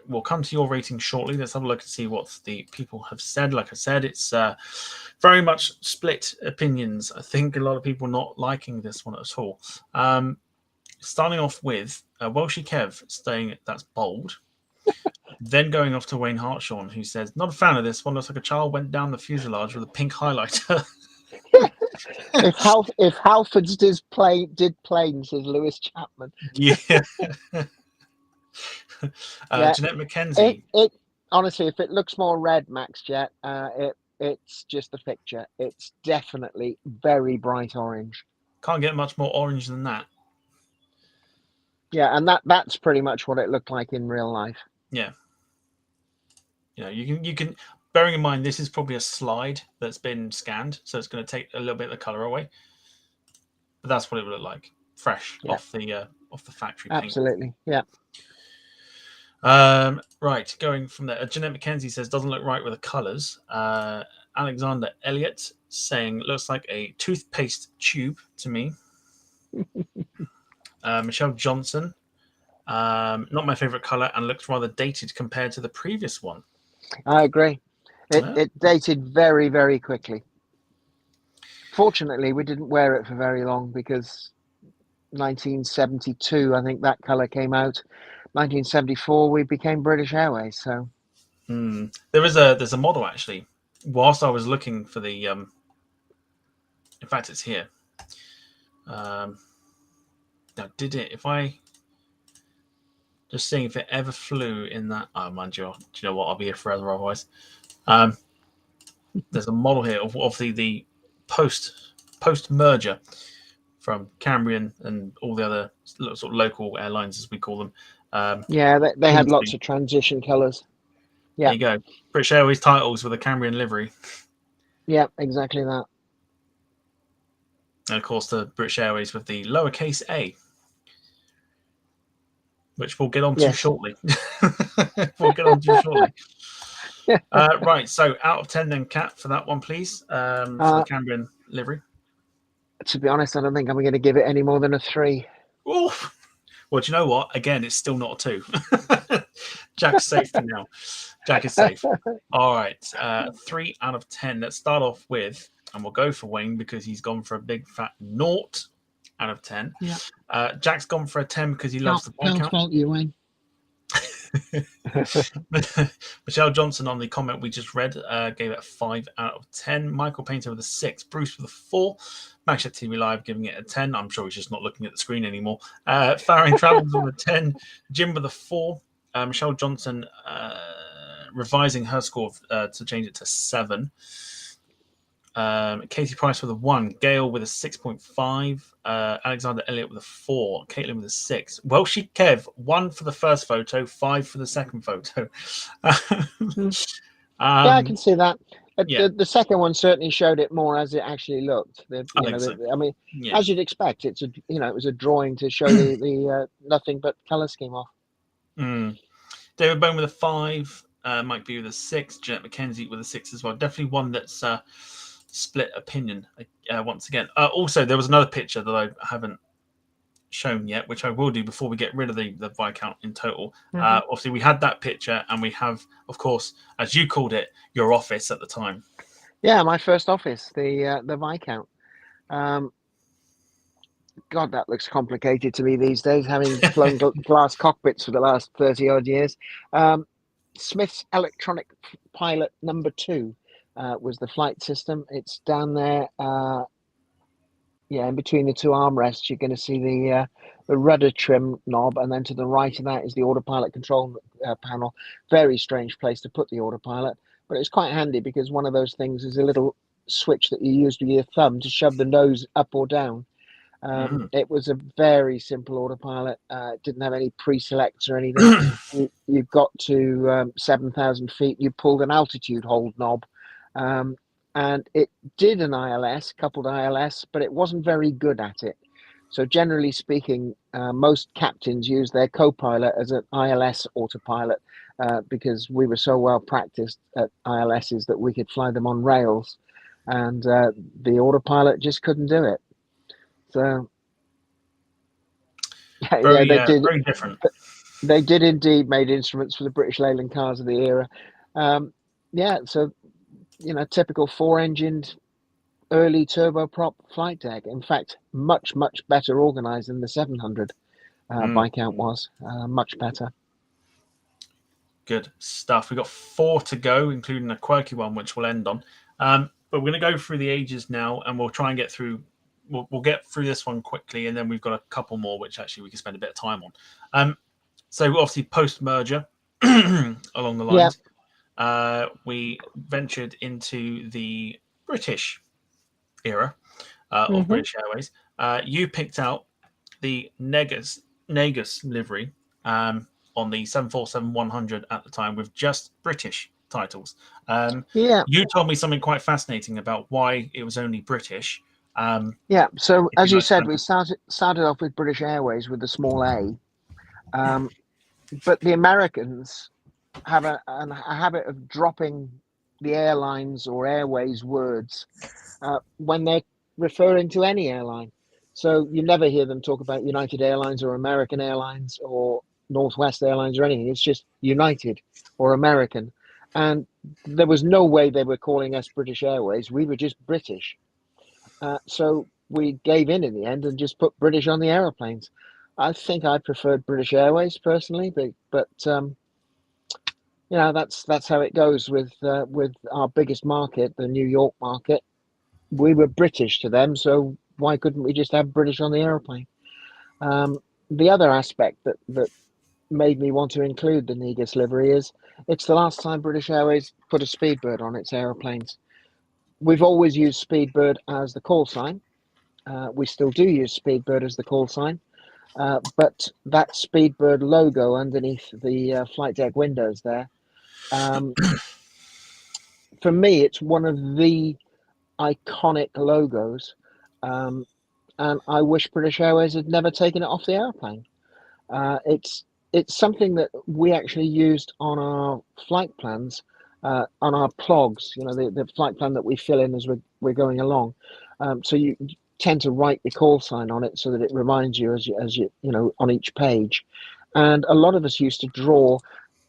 We'll come to your rating shortly. Let's have a look and see what the people have said. Like I said, it's very much split opinions. I think a lot of people not liking this one at all. Starting off with Welshie Kev saying that's bold. Then going off to Wayne Hartshawn, who says, not a fan of this one. Looks like a child went down the fuselage with a pink highlighter. If Halfords did planes, says Lewis Chapman. Yeah. Yeah, Jeanette McKenzie. it honestly, if it looks more red, Max Jet, it's just a picture. It's definitely very bright orange. Can't get much more orange than that. Yeah, and that's pretty much what it looked like in real life. Yeah. You can bearing in mind this is probably a slide that's been scanned, so it's going to take a little bit of the color away. But that's what it would look like, fresh off the factory paint. Absolutely, yeah. Right, going from there. Jeanette McKenzie says doesn't look right with the colors. Alexander Elliott saying looks like a toothpaste tube to me. Michelle Johnson, not my favorite color and looks rather dated compared to the previous one. I agree. It dated very, very quickly. Fortunately, we didn't wear it for very long because 1972, I think that color came out. 1974, we became British Airways. So there's a model actually. Whilst I was looking for the, in fact, it's here. Now, did it? If I just seeing if it ever flew in that. Oh, mind you, do you know what? I'll be here forever otherwise. There's a model here of the post merger from Cambrian and all the other sort of local airlines, as we call them. yeah, they had lots of transition colors. Yeah, there you go. British Airways titles with a Cambrian livery. Yeah, exactly that. And of course, the British Airways with the lowercase a, which we'll get on to shortly. Right, so out of 10 then, Cat, for that one, please, for the Cambrian livery. To be honest, I don't think I'm going to give it any more than a 3. Ooh. Well, do you know what? Again, it's still not a 2. Jack's safe for now. Jack is safe. All right, 3 out of 10. Let's start off with, and we'll go for Wayne because he's gone for a big fat 0 out of 10. Yeah. Jack's gone for a 10 because he loves the bike out. Fault you, Wayne. Michelle Johnson on the comment we just read gave it a 5 out of 10. Michael Painter with a 6. Bruce with a 4. Maxshed TV Live giving it a 10. I'm sure he's just not looking at the screen anymore. Farring Travels with a 10. Jim with a 4. Michelle Johnson revising her score to change it to 7. Katie Price with a 1. Gail with a 6.5. Alexander Elliott with a 4. Caitlin with a 6. Welshie Kev, 1 for the first photo, 5 for the second photo. Yeah, I can see that. Yeah. The second one certainly showed it more as it actually looked. I mean, as you'd expect, it was a drawing to show the nothing but color scheme off. David Bone with a 5. Mike B with a 6. Jeanette McKenzie with a 6 as well. Definitely one that's split opinion once again. Also, there was another picture that I haven't shown yet, which I will do before we get rid of the Viscount in total. Obviously, we had that picture, and we have, of course, as you called it, your office at the time. Yeah, my first office, the Viscount. Um, God, that looks complicated to me these days, having flown glass cockpits for the last 30 odd years. Um, Smith's Electronic Pilot number two was the flight system. It's down there, yeah, in between the two armrests. You're going to see the rudder trim knob, and then to the right of that is the autopilot control panel. Very strange place to put the autopilot, but it's quite handy because one of those things is a little switch that you use with your thumb to shove the nose up or down. Mm. It was a very simple autopilot. It didn't have any pre-selects or anything. You got to 7,000 feet. You pulled an altitude hold knob, um, and it did an ILS, coupled ILS, but it wasn't very good at it. So generally speaking, most captains use their co-pilot as an ILS autopilot because we were so well practiced at ILSs that we could fly them on rails, and the autopilot just couldn't do it. So yeah, Very, very different. they did indeed made instruments for the British Leyland cars of the era. Um, yeah, so typical four-engined early turboprop flight deck. In fact, much better organised than the 700 Mm. Viscount was. Much better. Good stuff. We've got 4 to go, including a quirky one, which we'll end on. But we're going to go through the ages now, and we'll try and get through. We'll get through this one quickly, and then we've got a couple more, which actually we can spend a bit of time on. So obviously post-merger, along the Yeah. lines, we ventured into the British era of Hmm. British Airways. You picked out the Negus livery on the 747-100 at the time with just British titles. Yeah. You told me something quite fascinating about why it was only British. Yeah. So If as you'd you like to said, run we through. started off with British Airways with the small A, um, but the Americans have a habit of dropping the airlines or airways words when they're referring to any airline. So you never hear them talk about United Airlines or American Airlines or Northwest Airlines or anything. It's just United or American. And there was no way they were calling us British Airways. We were just British. So we gave in the end and just put British on the aeroplanes. I think I preferred British Airways personally, but that's how it goes with our biggest market, the New York market. We were British to them, so why couldn't we just have British on the aeroplane? The other aspect that made me want to include the Negus livery is it's the last time British Airways put a Speedbird on its aeroplanes. We've always used Speedbird as the call sign. We still do use Speedbird as the call sign, but that Speedbird logo underneath the flight deck windows there, um, for me, it's one of the iconic logos. Um, and I wish British Airways had never taken it off the airplane. It's something that we actually used on our flight plans, on our plogs. The flight plan that we fill in as we're going along. So you tend to write your call sign on it so that it reminds you as you on each page. And a lot of us used to draw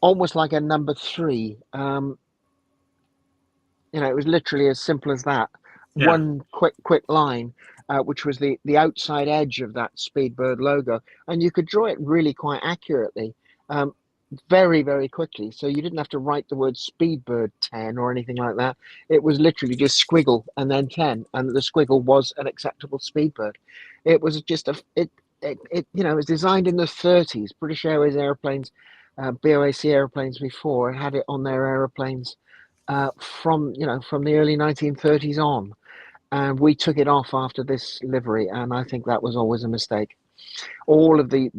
almost like a number three. It was literally as simple as that. Yeah. One quick line, which was the outside edge of that Speedbird logo, and you could draw it really quite accurately, um, very quickly. So you didn't have to write the word Speedbird 10 or anything like that. It was literally just squiggle and then 10, and the squiggle was an acceptable Speedbird. It was just it was designed in the 30s. British Airways airplanes, BOAC airplanes before had it on their airplanes from the early 1930s on, and we took it off after this livery, and I think that was always a mistake. All of the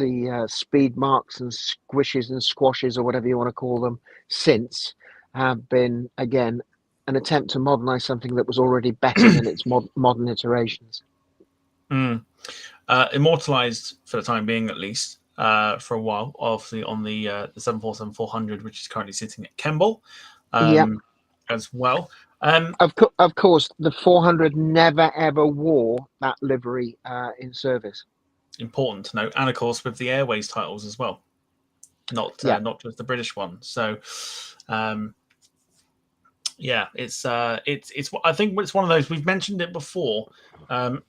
speed marks and squishes and squashes or whatever you want to call them since have been again an attempt to modernize something that was already better than its modern iterations. Mm. Immortalized for the time being, at least, for a while, obviously on the 747-400, which is currently sitting at Kemble, Yeah, as well. of course, the 400 never ever wore that livery in service. Important to note, and of course with the Airways titles as well, not Yeah, not just the British one. So, Yeah, it's I think it's one of those, we've mentioned it before on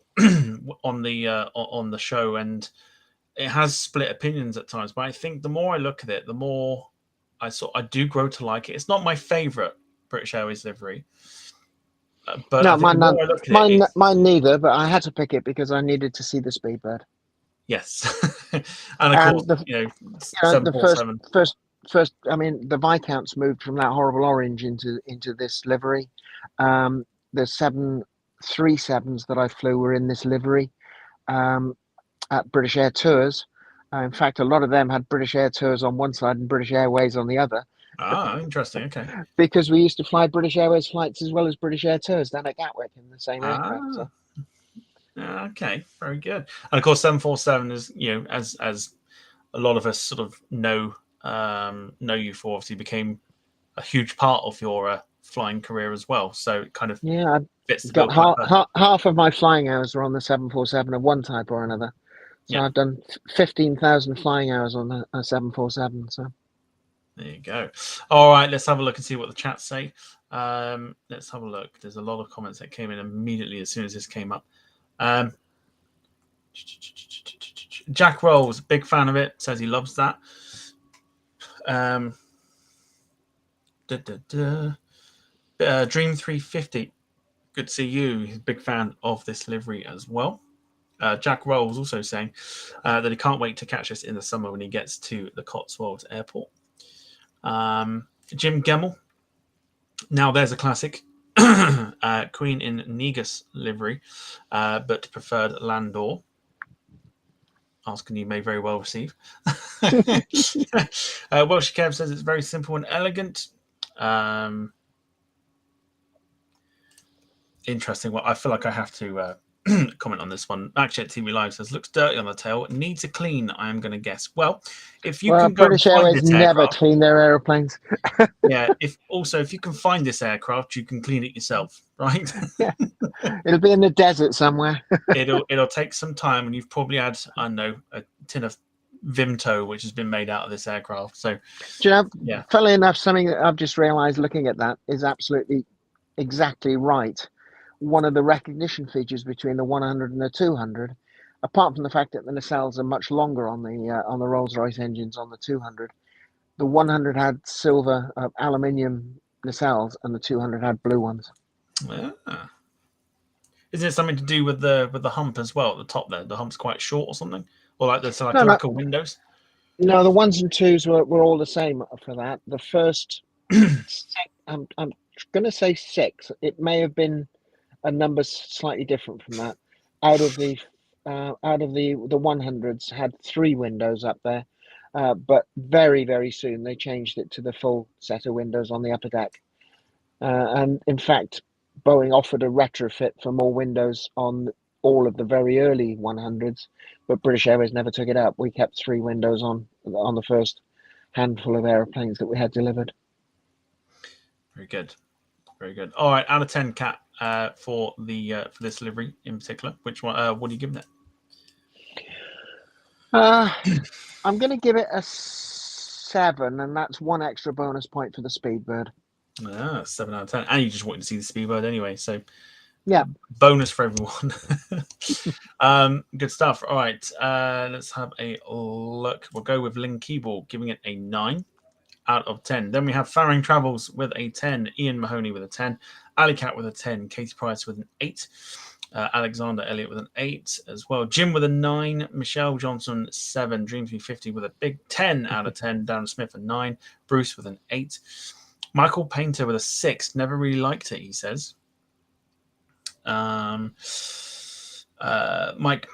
the show, and it has split opinions at times. But I think the more I look at it, the more I do grow to like it. It's not my favorite British Airways livery, but I No, think the mine, none, more I look at it, it's mine neither. But I had to pick it because I needed to see the Speedbird. yes, and of course And the the 747. first. I mean, the Viscounts moved from that horrible orange into this livery. The 737s that I flew were in this livery at British Air Tours. In fact, a lot of them had British Air Tours on one side and British Airways on the other, Interesting. Okay. because we used to fly British Airways flights as well as British Air Tours down at Gatwick in the same aircraft. Ah, So. okay, very good. And of course, 747 is, as a lot of us sort of know you for, obviously became a huge part of your flying career as well. So it kind of Yeah, fits the got bill quite perfect. half of my flying hours are on the 747 of one type or another. So Yeah, I've done 15,000 flying hours on a 747. So there you go. All right, let's have a look and see what the chats say. Let's have a look. There's a lot of comments that came in immediately as soon as this came up. Jack Rolls, big fan of it, says he loves that. Dream 350, good to see you. He's a big fan of this livery as well. Jack Rolls also saying that he can't wait to catch us in the summer when he gets to the Cotswolds Airport. Jim Gemmell, now there's a classic. Queen in Negus livery, but preferred Landor. Asking you may very well receive. Welsh Kev says it's very simple and elegant. Interesting. Well, I feel like I have to comment on this one. Actually, TV Live says looks dirty on the tail. Needs a clean. I am going to guess. Well, if you can go and British find Airways this never aircraft, clean their aeroplanes. yeah. If you can find this aircraft, you can clean it yourself, right? Yeah, it'll be in the desert somewhere. it'll take some time, and you've probably had, I don't know, a tin of Vimto, which has been made out of this aircraft. So, Do you know, yeah. funnily enough, something that I've just realised looking at that is absolutely exactly right. One of the recognition features between the 100 and the 200, apart from the fact that the nacelles are much longer on the Rolls-Royce engines on the 200, the 100 had silver aluminium nacelles and the 200 had blue ones. Ah. Is it something to do with the hump as well at the top there? The hump's quite short or something, or like there's like No, a no, lack of windows. no. The ones and twos were all the same for that. The first, I'm going to say 6. It may have been a number slightly different from that. Out of the 100s had 3 windows up there, but very very soon they changed it to the full set of windows on the upper deck. And in fact, Boeing offered a retrofit for more windows on all of the very early 100s, but British Airways never took it up. We kept 3 windows on the first handful of aeroplanes that we had delivered. Very good, very good. All right, out of 10, Cat, for this livery in particular, which one? What are you giving it? I'm going to give it a 7, and that's 1 extra bonus point for the Speedbird. 7 out of 10, and you just wanted to see the Speedbird anyway, so yeah, bonus for everyone. Good stuff. All right, let's have a look. We'll go with Lynn Keeble, giving it a 9 out of 10. Then we have Faring Travels with a 10, Ian Mahoney with a 10, Ali Cat with a 10, Katie Price with an 8, Alexander Elliott with an 8 as well, Jim with a 9, Michelle Johnson 7, Dream 350 with a big 10 out of 10, Darren Smith a 9, Bruce with an 8, Michael Painter with a 6, never really liked it, he says. Mike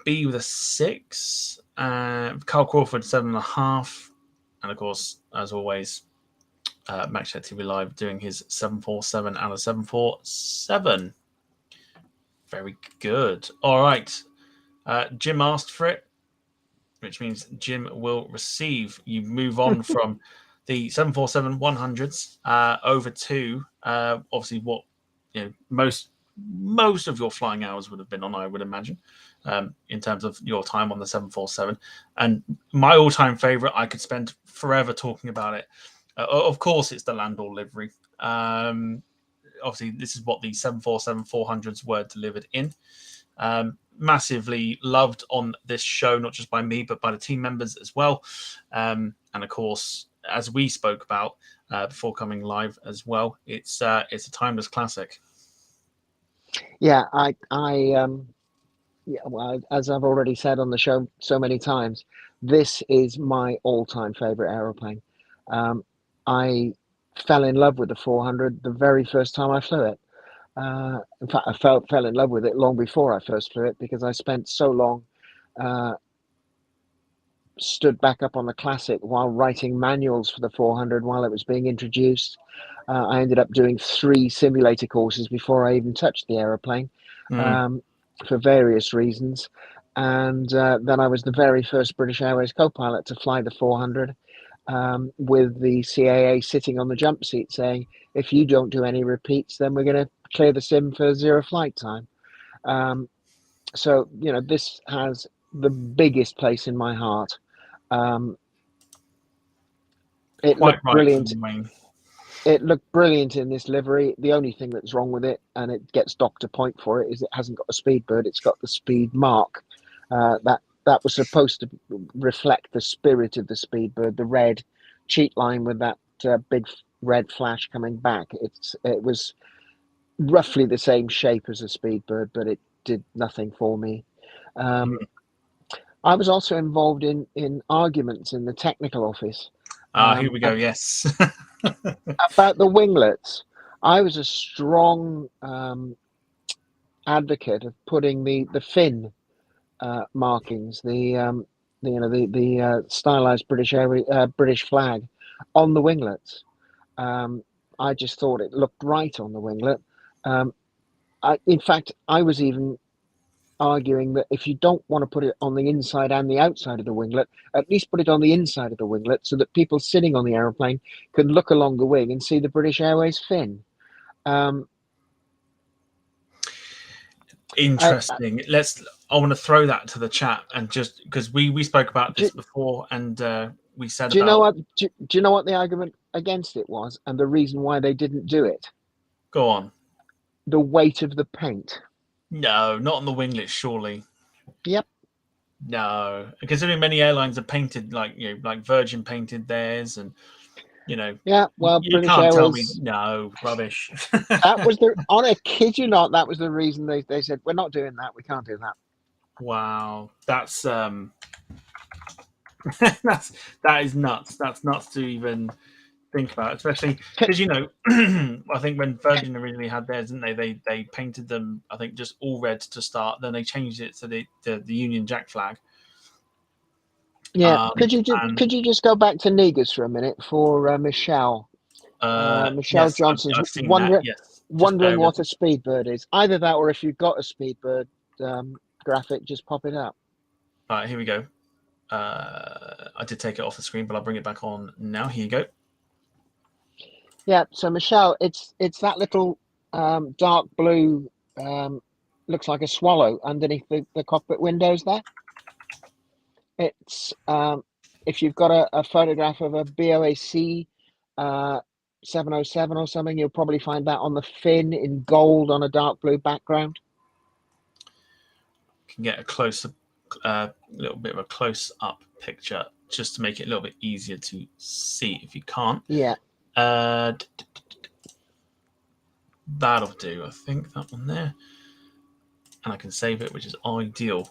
B with a 6, Carl Crawford 7.5, and of course, as always, Max TV Live doing his 747 out of 747. Very good. All right. Jim asked for it, which means Jim will receive. You move on from the 747 100s over to obviously what most of your flying hours would have been on, I would imagine, in terms of your time on the 747. And my all-time favorite, I could spend forever talking about it. Of course, it's the Landor livery. obviously this is what the 747-400s were delivered in. Massively loved on this show, not just by me, but by the team members as well. And of course, as we spoke about before coming live as well, it's a timeless classic. Yeah, well, as I've already said on the show so many times, this is my all-time favorite aeroplane. I fell in love with the 400 the very first time I flew it. In fact, I fell in love with it long before I first flew it, because I spent so long stood back up on the Classic while writing manuals for the 400 while it was being introduced. I ended up doing 3 simulator courses before I even touched the aeroplane, for various reasons. And then I was the very first British Airways co-pilot to fly the 400, with the CAA sitting on the jump seat saying, if you don't do any repeats, then we're going to clear the sim for 0 flight time. So, this has the biggest place in my heart. It Quite looked right, brilliant. Wayne. It looked brilliant in this livery. The only thing that's wrong with it, and it gets docked a point for it, is it hasn't got a speed bird. It's got the speed mark. That was supposed to reflect the spirit of the speed bird, the red cheat line with that big red flash coming back. It was roughly the same shape as a speed bird, but it did nothing for me. I was also involved in arguments in the technical office. Here we go. Yes. About the winglets. I was a strong advocate of putting the fin markings, the stylized British flag on the winglets. I just thought it looked right on the winglet. In fact, I was even arguing that if you don't want to put it on the inside and the outside of the winglet, at least put it on the inside of the winglet so that people sitting on the aeroplane can look along the wing and see the British Airways fin. Interesting. I want to throw that to the chat, and just because we spoke about this before, and we said do you know what the argument against it was, and the reason why they didn't do it? Go on. The weight of the paint. No, not on the winglet, surely. Yep. No, considering many airlines are painted like Virgin painted theirs, and Yeah, well, you British can't tell me Airways. No, rubbish. That was on a kid you not. That was the reason they said we're not doing that. We can't do that. Wow, that's that is nuts. That's nuts to even think about, especially because I think when Virgin originally had theirs, didn't they? They painted them, I think, just all red to start. Then they changed it to the Union Jack flag. Yeah, could you just go back to Negus for a minute for Michelle? Michelle yes, Johnson's I've seen wondering that, yes. wondering what a speed bird is. Either that, or if you've got a speed bird graphic, just pop it up. All right, here we go. I did take it off the screen, but I'll bring it back on now. Here you go. Yeah, so Michelle, it's that little dark blue, looks like a swallow underneath the cockpit windows there. It's if you've got a photograph of a BOAC 707 or something, you'll probably find that on the fin in gold on a dark blue background. Can get a little bit of a close-up picture just to make it a little bit easier to see if you can't. Yeah. That'll do, I think, that one there. And I can save it, which is ideal.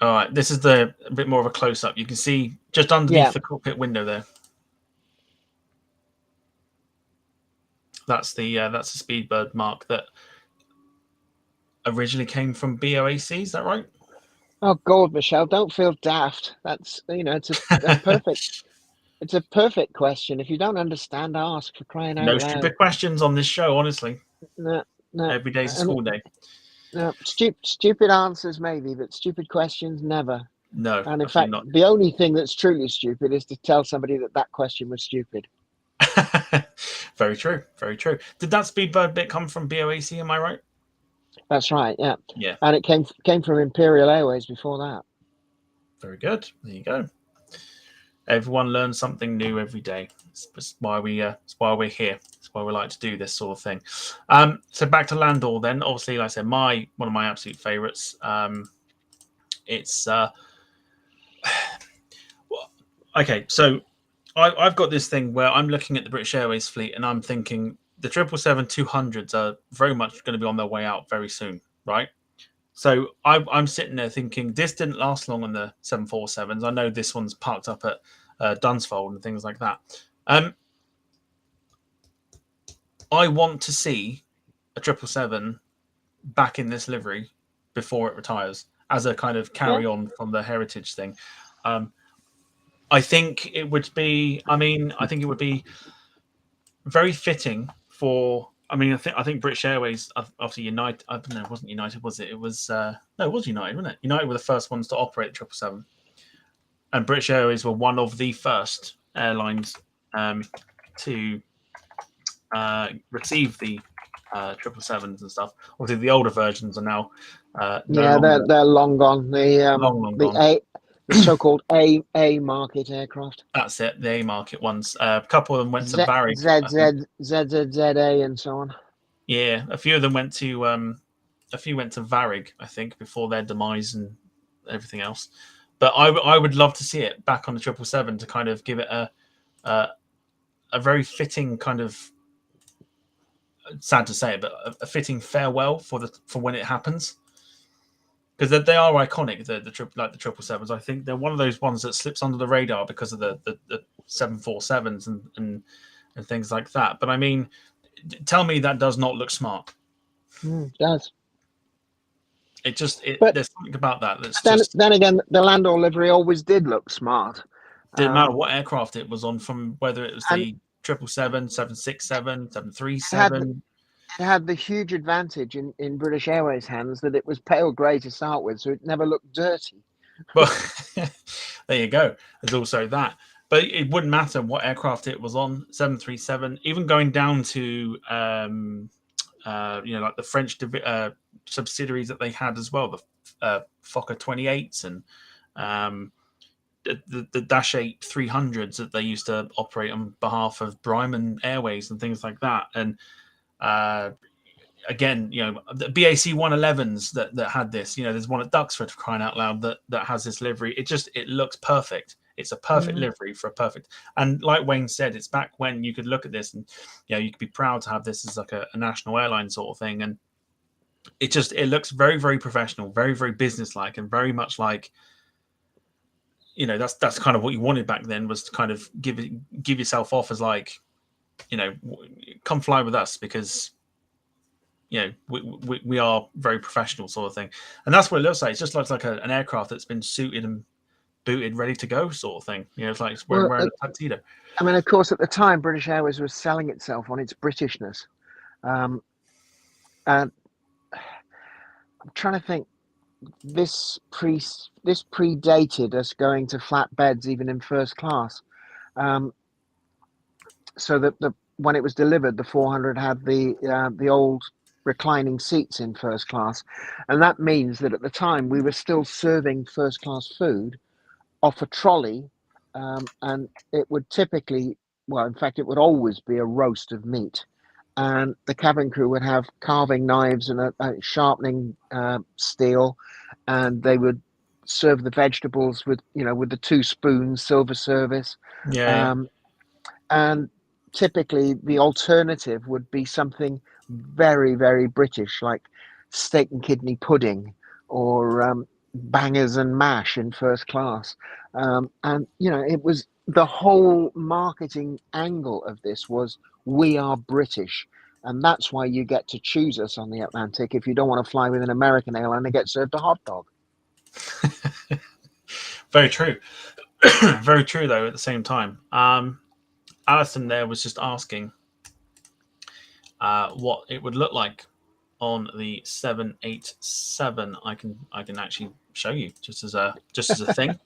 All right, this is a bit more of a close-up. You can see just underneath the cockpit window there. That's the Speedbird mark that originally came from BOAC. Is that right? Oh God, Michelle, don't feel daft. That's it's a perfect. It's a perfect question. If you don't understand, ask, for crying out loud. No stupid questions on this show, honestly. No. Every day's a school day. No, stupid answers maybe, but stupid questions never. No, and in fact, the only thing that's truly stupid is to tell somebody that question was stupid. Very true. Very true. Did that Speedbird bit come from BOAC? Am I right? That's right. Yeah. Yeah. And it came from Imperial Airways before that. Very good. There you go. Everyone learns something new every day. It's why it's why we're here. It's why we like to do this sort of thing. So back to Landor then. Obviously, like I said, one of my absolute favourites. It's okay. So I've got this thing where I'm looking at the British Airways fleet and I'm thinking the 777-200s are very much going to be on their way out very soon, right? So I'm sitting there thinking this didn't last long on the 747s. I know this one's parked up at Dunsfold and things like that. I want to see a 777 back in this livery before it retires as a kind of carry on from the heritage thing. I think it would be. I think it would be very fitting for. I think British Airways after United. I don't know. It wasn't United, was it? It was no. It was United, wasn't it? United were the first ones to operate the 777, and British Airways were one of the first airlines to receive the 777s and stuff. Obviously, the older versions are now they're long gone. long gone. The so-called A market aircraft. That's it, the A market ones. A couple of them went to Varig. ZZA, and so on. Yeah, a few of them went to Varig, I think, before their demise and everything else. But I would love to see it back on the 777 to kind of give it a very fitting kind of, sad to say it, but a fitting farewell for when it happens. Because they are iconic, the 777s. I think they're one of those ones that slips under the radar because of the 747s and things like that. But I mean, tell me that does not look smart. It does. There's something about that then again, the Landor livery always did look smart. Didn't matter what aircraft it was on, from whether it was the 777, 767, 737. It had the huge advantage in British Airways hands that it was pale grey to start with, so it never looked dirty. Well, there you go. There's also that. But it wouldn't matter what aircraft it was on, 737, even going down to, like the French subsidiaries that they had as well, the Fokker 28s and the Dash 8 300s that they used to operate on behalf of Bryman Airways and things like that. And again, the BAC 111s that had this. There's one at Duxford, for crying out loud, that has this livery. It looks perfect. It's a perfect livery for a perfect. And like Wayne said, it's back when you could look at this and you could be proud to have this as like a national airline sort of thing. And it looks very, very professional, very, very businesslike, and very much like, that's kind of what you wanted back then, was to kind of give yourself off as like, come fly with us, because we are very professional sort of thing. And that's what it looks like. It just looks like an aircraft that's been suited and booted, ready to go sort of thing. It's like it's wearing a tuxedo. I mean, of course, at the time, British Airways was selling itself on its Britishness. And I'm trying to think, this predated us going to flat beds even in first class. So that when it was delivered, the 400 had the old reclining seats in first class, and that means that at the time we were still serving first class food off a trolley, and it would typically, well, in fact, it would always be a roast of meat, and the cabin crew would have carving knives and a sharpening steel, and they would serve the vegetables with the 2 spoons, silver service. And typically the alternative would be something very, very British, like steak and kidney pudding, or bangers and mash in first class. And it was, the whole marketing angle of this was, we are British, and that's why you get to choose us on the Atlantic. If you don't want to fly with an American airline, they get served a hot dog. Very true. Very true, though, at the same time. Alison there was just asking what it would look like on the 787. I can actually show you just as a thing.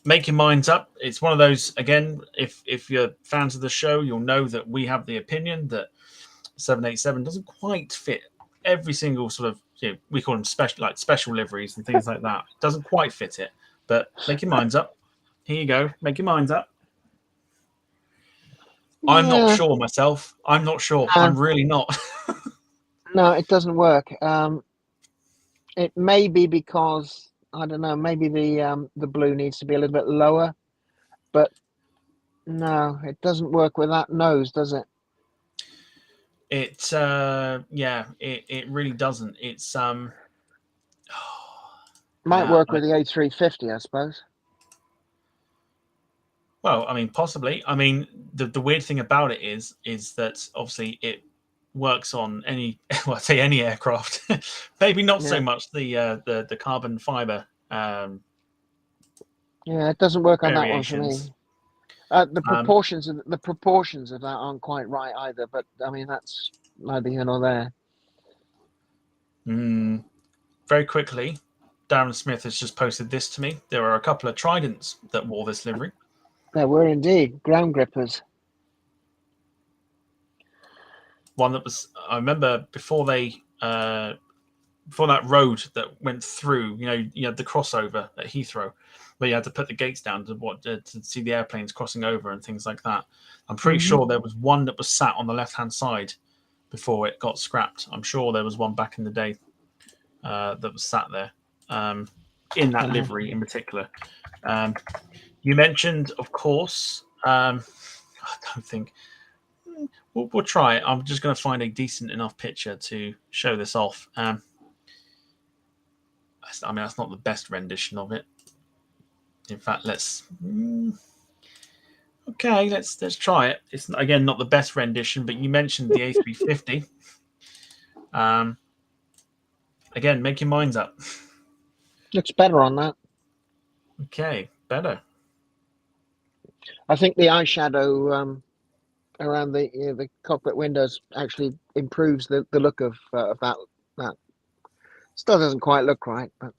Make your minds up. It's one of those, again, if you're fans of the show, you'll know that we have the opinion that 787 doesn't quite fit every single sort of, we call them special liveries and things like that. It doesn't quite fit it, but make your minds up. Here you go. Make your minds up. I'm not Yeah, sure myself. I'm not sure. no, I'm really not. no, it doesn't work. It may be because I don't know. Maybe the blue needs to be a little bit lower, but no, it doesn't work with that nose, does it? It yeah, it really doesn't. It's Might yeah. work with the A350, I suppose. Well, I mean, possibly. I mean, the weird thing about it is that obviously it works on any, well, I say any aircraft. Maybe not so Yeah, much the carbon fiber yeah, it doesn't work on that one for variations. me. The proportions of that aren't quite right either. But I mean, that's neither here nor there. Mm, very quickly, Darren Smith has just posted this to me. There are a couple of Tridents that wore this livery. There were indeed ground grippers. One that was, I remember before they before that road that went through, you had the crossover at Heathrow, where you had to put the gates down to see the airplanes crossing over and things like that. I'm pretty Hmm. sure there was one that was sat on the left hand side before it got scrapped. I'm sure there was one back in the day that was sat there in that livery in particular. Um, you mentioned, of course, I don't think we'll try it. I'm just going to find a decent enough picture to show this off. I mean, that's not the best rendition of it. In fact, let's okay, let's try it. It's again not the best rendition, but you mentioned the A350. Again, make your minds up. Looks better on that. Okay, better. I think the eyeshadow around the cockpit windows actually improves the look of that. Still doesn't quite look right, but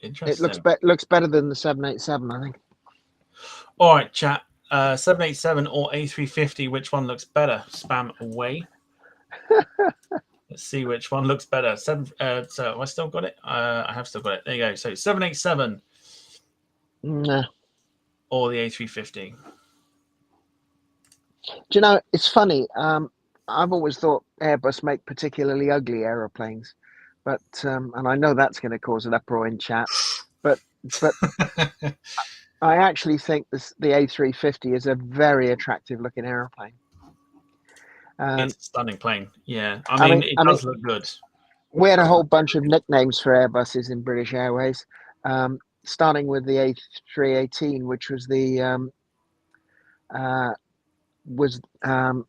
it Interesting. looks better than the 787, I think. All right, chat. 787 or A350, which one looks better? Spam away. Let's see which one looks better. So have I still got it? I have still got it. There you go. So 787 Nah. or the A350. Do you know, it's funny. I've always thought Airbus make particularly ugly aeroplanes, but and I know that's going to cause an uproar in chat, but but I actually think the A350 is a very attractive looking aeroplane. It's a stunning plane. Yeah, I I mean, mean, it I mean, does look good. we had a whole bunch of nicknames for Airbuses in British Airways, starting with the A318, which was uh, was the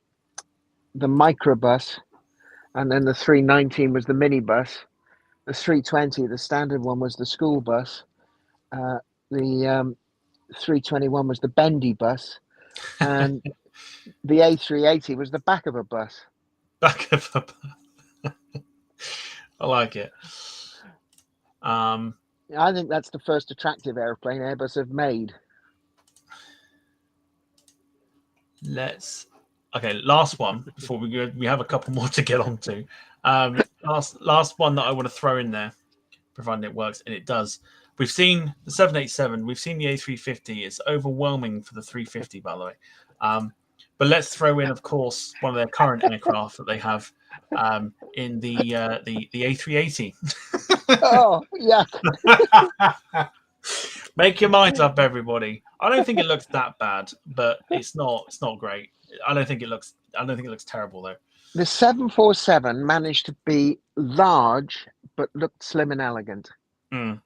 microbus, and then the 319 was the minibus. The 320, the standard one, was the school bus. The 321 was the bendy bus, and the A380 was the back of a bus. Back of a I like it. I think that's the first attractive airplane Airbus have made. Let's okay. Last one before we go. We have a couple more to get on to. Last one that I want to throw in there, providing it works, and it does. We've seen the 787. We've seen the A350. It's overwhelming for the 350, by the way. But let's throw in, of course, one of their current aircraft that they have in the A380. Oh, yeah. Make your mind up, everybody. I don't think it looks that bad, but it's not great. I don't think it looks terrible though. The 747 managed to be large but looked slim and elegant. Mm.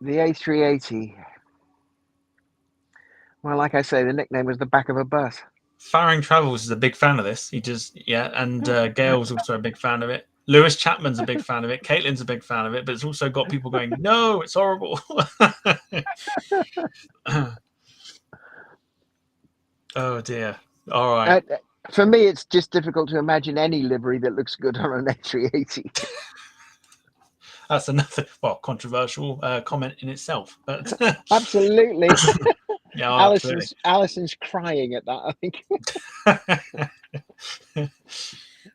The A380, well, like I say, the nickname was the back of a bus. Faring Travels is a big fan of this. And Gail's also a big fan of it. Lewis Chapman's a big fan of it. Caitlin's a big fan of it, but it's also got people going, no, it's horrible. Oh dear. All right. For me, it's just difficult to imagine any livery that looks good on an A380. That's another controversial comment in itself. But Absolutely. yeah, Alison's crying at that, I think.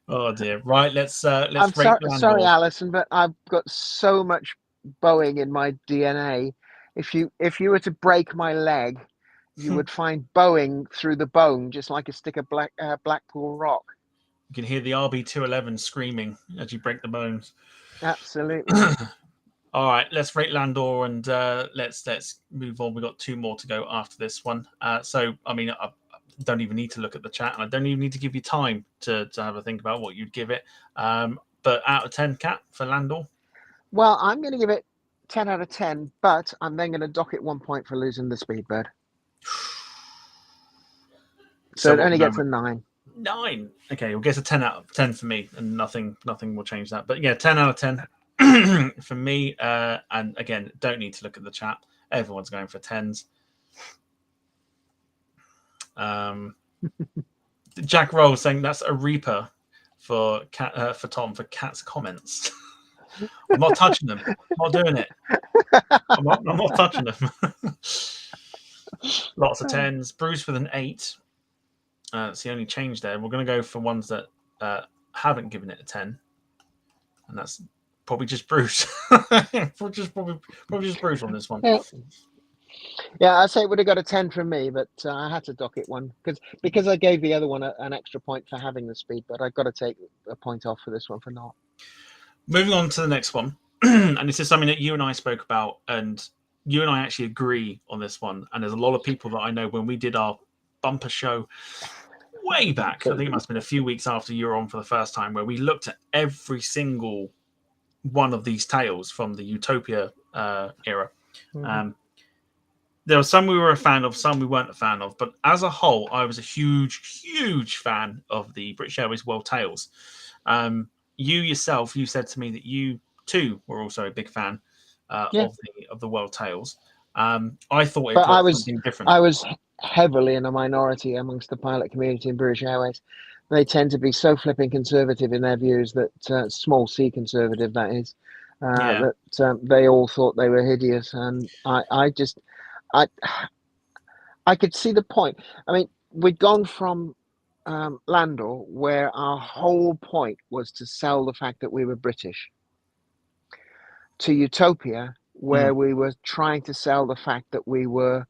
Oh dear. Right, let's I'm rate sorry, Alison, but I've got so much Boeing in my DNA. If you were to break my leg you would find Boeing through the bone, just like a stick of Blackpool rock. You can hear the RB211 screaming as you break the bones. Absolutely. All right, let's rate Landor and let's move on. We've got 2 more to go after this one. So, I mean, I don't even need to look at the chat, and I don't even need to give you time to have a think about what you'd give it. But out of 10, Cat, for Landor? Well, I'm going to give it 10 out of 10, but I'm then going to dock it 1 point for losing the Speedbird. So it only gets a 9. 9. Okay, we'll get a 10 out of 10 for me, and nothing will change that. But yeah, 10 out of 10 for me. And again, don't need to look at the chat. Everyone's going for 10s. Jack Roll saying that's a Reaper for Tom for Cat's comments. I'm not touching them. I'm not doing it. I'm not touching them. Lots of 10s. Bruce with an 8. It's the only change there. We're going to go for ones that haven't given it a 10, and that's probably just Bruce. probably just Bruce on this one. Yeah, I'd say it would have got a 10 from me, but I had to dock it 1 because I gave the other one an extra point for having the speed, but I've got to take a point off for this one for not. Moving on to the next one, and this is something that you and I spoke about, and you and I actually agree on this one. And there's a lot of people that I know when we did our bumper show way back, I think it must have been a few weeks after you were on for the first time, where we looked at every single one of these tales from the Utopia era. Mm-hmm. There were some we were a fan of, some we weren't a fan of, but as a whole, I was a huge fan of the British Airways World Tales. You yourself, you said to me that you too were also a big fan of the World Tales. I thought it was something different. I was heavily in a minority amongst the pilot community in British Airways. They tend to be so flipping conservative in their views that small c conservative, that is, that they all thought they were hideous. And I could see the point. I mean, we'd gone from Landor, where our whole point was to sell the fact that we were British, to Utopia, where we were trying to sell the fact that we were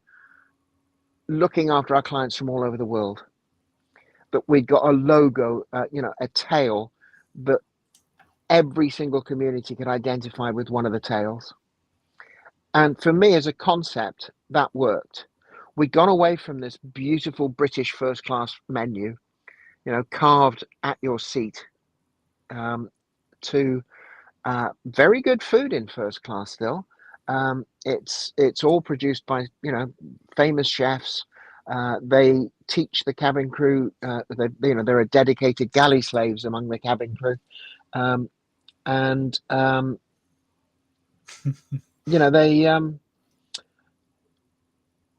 looking after our clients from all over the world, that we'd got a logo, a tail that every single community could identify with one of the tails. And for me, as a concept, that worked. We'd gone away from this beautiful British first class menu, carved at your seat, to very good food in first class still. It's all produced by famous chefs. They teach the cabin crew. There are dedicated galley slaves among the cabin crew,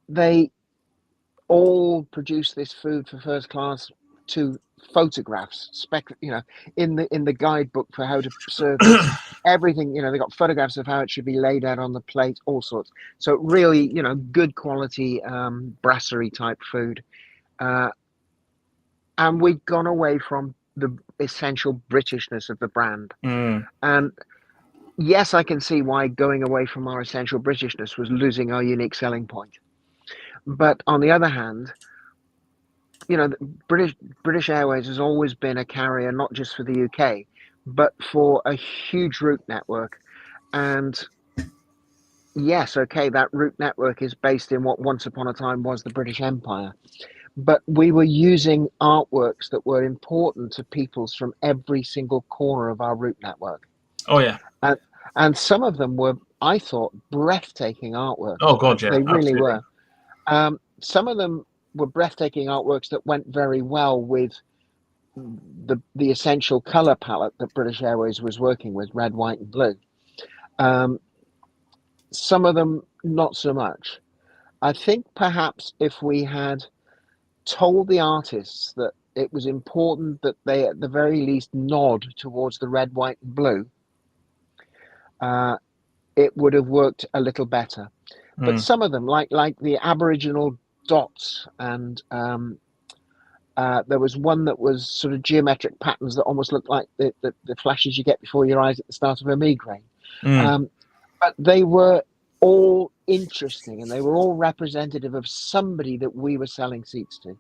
they all produce this food for first class to photographs, in the guidebook for how to serve this. Everything, they got photographs of how it should be laid out on the plate, all sorts. So really, good quality brasserie type food. And we'd gone away from the essential Britishness of the brand. And yes, I can see why going away from our essential Britishness was losing our unique selling point. But on the other hand, British Airways has always been a carrier, not just for the UK, but for a huge route network. And yes, okay, that route network is based in what once upon a time was the British Empire. But we were using artworks that were important to peoples from every single corner of our route network. Oh, yeah. And some of them were, I thought, breathtaking artworks. Oh, God, yeah. They really absolutely. were. Some of them were breathtaking artworks that went very well with the essential color palette that British Airways was working with, red, white, and blue. Some of them, not so much. I think perhaps if we had told the artists that it was important that they, at the very least, nod towards the red, white, and blue, it would have worked a little better. But some of them, like the Aboriginal dots, and there was one that was sort of geometric patterns that almost looked like the flashes you get before your eyes at the start of a migraine. But they were all interesting, and they were all representative of somebody that we were selling seats to.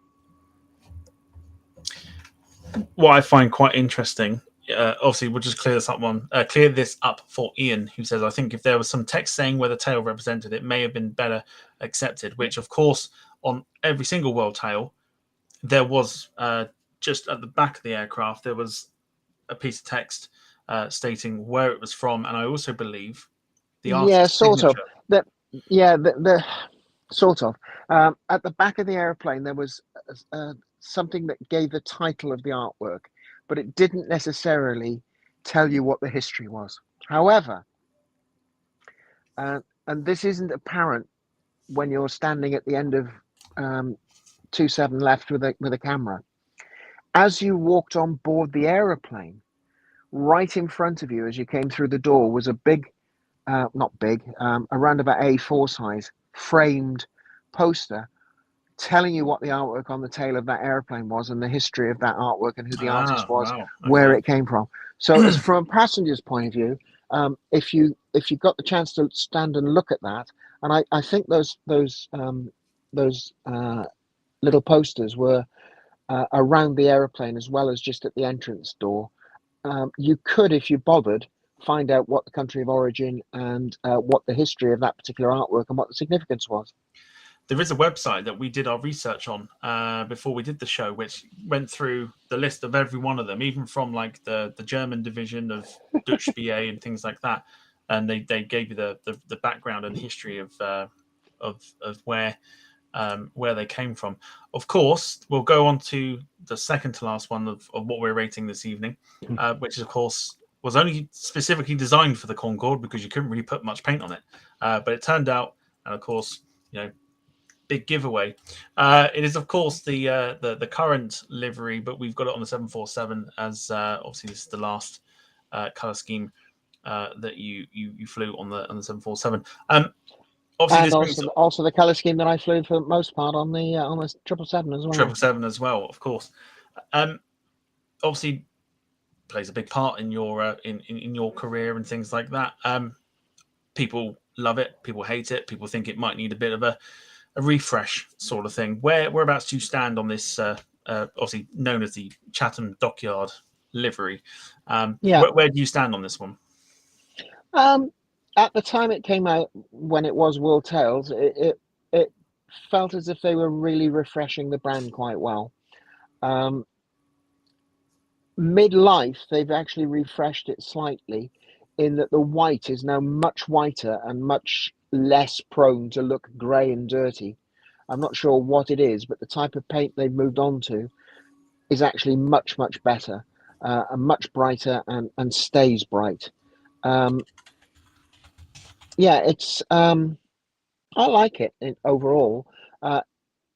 What I find quite interesting, obviously, we'll just clear this up for Ian, who says, I think if there was some text saying where the tail represented, it may have been better accepted, which, of course, on every single world tail, there was just at the back of the aircraft, there was a piece of text stating where it was from, and I also believe the Yeah, artist's sort of. signature. The sort of. At the back of the airplane, there was something that gave the title of the artwork, but it didn't necessarily tell you what the history was. However, and this isn't apparent when you're standing at the end of 27 left with a camera. As you walked on board the aeroplane, right in front of you as you came through the door was a big, not big, around about A4 size, framed poster telling you what the artwork on the tail of that airplane was and the history of that artwork and who the artist was, Wow. where Okay. it came from. So, as from a passenger's point of view, if you got the chance to stand and look at that, and I think those little posters were around the aeroplane as well as just at the entrance door. You could, if you bothered, find out what the country of origin and what the history of that particular artwork and what the significance was. There is a website that we did our research on before we did the show, which went through the list of every one of them, even from like the German division of Dutch BA and things like that. And they gave you the background and history of where they came from. Of course, we'll go on to the second to last one of what we're rating this evening, which of course was only specifically designed for the Concorde because you couldn't really put much paint on it. But it turned out, and of course, big giveaway. It is, of course, the current livery, but we've got it on the 747 as obviously this is the last color scheme that you flew on the 747. Obviously, And this brings also the color scheme that I flew for the most part on the 777 as well. 777 as well, of course. Obviously, plays a big part in your in your career and things like that. People love it, people hate it, people think it might need a bit of a refresh sort of thing. Whereabouts do you stand on this? Obviously known as the Chatham Dockyard livery. Where do you stand on this one? At the time it came out, when it was World Tales, it felt as if they were really refreshing the brand quite well. Midlife, they've actually refreshed it slightly in that the white is now much whiter and much less prone to look grey and dirty. I'm not sure what it is, but the type of paint they've moved on to is actually much, much better and much brighter and stays bright. It's I like it overall.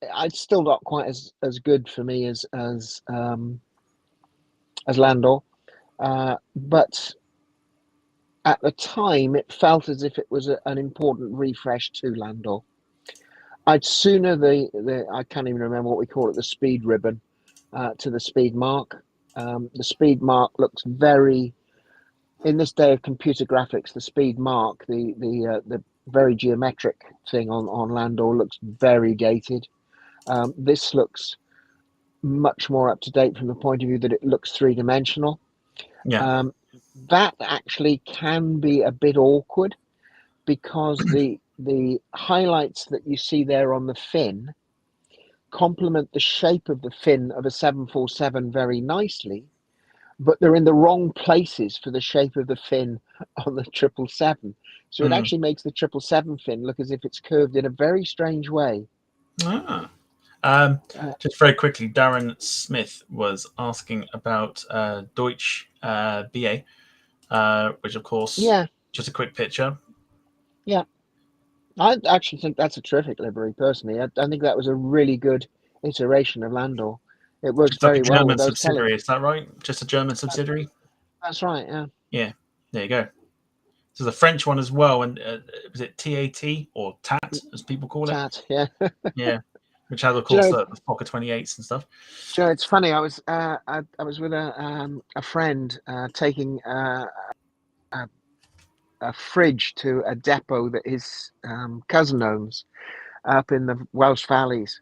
It's still not quite as good for me as Landor, but at the time it felt as if it was an important refresh to Landor. I'd sooner I can't even remember what we call it, the speed ribbon to the speed mark. The speed mark looks very, in this day of computer graphics, the speed mark, the very geometric thing on Landor looks very dated. This looks much more up to date from the point of view that it looks three-dimensional. Yeah. That actually can be a bit awkward because the highlights that you see there on the fin complement the shape of the fin of a 747 very nicely, but they're in the wrong places for the shape of the fin on the 777. So it actually makes the 777 fin look as if it's curved in a very strange way. Just very quickly, Darren Smith was asking about Deutsch BA, which of course, just a quick picture. Yeah, I actually think that's a terrific livery, personally. I think that was a really good iteration of Landor. It works It's like very a well German with those subsidiary, colours. is that right? Just a German subsidiary? That's right, yeah. Yeah, there you go. So the French one as well, and was it TAT or TAT as people call it? TAT, yeah. Yeah, which has of course the Fokker 28s and stuff. Joe, it's funny. I was with a friend taking a fridge to a depot that his cousin owns up in the Welsh Valleys,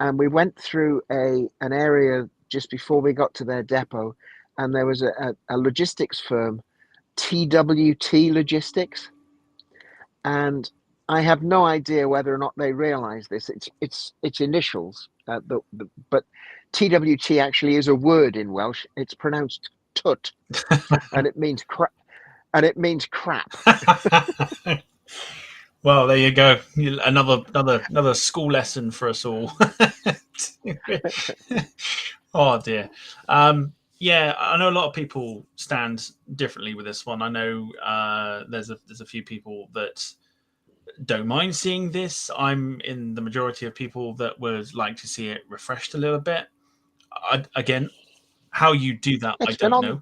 and we went through an area just before we got to their depot, and there was a logistics firm, TWT Logistics, and I have no idea whether or not they realise this. It's initials, but TWT actually is a word in Welsh. It's pronounced tut, and it means crap. And it means crap. Well, there you go. Another school lesson for us all. Oh dear. Yeah, I know a lot of people stand differently with this one. I know there's a few people that don't mind seeing this. I'm in the majority of people that would like to see it refreshed a little bit. Again, how you do that, I don't know.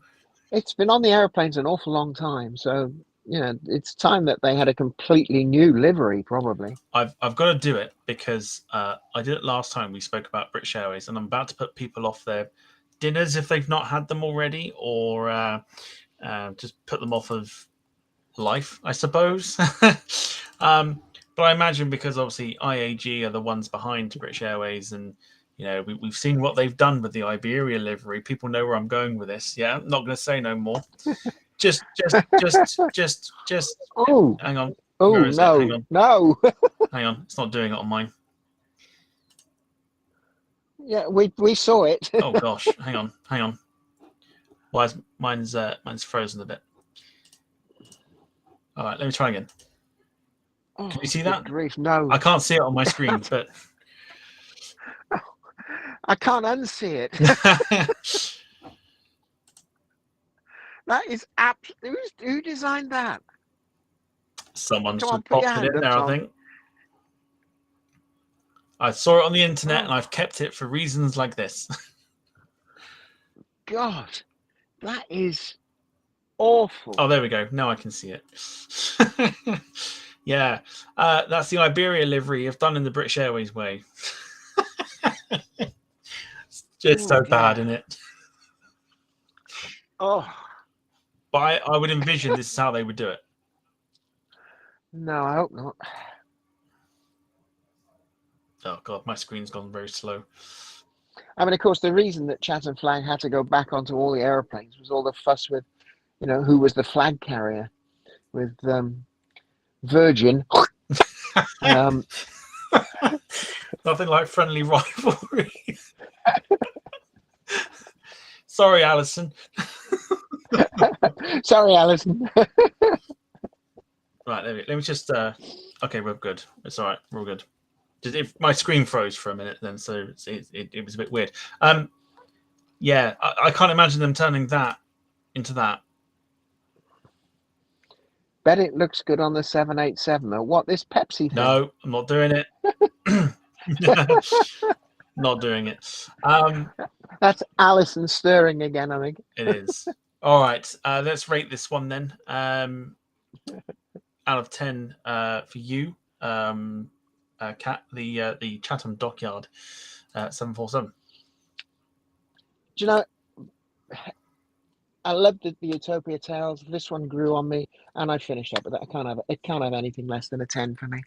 It's been on the airplanes an awful long time, so it's time that they had a completely new livery, probably. I've got to do it because I did it last time we spoke about British Airways, and I'm about to put people off their dinners if they've not had them already, or just put them off of life, I suppose. But I imagine because obviously IAG are the ones behind British Airways, and we've seen what they've done with the Iberia livery. People know where I'm going with this. Yeah, I'm not going to say no more. Just. Oh, hang on. oh Where is no, it? Hang on. no. Hang on. It's not doing it on mine. Yeah, we saw it. Oh gosh. Hang on. Why is mine's frozen a bit? All right, let me try again. Can you see that? Grief, no. I can't see it on my screen, but I can't unsee it. That is who designed that? Someone's Come on, just put your popped it hand in up, there, Tom. I think. I saw it on the internet and I've kept it for reasons like this. God, that is awful. Oh, there we go. Now I can see it. Yeah, that's the Iberia livery I've done in the British Airways way. It's just so bad, isn't it? Oh. But I would envision this is how they would do it. No, I hope not. Oh God, my screen's gone very slow. I mean, of course, the reason that Chatham Flag had to go back onto all the aeroplanes was all the fuss with, who was the flag carrier with Virgin. Nothing like friendly rivalry. Sorry, Alison. Sorry, Alison. Right, let me just. Okay, we're good. It's all right. We're all good. If my screen froze for a minute, then so it was a bit weird. Yeah, I can't imagine them turning that into that. Bet it looks good on the 787. Or what, this Pepsi thing? No, I'm not doing it. Not doing it. That's Alison stirring again, I think. It is. All right, let's rate this one then. Out of 10 for you, Cat, the Chatham Dockyard 747. Do you know, I loved the Utopia Tales. This one grew on me, and I finished up with that. It can't have anything less than a 10 for me.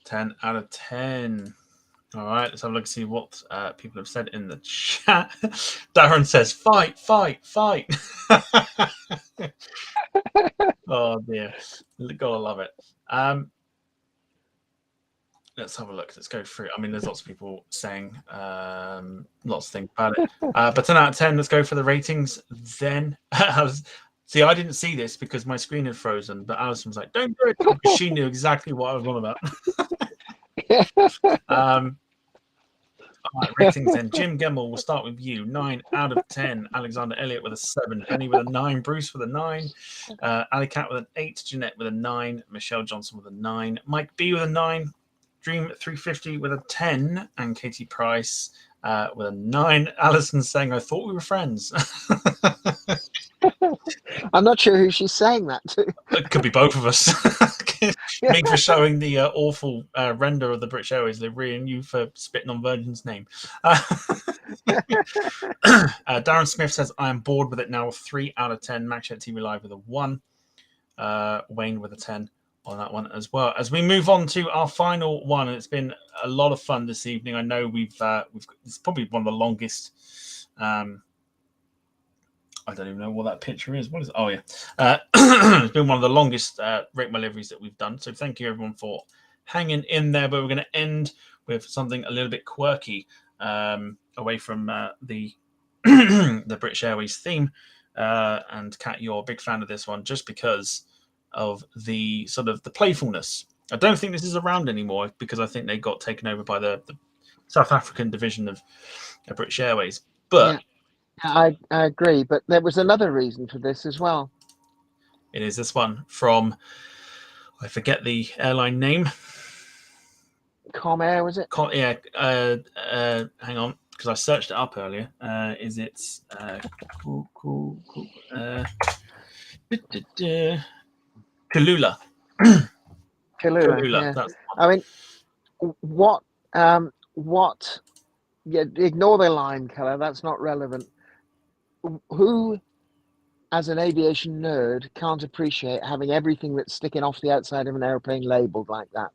10 out of 10. All right, let's have a look and see what people have said in the chat. Darren says, fight. Oh, dear. Gotta love it. Let's have a look. Let's go through. I mean, there's lots of people saying lots of things about it. But 10 out of 10, let's go for the ratings then. See, I didn't see this because my screen had frozen, but Alison was like, don't do it, because she knew exactly what I was on about. All right, ratings then. Jim Gemmell, we'll start with you. 9 out of 10. Alexander Elliott with a 7. Penny with a 9. Bruce with a 9. Ali Cat with an 8. Jeanette with a 9. Michelle Johnson with a 9. Mike B with a 9. Dream 350 with a 10. And Katie Price with a 9. Alison saying, I thought we were friends. I'm not sure who she's saying that to. It could be both of us. Me for showing the awful render of the British Airways livery, and you for spitting on Virgin's name. Darren Smith says, I am bored with it now. 3 out of 10. Max TV Live with a 1. Wayne with a 10 on that one as well. As we move on to our final one, it's been a lot of fun this evening. I know we've it's probably one of the longest. I don't even know what that picture is. What is it? Oh yeah, it's been one of the longest Rate My Liveries that we've done. So thank you everyone for hanging in there. But we're going to end with something a little bit quirky, away from the the British Airways theme. And Kat, you're a big fan of this one just because of the sort of the playfulness. I don't think this is around anymore because I think they got taken over by the South African division of British Airways. But I agree. But there was another reason for this as well. it is this one from, I forget the airline name. Comair, was it? Hang on, because I searched it up earlier. Is it Kalula? Kalula, yeah. That's I mean, what? Yeah, ignore the line color. That's not relevant. Who, as an aviation nerd, can't appreciate having everything that's sticking off the outside of an airplane labeled like that?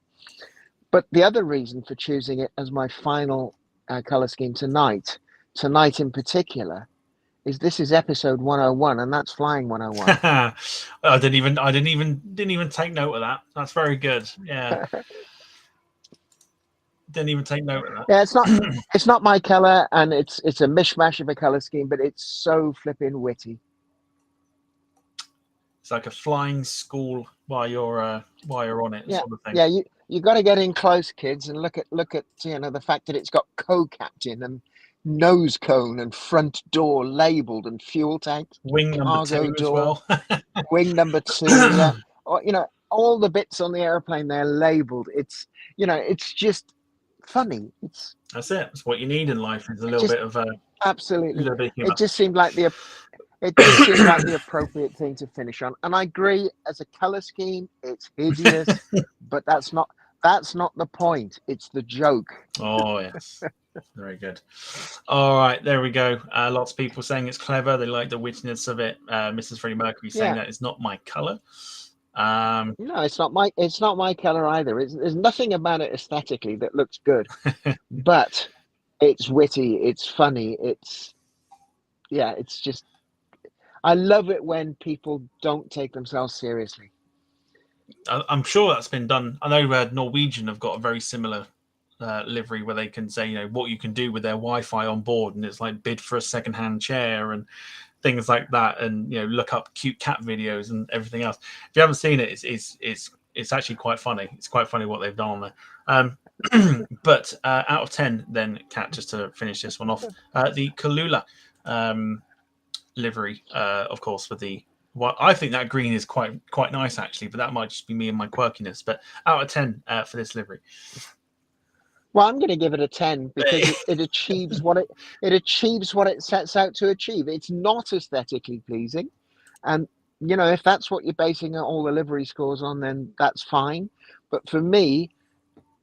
But the other reason for choosing it as my final color scheme tonight in particular, is this is episode 101, and that's Flying 101. I didn't even take note of that. That's very good. Yeah. Didn't even take note of that. Yeah, it's not my color, and it's a mishmash of a color scheme, but it's so flipping witty. It's like a flying school while you're on it, sort of thing. Yeah, you got to get in close, kids, and look at the fact that it's got co-captain and nose cone and front door labeled and fuel tank, wing number 2 door. As well. Wing number 2, yeah. Or, all the bits on the airplane they're labeled. It's it's just funny. That's it. It's what you need in life. Is a little bit of absolutely. A little bit of humor. It just seemed like the appropriate thing to finish on. And I agree, as a color scheme, it's hideous, but that's not the point. It's the joke. Oh yes. Very good. All right, there we go. Lots of people saying it's clever. They like the wittiness of it. Mrs. Freddie Mercury saying that it's not my color. No, it's not my color either. There's nothing about it aesthetically that looks good, but it's witty, it's funny, it's just, I love it when people don't take themselves seriously. I'm sure that's been done. I know Norwegian have got a very similar livery where they can say, what you can do with their Wi-Fi on board, and it's like bid for a second-hand chair and things like that, and look up cute cat videos and everything else. If you haven't seen it, it's actually quite funny. It's quite funny what they've done on there. But out of 10, then, Kat, just to finish this one off, the Kalula livery, of course, with the. Well, I think that green is quite nice actually, but that might just be me and my quirkiness. But out of 10 for this livery. Well, I'm going to give it a 10 because it achieves what it sets out to achieve. It's not aesthetically pleasing, and if that's what you're basing all the livery scores on, then that's fine. But for me,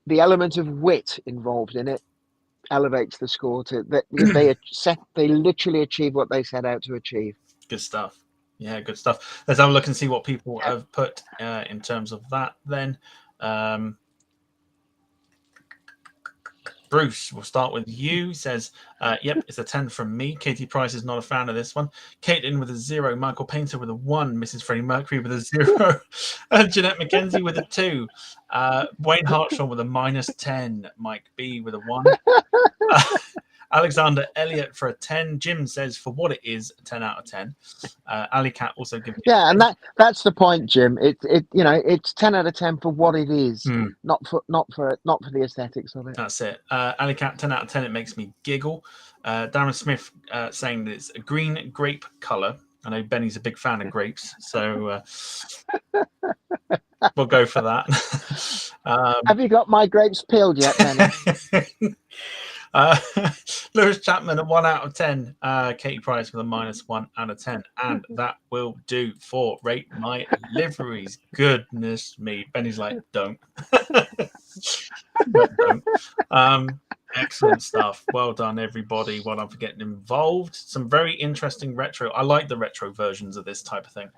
the element of wit involved in it elevates the score to that. They literally achieve what they set out to achieve. Good stuff. Yeah, good stuff. Let's have a look and see what people have put in terms of that then. Bruce, we'll start with you. He says, yep, it's a 10 from me. Katie Price is not a fan of this one. Caitlin with a 0. Michael Painter with a 1. Mrs. Freddie Mercury with a 0. Jeanette McKenzie with a 2. Wayne Hartshorn with a -10. Mike B with a 1. Alexander Elliott for a 10. Jim says, for what it is, a 10 out of 10. Ali Cat also gives you and that's the point, Jim. It's 10 out of 10 for what it is, not for the aesthetics of it. That's it. Ali Cat, 10 out of 10. It makes me giggle. Darren Smith saying that it's a green grape color. I know Benny's a big fan of grapes, so we'll go for that. Have you got my grapes peeled yet, Benny? Lewis Chapman at 1 out of 10. Katie Price with a -1 out of 10. And that will do for Rate My Liveries. Goodness me. Benny's like, don't. Don't. Excellent stuff. Well done, everybody. Well done for getting involved. Some very interesting retro. I like the retro versions of this type of thing.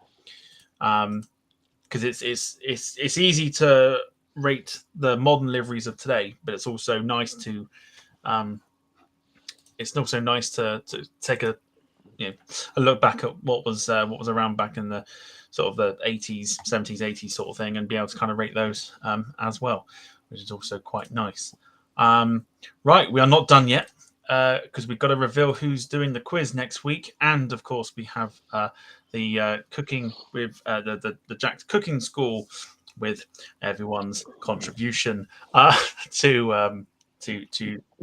because it's easy to rate the modern liveries of today, but it's also nice to take a a look back at what was around back in the sort of the 80s, 70s, 80s sort of thing, and be able to kind of rate those as well, which is also quite nice. Right, we are not done yet because we've got to reveal who's doing the quiz next week, and of course we have the cooking with the Jack's Cooking School with everyone's contribution to.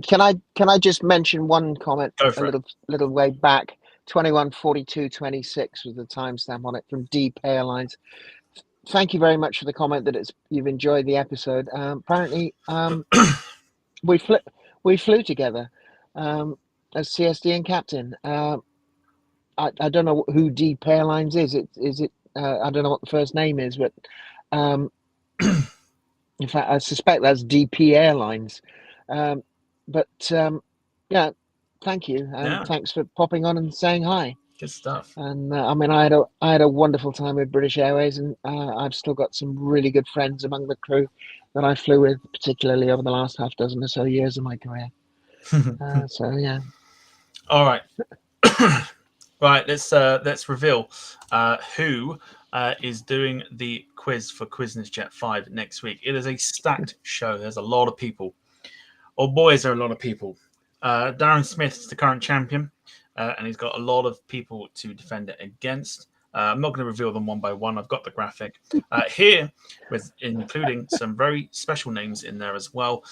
Can I just mention one comment? Go for a little way back. 21:42:26 was the timestamp on it from Deep Airlines. Thank you very much for the comment that you've enjoyed the episode. Apparently, we flew together as CSD and captain. I don't know who Deep Airlines is. Is it? I don't know what the first name is, but in fact, I suspect that's DP Airlines. Yeah, thank you, and thanks for popping on and saying hi. Good stuff. And I mean, I had a wonderful time with British Airways, and I've still got some really good friends among the crew that I flew with, particularly over the last half dozen or so years of my career. So yeah. All right. Right. Let's reveal who is doing the quiz for Quizness Jet 5 next week. It is a stacked show. There's a lot of people. Oh boy, is there a lot of people. Darren Smith's the current champion, and he's got a lot of people to defend it against. I'm not going to reveal them one by one. I've got the graphic here, with including some very special names in there as well.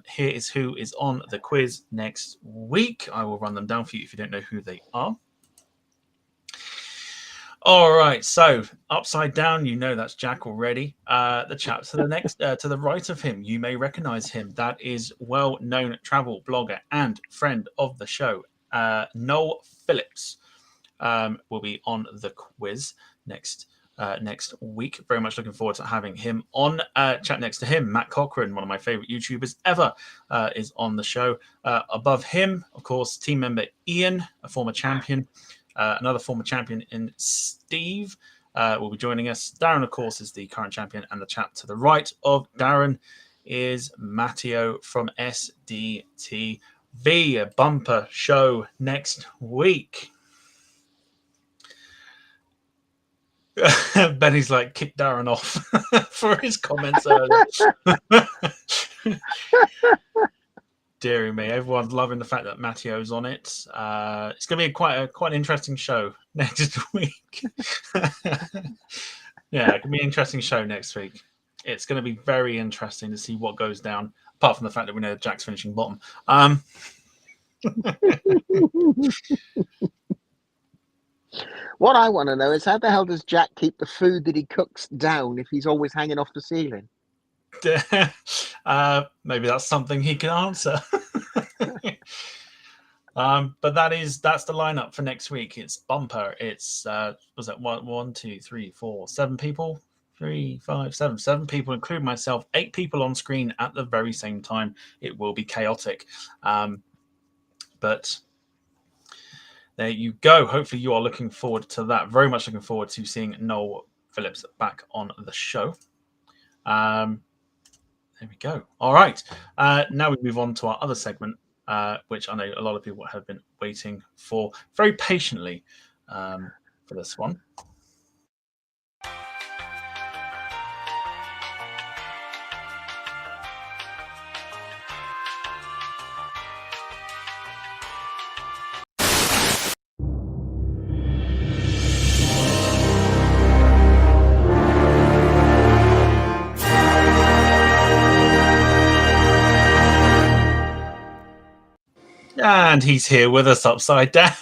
Here is who is on the quiz next week. I will run them down for you if you don't know who they are. All right, so upside down, you know that's Jack already. The chap to the right of him, you may recognize him. That is well-known travel blogger and friend of the show, Noel Phillips. Will be on the quiz next week. Very much looking forward to having him on. Chat next to him, Matt Cochran, one of my favorite YouTubers ever, is on the show. Above him, of course, team member Ian, a former champion. Another former champion in Steve will be joining us. Darren, of course, is the current champion, and the chap to the right of Darren is Matteo from SDTV. A bumper show next week. Benny's like, kick Darren off for his comments earlier. Deary me, everyone's loving the fact that Matteo's on it. It's going to be quite an interesting show next week. Yeah, it can be an interesting show next week. It's going to be very interesting to see what goes down, apart from the fact that we know Jack's finishing bottom. What I want to know is how the hell does Jack keep the food that he cooks down if he's always hanging off the ceiling? Maybe that's something he can answer. But that's the lineup for next week. It's bumper. It's was that 1, 2, 3, 4, 7 people? 3, 5, 7. 7 people, including myself. 8 people on screen at the very same time. It will be chaotic. But there you go. Hopefully you are looking forward to that. Very much looking forward to seeing Noel Phillips back on the show. There we go. All right. Now we move on to our other segment, which I know a lot of people have been waiting for very patiently for this one. And he's here with us upside down.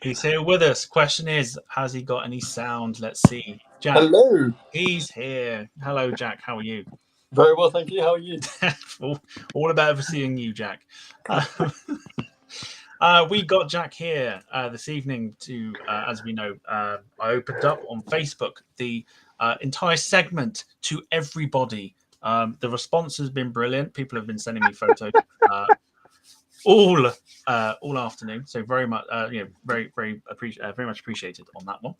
He's here with us. Question is, has he got any sound? Let's see. Jack. Hello. He's here. Hello, Jack. How are you? Very well, thank you. How are you? all about ever seeing you, Jack. We got Jack here this evening to, as we know, I opened up on Facebook the entire segment to everybody. The response has been brilliant. People have been sending me photos. all afternoon. So very much, very much appreciated on that one.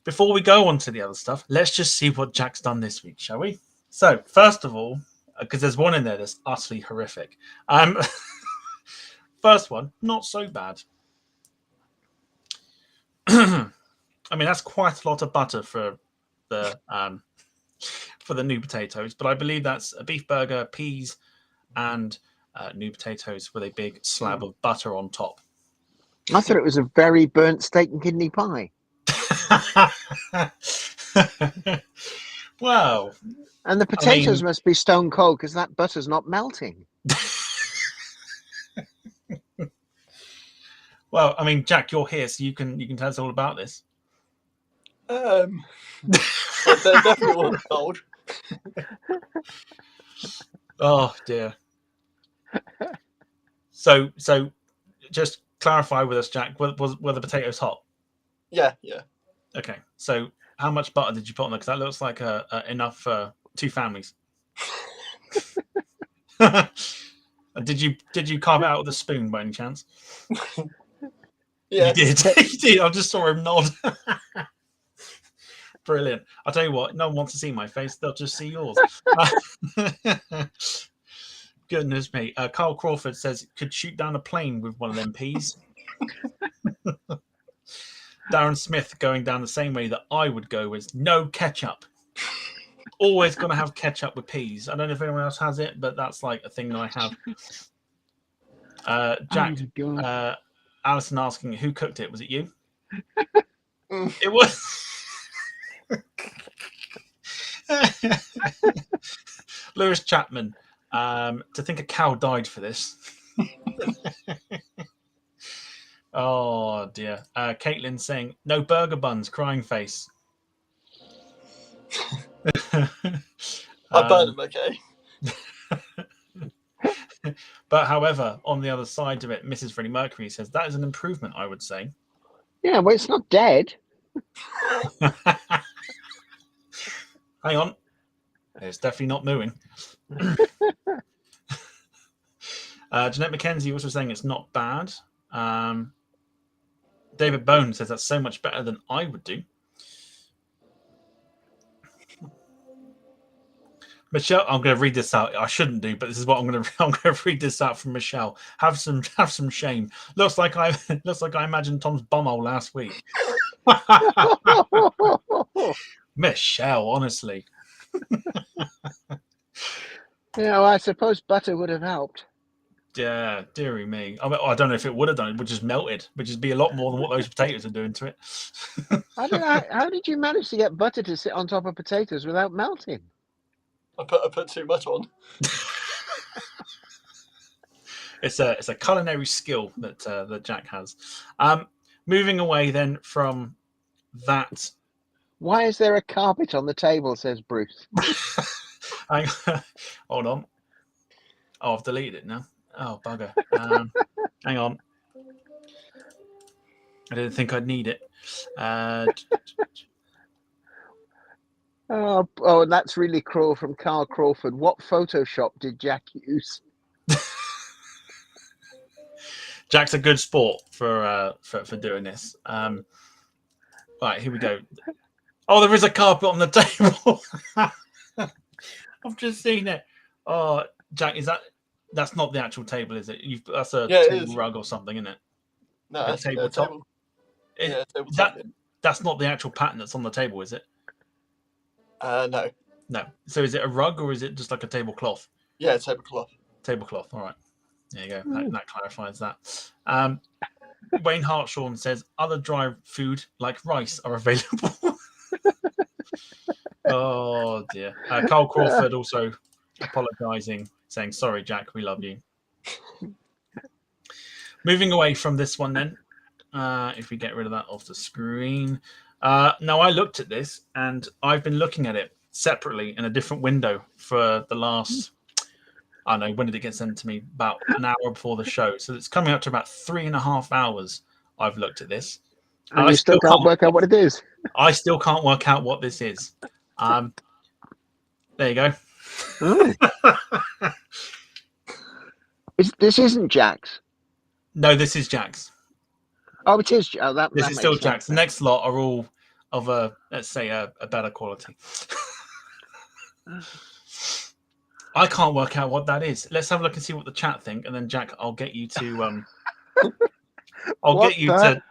Before we go on to the other stuff, let's just see what Jack's done this week, shall we? So first of all, because there's one in there that's utterly horrific. First one, not so bad. I mean, that's quite a lot of butter for the new potatoes, but I believe that's a beef burger, peas, and new potatoes with a big slab of butter on top. I thought it was a very burnt steak and kidney pie. Wow. And the potatoes must be stone cold because that butter's not melting. Well, I mean, Jack, you're here, so you can tell us all about this. Well, they're definitely all cold. Oh dear. So just clarify with us, Jack. Were the potatoes hot? Yeah. Okay. So how much butter did you put on there? Because that looks like enough for 2 families. Did you carve it out with a spoon by any chance? Yeah. You did. You did. I just saw him nod. Brilliant. I'll tell you what, no one wants to see my face. They'll just see yours. Goodness me. Carl Crawford says, could shoot down a plane with one of them peas. Darren Smith going down the same way that I would go is no ketchup. Always going to have ketchup with peas. I don't know if anyone else has it, but that's like a thing that I have. Jack, Alison asking, who cooked it? Was it you? It was. Lewis Chapman. To think a cow died for this. Oh dear. Caitlin saying no burger buns, crying face. I burned them, okay. But however, on the other side of it, Mrs. Freddie Mercury says that is an improvement, I would say. Yeah, well, it's not dead. Hang on. It's definitely not mooing. Jeanette McKenzie also saying it's not bad. David Bone says that's so much better than I would do. Michelle, I'm going to read this out. I shouldn't do, but this is what I'm going to read this out from Michelle. Have some shame. Looks like I imagined Tom's bumhole last week. Michelle, honestly. Yeah, well, I suppose butter would have helped. Yeah, dearie me. I don't know if it would have done. It would just melted, which would be a lot more than what those potatoes are doing to it. How did you manage to get butter to sit on top of potatoes without melting? I put too much on. It's a culinary skill that Jack has. Moving away then from that. Why is there a carpet on the table? Says Bruce. Hold on. Oh, I've deleted it now. Oh, bugger. Hang on. I didn't think I'd need it. Oh, that's really cruel from Carl Crawford. What Photoshop did Jack use? Jack's a good sport for doing this. Right, here we go. Oh, there is a carpet on the table. I've just seen it. Oh, Jack, that's not the actual table, is it? That's a table rug or something, isn't it? No, that's tabletop. Tabletop. That's not the actual pattern that's on the table, is it? No. No. So is it a rug or is it just like a tablecloth? Yeah, tablecloth. Tablecloth. All right. There you go. That clarifies that. Wayne Hartshawn says other dry food like rice are available. Oh dear. Carl Crawford also apologising, saying sorry, Jack, we love you. Moving away from this one then, if we get rid of that off the screen. Now I looked at this and I've been looking at it separately in a different window for the last, I don't know, when did it get sent to me? About an hour before the show. So it's coming up to about 3.5 hours I've looked at this. And you still can't work out what it is. I still can't work out what this is. There you go. This isn't Jack's. No, this is Jack's. Oh, it is. Oh, that This that is makes still sense Jack's. The then. next lot are all of let's say a better quality. I can't work out what that is. Let's have a look and see what the chat think, and then Jack, I'll get you to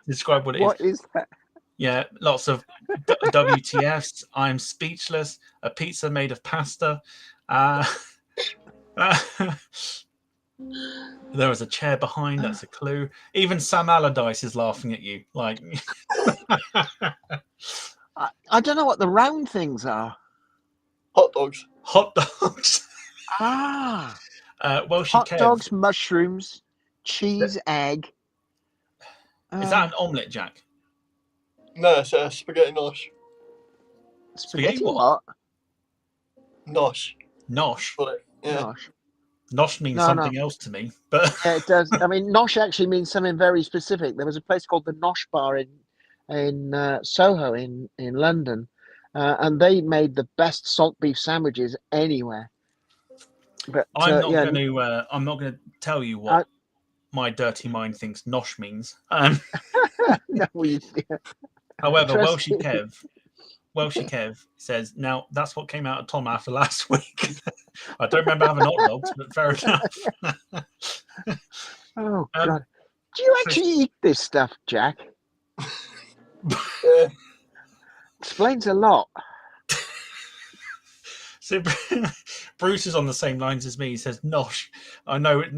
describe what it is. What is that? Yeah, lots of WTFs. I'm speechless. A pizza made of pasta. There was a chair behind. That's a clue. Even Sam Allardyce is laughing at you. Like, I don't know what the round things are. Hot dogs. hot dogs. Ah, Welshie hot Kev. dogs, mushrooms, cheese, egg. Is that an omelette, Jack? No, it's a spaghetti nosh. Spaghetti what? Nosh. Nosh. Yeah. Nosh. Nosh means No. something else to me, but Yeah, it does. I mean, nosh actually means something very specific. There was a place called the Nosh Bar in Soho in London, and they made the best salt beef sandwiches anywhere. But I'm not going to tell you what my dirty mind thinks nosh means. No, However, trust Welshie Kev says, now that's what came out of Tom after last week. I don't remember having hot dogs, but fair enough. Oh, God. Do you actually eat this stuff, Jack? Yeah. Explains a lot. So Bruce is on the same lines as me. He says, nosh. I know it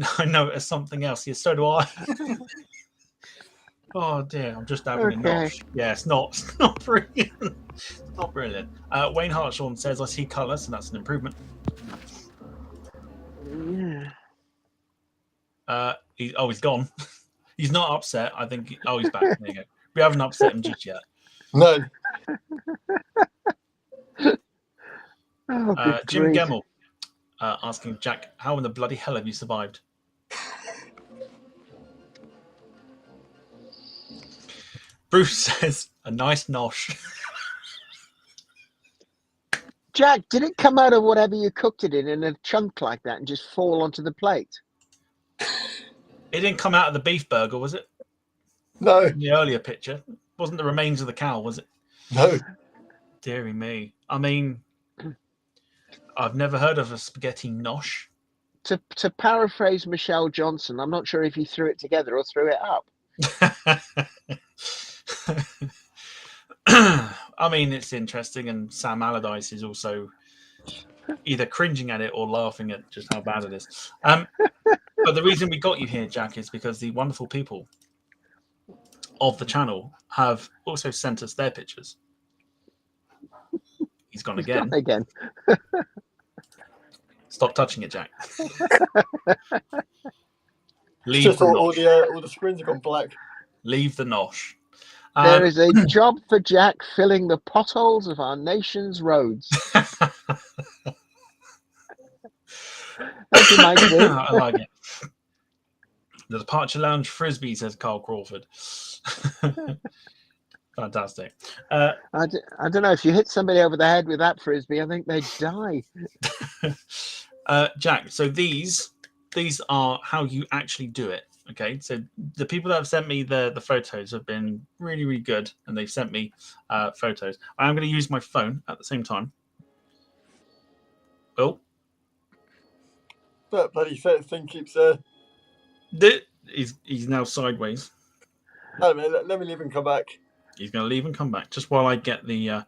as something else. Yes, so do I. Oh dear, I'm just having a nosh. Yeah, it's not brilliant. It's not brilliant. Wayne Hartshorn says, I see colour, so that's an improvement. Yeah. He's gone. He's not upset. I think. He's back. There you go. We haven't upset him just yet. No. Oh, Jim Gemmell asking Jack, how in the bloody hell have you survived? Bruce says, a nice nosh. Jack, did it come out of whatever you cooked it in a chunk like that and just fall onto the plate? It didn't come out of the beef burger, was it? No. In the earlier picture. It wasn't the remains of the cow, was it? No. Deary me. I mean, I've never heard of a spaghetti nosh. To paraphrase Michelle Johnson, I'm not sure if he threw it together or threw it up. I mean, it's interesting, and Sam Allardyce is also either cringing at it or laughing at just how bad it is. But the reason we got you here, Jack, is because the wonderful people of the channel have also sent us their pictures. He's gone again. Stop touching it, Jack. Leave just the all nosh. the screens have gone black. Leave the nosh. There is a job for Jack filling the potholes of our nation's roads. Thank you, Mike. I like it. The Departure Lounge Frisbee, says Carl Crawford. Fantastic. I don't know, if you hit somebody over the head with that Frisbee, I think they'd die. Jack, so these are how you actually do it. Okay, so the people that have sent me the photos have been really, really good, and they've sent me photos. I am going to use my phone at the same time. Oh, That bloody thing keeps he's now sideways. Hang on a minute, let me leave and come back. He's going to leave and come back just while I get the.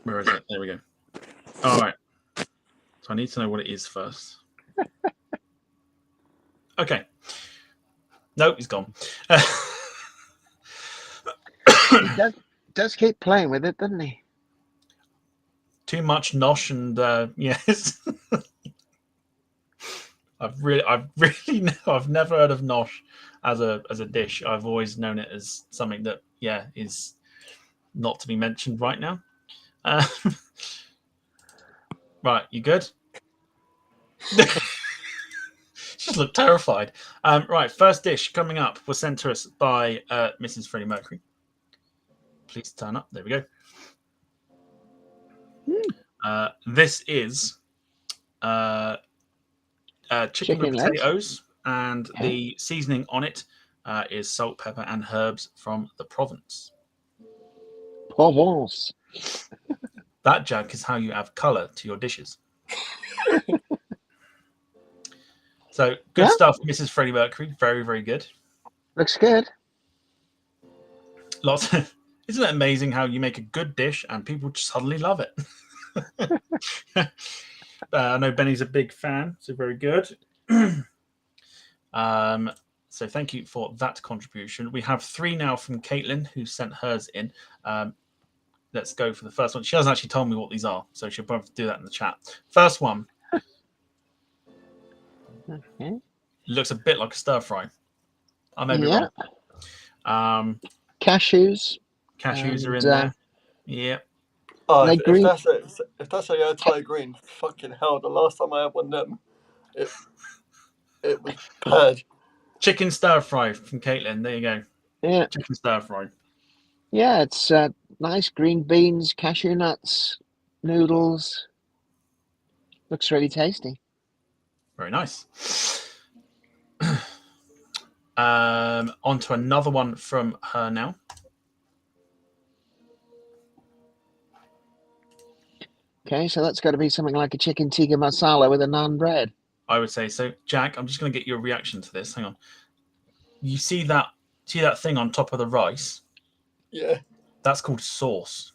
Where is it? There we go. All right. So I need to know what it is first. Okay. Nope, he's gone. He does keep playing with it, doesn't he? Too much nosh and yes. I've never heard of nosh as a dish. I've always known it as something that is not to be mentioned right now. Right, you good? She looked terrified. Right, first dish coming up was sent to us by Mrs. Freddie Mercury. Please turn up. There we go. This is chicken with Chicken legs. potatoes, and Okay. the seasoning on it is salt, pepper, and herbs from the Provence. Provence. That, Jack, is how you add colour to your dishes. So good Yeah. stuff, Mrs. Freddie Mercury. Very, very good. Looks good. Lots. Isn't it amazing how you make a good dish and people just suddenly love it? I know Benny's a big fan, so very good. So thank you for that contribution. We have 3 now from Caitlin, who sent hers in. Let's go for the first one. She hasn't actually told me what these are, so she'll probably do that in the chat. First one. Okay. Looks a bit like a stir fry. I may be Yeah. wrong. Cashews. Cashews are And, in there. Yeah. Oh, Like if green. that's a Thai green, fucking hell! The last time I had one of them, it was bad. Chicken stir fry from Caitlin. There you go. Yeah. Chicken stir fry. Yeah, it's nice green beans, cashew nuts, noodles. Looks really tasty. Very nice. On to another one from her now. Okay, so that's got to be something like a chicken tikka masala with a naan bread. I would say so. Jack, I'm just going to get your reaction to this. Hang on. You see that thing on top of the rice? Yeah. That's called sauce.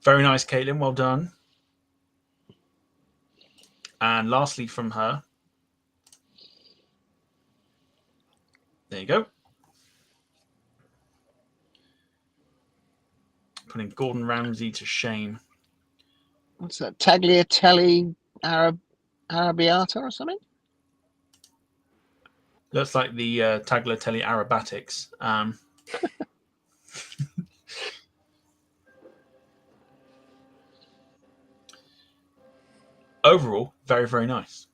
Very nice, Caitlin. Well done. And lastly from her. There you go. Putting Gordon Ramsay to shame. What's that? Tagliatelle arrabbiata or something? Looks like the Tagliatelle aerobatics. Overall, very, very nice.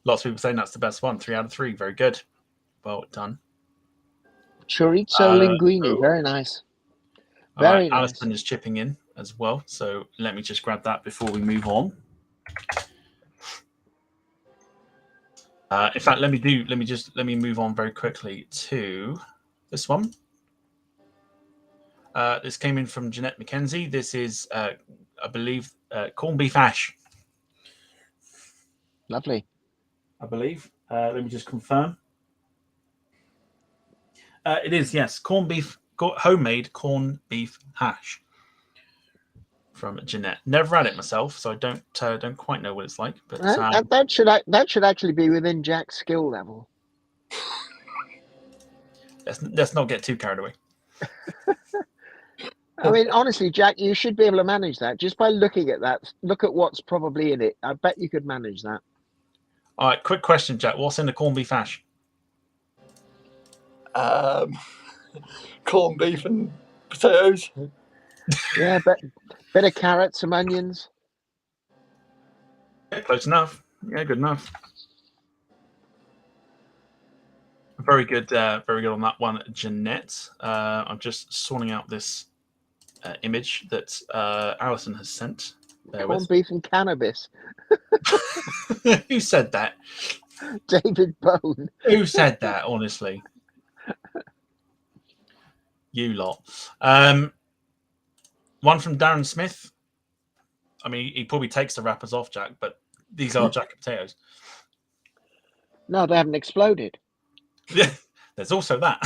Lots of people saying that's the best one. 3 out of 3. Very good. Well done. Chorizo linguine. Very nice. Very nice. Alison is chipping in as well. So let me just grab that before we move on. In fact, let me move on very quickly to this one. This came in from Jeanette McKenzie. This is, I believe, corned beef hash. Lovely. I believe. Let me just confirm. It is, yes, homemade corned beef hash from Jeanette. Never had it myself, so I don't quite know what it's like. But that should actually be within Jack's skill level. let's not get too carried away. I mean, honestly, Jack, you should be able to manage that just by looking at that. Look at what's probably in it. I bet you could manage that. All right, quick question, Jack. What's in the corned beef hash? Corned beef and potatoes. Yeah, bit of carrots, some onions. Yeah, close enough. Yeah, good enough. Very good on that one, Jeanette. I'm just sorting out this image that Alison has sent. Corned beef and cannabis. Who said that? David Bone. Who said that, honestly? You lot. One from Darren Smith. I mean, he probably takes the wrappers off, Jack, but these are jacket potatoes. No, they haven't exploded. Yeah, there's also that.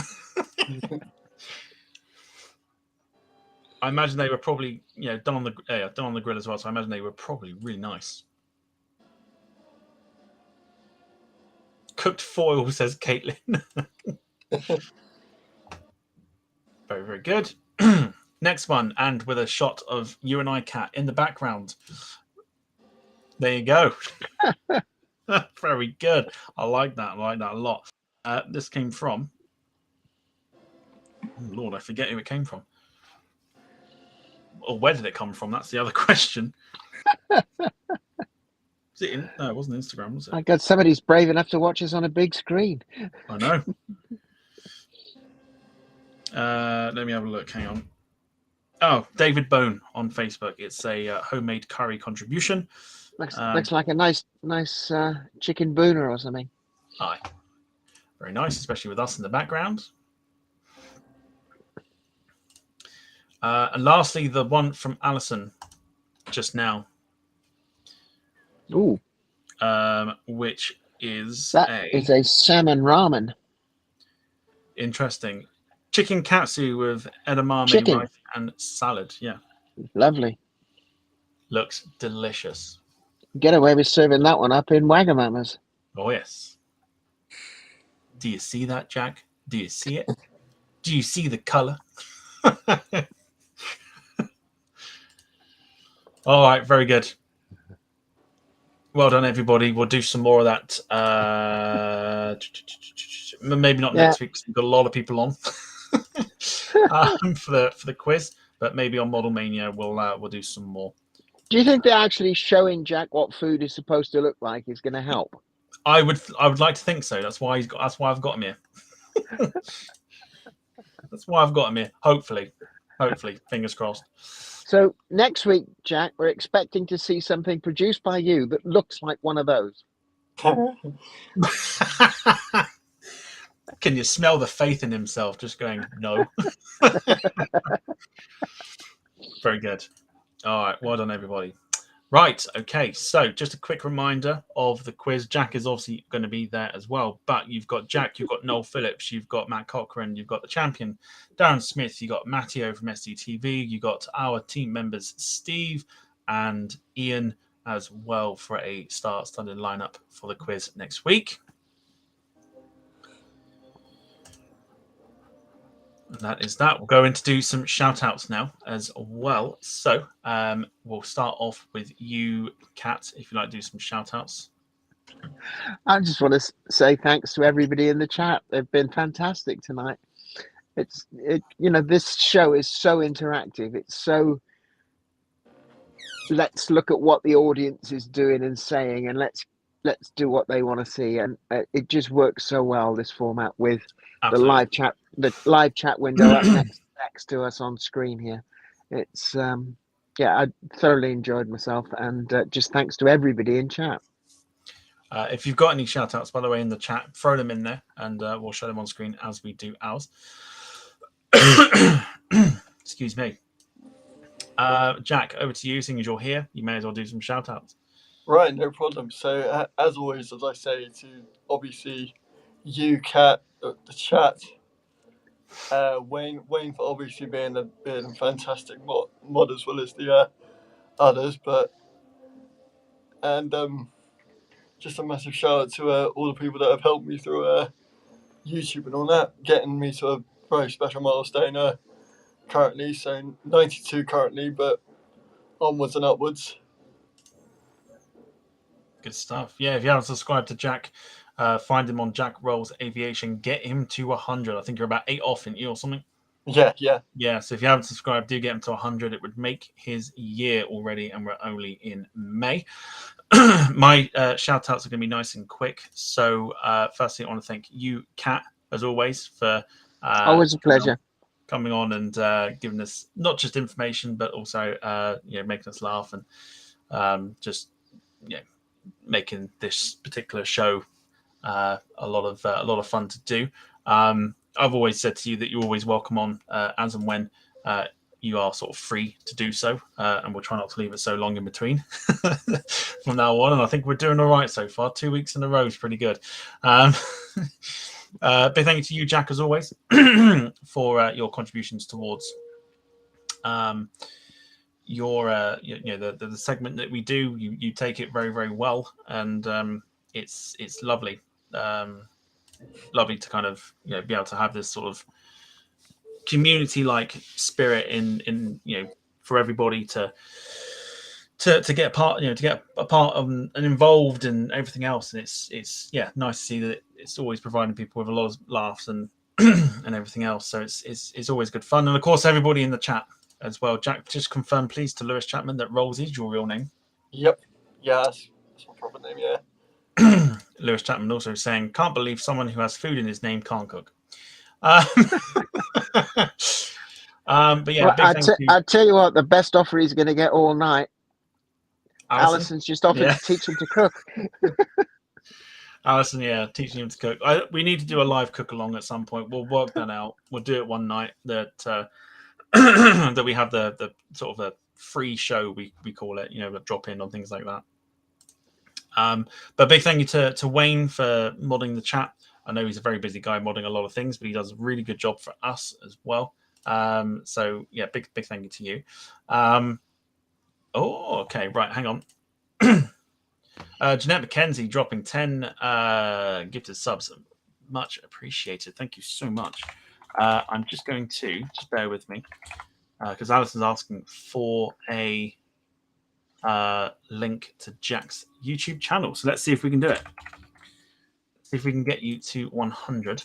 I imagine they were probably, done on the grill as well. So I imagine they were probably really nice. Cooked foil, says Caitlin. Very, very good. Next one, and with a shot of you and I, Cat, in the background. There you go. Very good. I like that. I like that a lot. This came from... Oh, Lord, I forget who it came from. Or where did it come from? That's the other question. No, it wasn't Instagram, was it? I got somebody's brave enough to watch us on a big screen. I know. Let me have a look. Hang on. Oh, David Bone on Facebook. It's a homemade curry contribution. Looks like a nice chicken booner or something. Aye. Very nice, especially with us in the background. And lastly, the one from Alison just now. Ooh. Which is is a salmon ramen. Interesting. Chicken katsu with edamame Chicken. rice and salad. Yeah. Lovely. Looks delicious. Get away with serving that one up in Wagamama's. Oh, yes. Do you see that, Jack? Do you see it? Do you see the colour? All right, very good. Well done, everybody. We'll do some more of that. Maybe not next week because we've got a lot of people on for the quiz, but maybe on Model Mania we'll do some more. Do you think that actually showing Jack what food is supposed to look like is going to help? I would like to think so. That's why I've got him here. That's why I've got him here. Hopefully, fingers crossed. So next week, Jack, we're expecting to see something produced by you that looks like one of those. Can you smell the faith in himself? Just going, no. Very good. All right, well done, everybody. Right, okay, so just a quick reminder of the quiz. Jack is obviously going to be there as well, but you've got Jack, you've got Noel Phillips, you've got Matt Cochran, you've got the champion, Darren Smith, you've got Matteo from SDTV, you've got our team members, Steve and Ian, as well for a star-studded lineup for the quiz next week. And that is that. We'll go in to do some shout-outs now as well. So we'll start off with you, Kat, if you'd like to do some shout-outs. I just want to say thanks to everybody in the chat. They've been fantastic tonight. This show is so interactive. It's so, let's look at what the audience is doing and saying, and let's do what they want to see. And it just works so well, this format, with Absolutely. the live chat window up next to us on screen here. It's I thoroughly enjoyed myself, and just thanks to everybody in chat. If you've got any shout outs, by the way, in the chat, throw them in there and we'll show them on screen as we do ours. Excuse me. Jack, over to you. Seeing as you're here, you may as well do some shout outs. Right, no problem. So, as always, as I say, to obviously you, Kat, the chat, Wayne for obviously being a fantastic mod as well as the others, and just a massive shout out to all the people that have helped me through YouTube and all that, getting me to a very special milestone currently. So 92 currently, but onwards and upwards. Good stuff. Yeah, if you haven't subscribed to Jack, find him on Jack Rolls Aviation. Get him to 100. I think you're about 8 off, aren't you, or something? Yeah. Yeah, so if you haven't subscribed, do get him to 100. It would make his year already, and we're only in May. My shout-outs are going to be nice and quick. So, firstly, I want to thank you, Kat, as always, for always a pleasure coming on and giving us not just information, but also making us laugh and just making this particular show a lot of fun to do. I've always said to you that you're always welcome on as and when you are sort of free to do so, and we'll try not to leave it so long in between from now on. And I think we're doing all right so far. 2 weeks in a row is pretty good. Big thank you to you, Jack, as always, for your contributions towards the segment that we do. You take it very, very well, and it's lovely. Lovely to kind of be able to have this sort of community-like spirit in for everybody to get part to get a part of and involved and everything else. And it's nice to see that it's always providing people with a lot of laughs and and everything else. So it's always good fun. And of course, everybody in the chat as well. Jack, just confirm please to Lewis Chapman that Rolls is your real name. Yep. Yeah, that's my proper name. Yeah. Lewis Chapman also saying, can't believe someone who has food in his name can't cook. But yeah, Well, big thank you, I tell you what, the best offer he's going to get all night. Alison. Alison's just offered to teach him to cook. Alison, yeah, teaching him to cook. We need to do a live cook along at some point. We'll work that out. We'll do it one night that that we have the sort of a free show we call it, drop in on things like that. But big thank you to Wayne for modding the chat. I know he's a very busy guy modding a lot of things, but he does a really good job for us as well. So yeah, big thank you to you. Okay, right, hang on. Jeanette McKenzie dropping 10 gifted subs. Much appreciated. Thank you so much. I'm just going to just bear with me because Alison's asking for a link to Jack's YouTube channel. So let's see if we can do it. Let's see if we can get you to 100.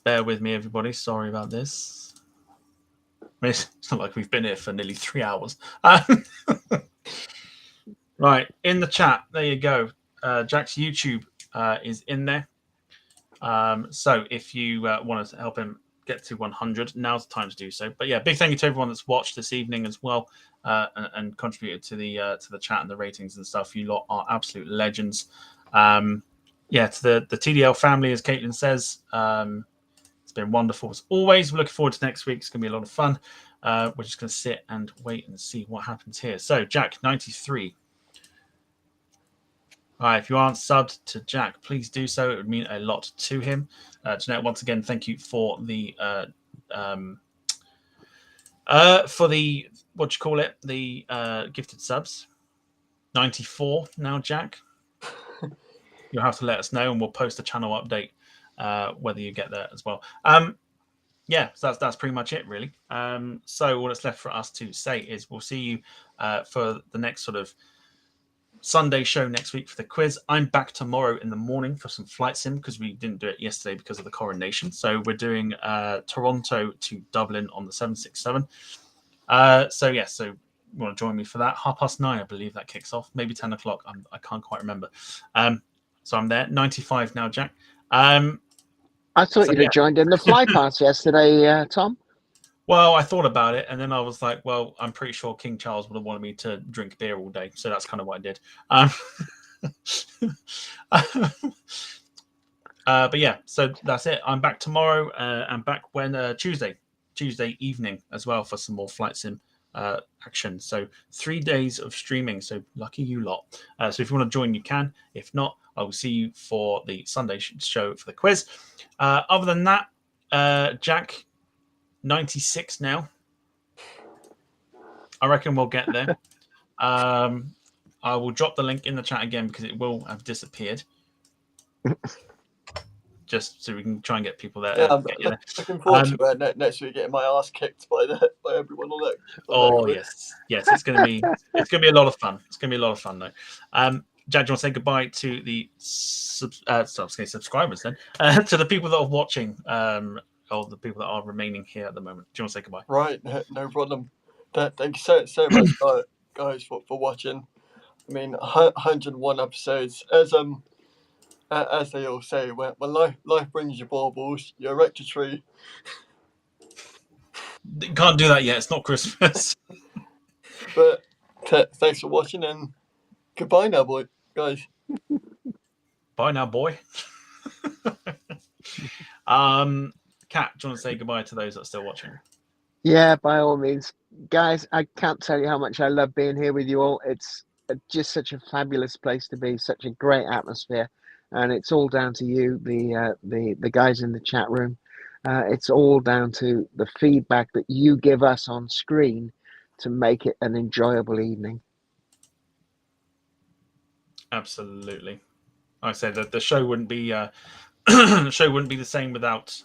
Bear with me, everybody. Sorry about this. I mean, it's not like we've been here for nearly 3 hours. Right, in the chat, there you go. Jack's YouTube is in there. So if you want to help him get to 100, now's the time to do so. But yeah, big thank you to everyone that's watched this evening as well and contributed to the chat and the ratings and stuff. You lot are absolute legends. Yeah, to the TDL family, as Caitlin says, it's been wonderful as always. We're looking forward to next week. It's going to be a lot of fun. We're just going to sit and wait and see what happens here. So Jack 93. All right, if you aren't subbed to Jack, please do so. It would mean a lot to him. Jeanette, once again, thank you for the what you call it, the gifted subs. 94 now, Jack. You'll have to let us know, and we'll post a channel update whether you get there as well. Yeah, so that's pretty much it, really. So all that's left for us to say is we'll see you for the next sort of Sunday show next week for the quiz. I'm back tomorrow in the morning for some flight sim because we didn't do it yesterday because of the coronation. So we're doing Toronto to Dublin on the 767. So you want to join me for that? 9:30, I believe that kicks off. Maybe 10 o'clock. I can't quite remember. So I'm there. 95 now, Jack. I thought you'd have joined in the fly pass yesterday, Tom. Well, I thought about it, and then I was like, well, I'm pretty sure King Charles would have wanted me to drink beer all day, so that's kind of what I did. But yeah, so that's it. I'm back tomorrow. I'm back when Tuesday evening as well for some more flight sim action. So 3 days of streaming. So lucky you lot. So if you want to join, you can. If not, I will see you for the Sunday show for the quiz. Other than that, Jack, 96 now. I reckon we'll get there. I will drop the link in the chat again because it will have disappeared. Just so we can try and get people there. Yeah, I'm looking forward to next week getting my ass kicked by everyone on that. Oh yes, it's gonna be a lot of fun. It's gonna be a lot of fun though. Jack, do you want to say goodbye to the subscribers then? To the people that are watching, or the people that are remaining here at the moment. Do you want to say goodbye? Right, no problem. Thank you so much, guys, for watching. I mean, 101 episodes. As they all say, when life brings you baubles, you erect a tree. Can't do that yet. It's not Christmas. But thanks for watching, and goodbye now, guys. Bye now, boy. Cat, do you want to say goodbye to those that are still watching? Yeah, by all means. Guys, I can't tell you how much I love being here with you all. It's just such a fabulous place to be, such a great atmosphere. And it's all down to you, the guys in the chat room. It's all down to the feedback that you give us on screen to make it an enjoyable evening. Absolutely. Like I said, the show wouldn't be the same without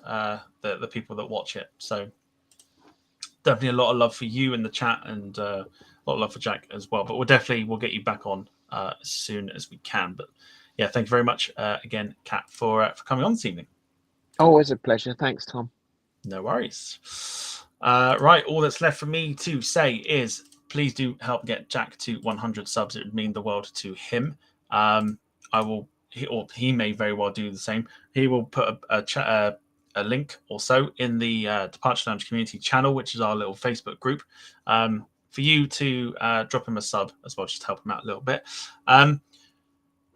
the people that watch it. So definitely a lot of love for you in the chat and a lot of love for Jack as well. But we'll get you back on as soon as we can. But yeah, thank you very much again, Kat, for coming on this evening. Always a pleasure. Thanks, Tom. No worries. Right, all that's left for me to say is please do help get Jack to 100 subs. It would mean the world to him. I will he may very well do the same. He will put a link also in the Departure Lounge community channel, which is our little Facebook group, for you to drop him a sub as well, just to help him out a little bit.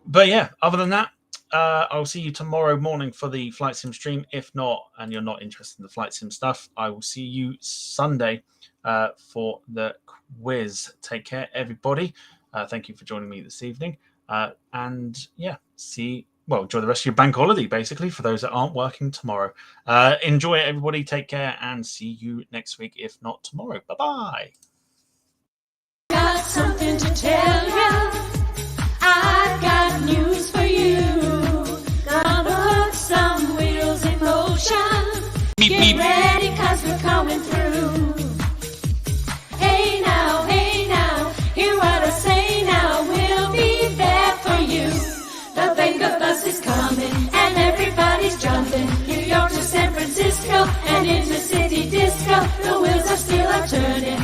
But yeah, other than that, I'll see you tomorrow morning for the Flight Sim stream. If not, and you're not interested in the Flight Sim stuff, I will see you Sunday for the quiz. Take care, everybody. Thank you for joining me this evening. And yeah, enjoy the rest of your bank holiday, basically, for those that aren't working tomorrow. Enjoy it, everybody. Take care, and see you next week, if not tomorrow. Bye-bye. Got something to tell you. I've got news for you. Gonna put some wheels in motion. Get ready, 'cause we're coming through. Hey now, hear what I say now. We'll be there for you. The Venga bus is coming, and everybody's jumping. New York to San Francisco, and into city disco. The wheels are still a turning.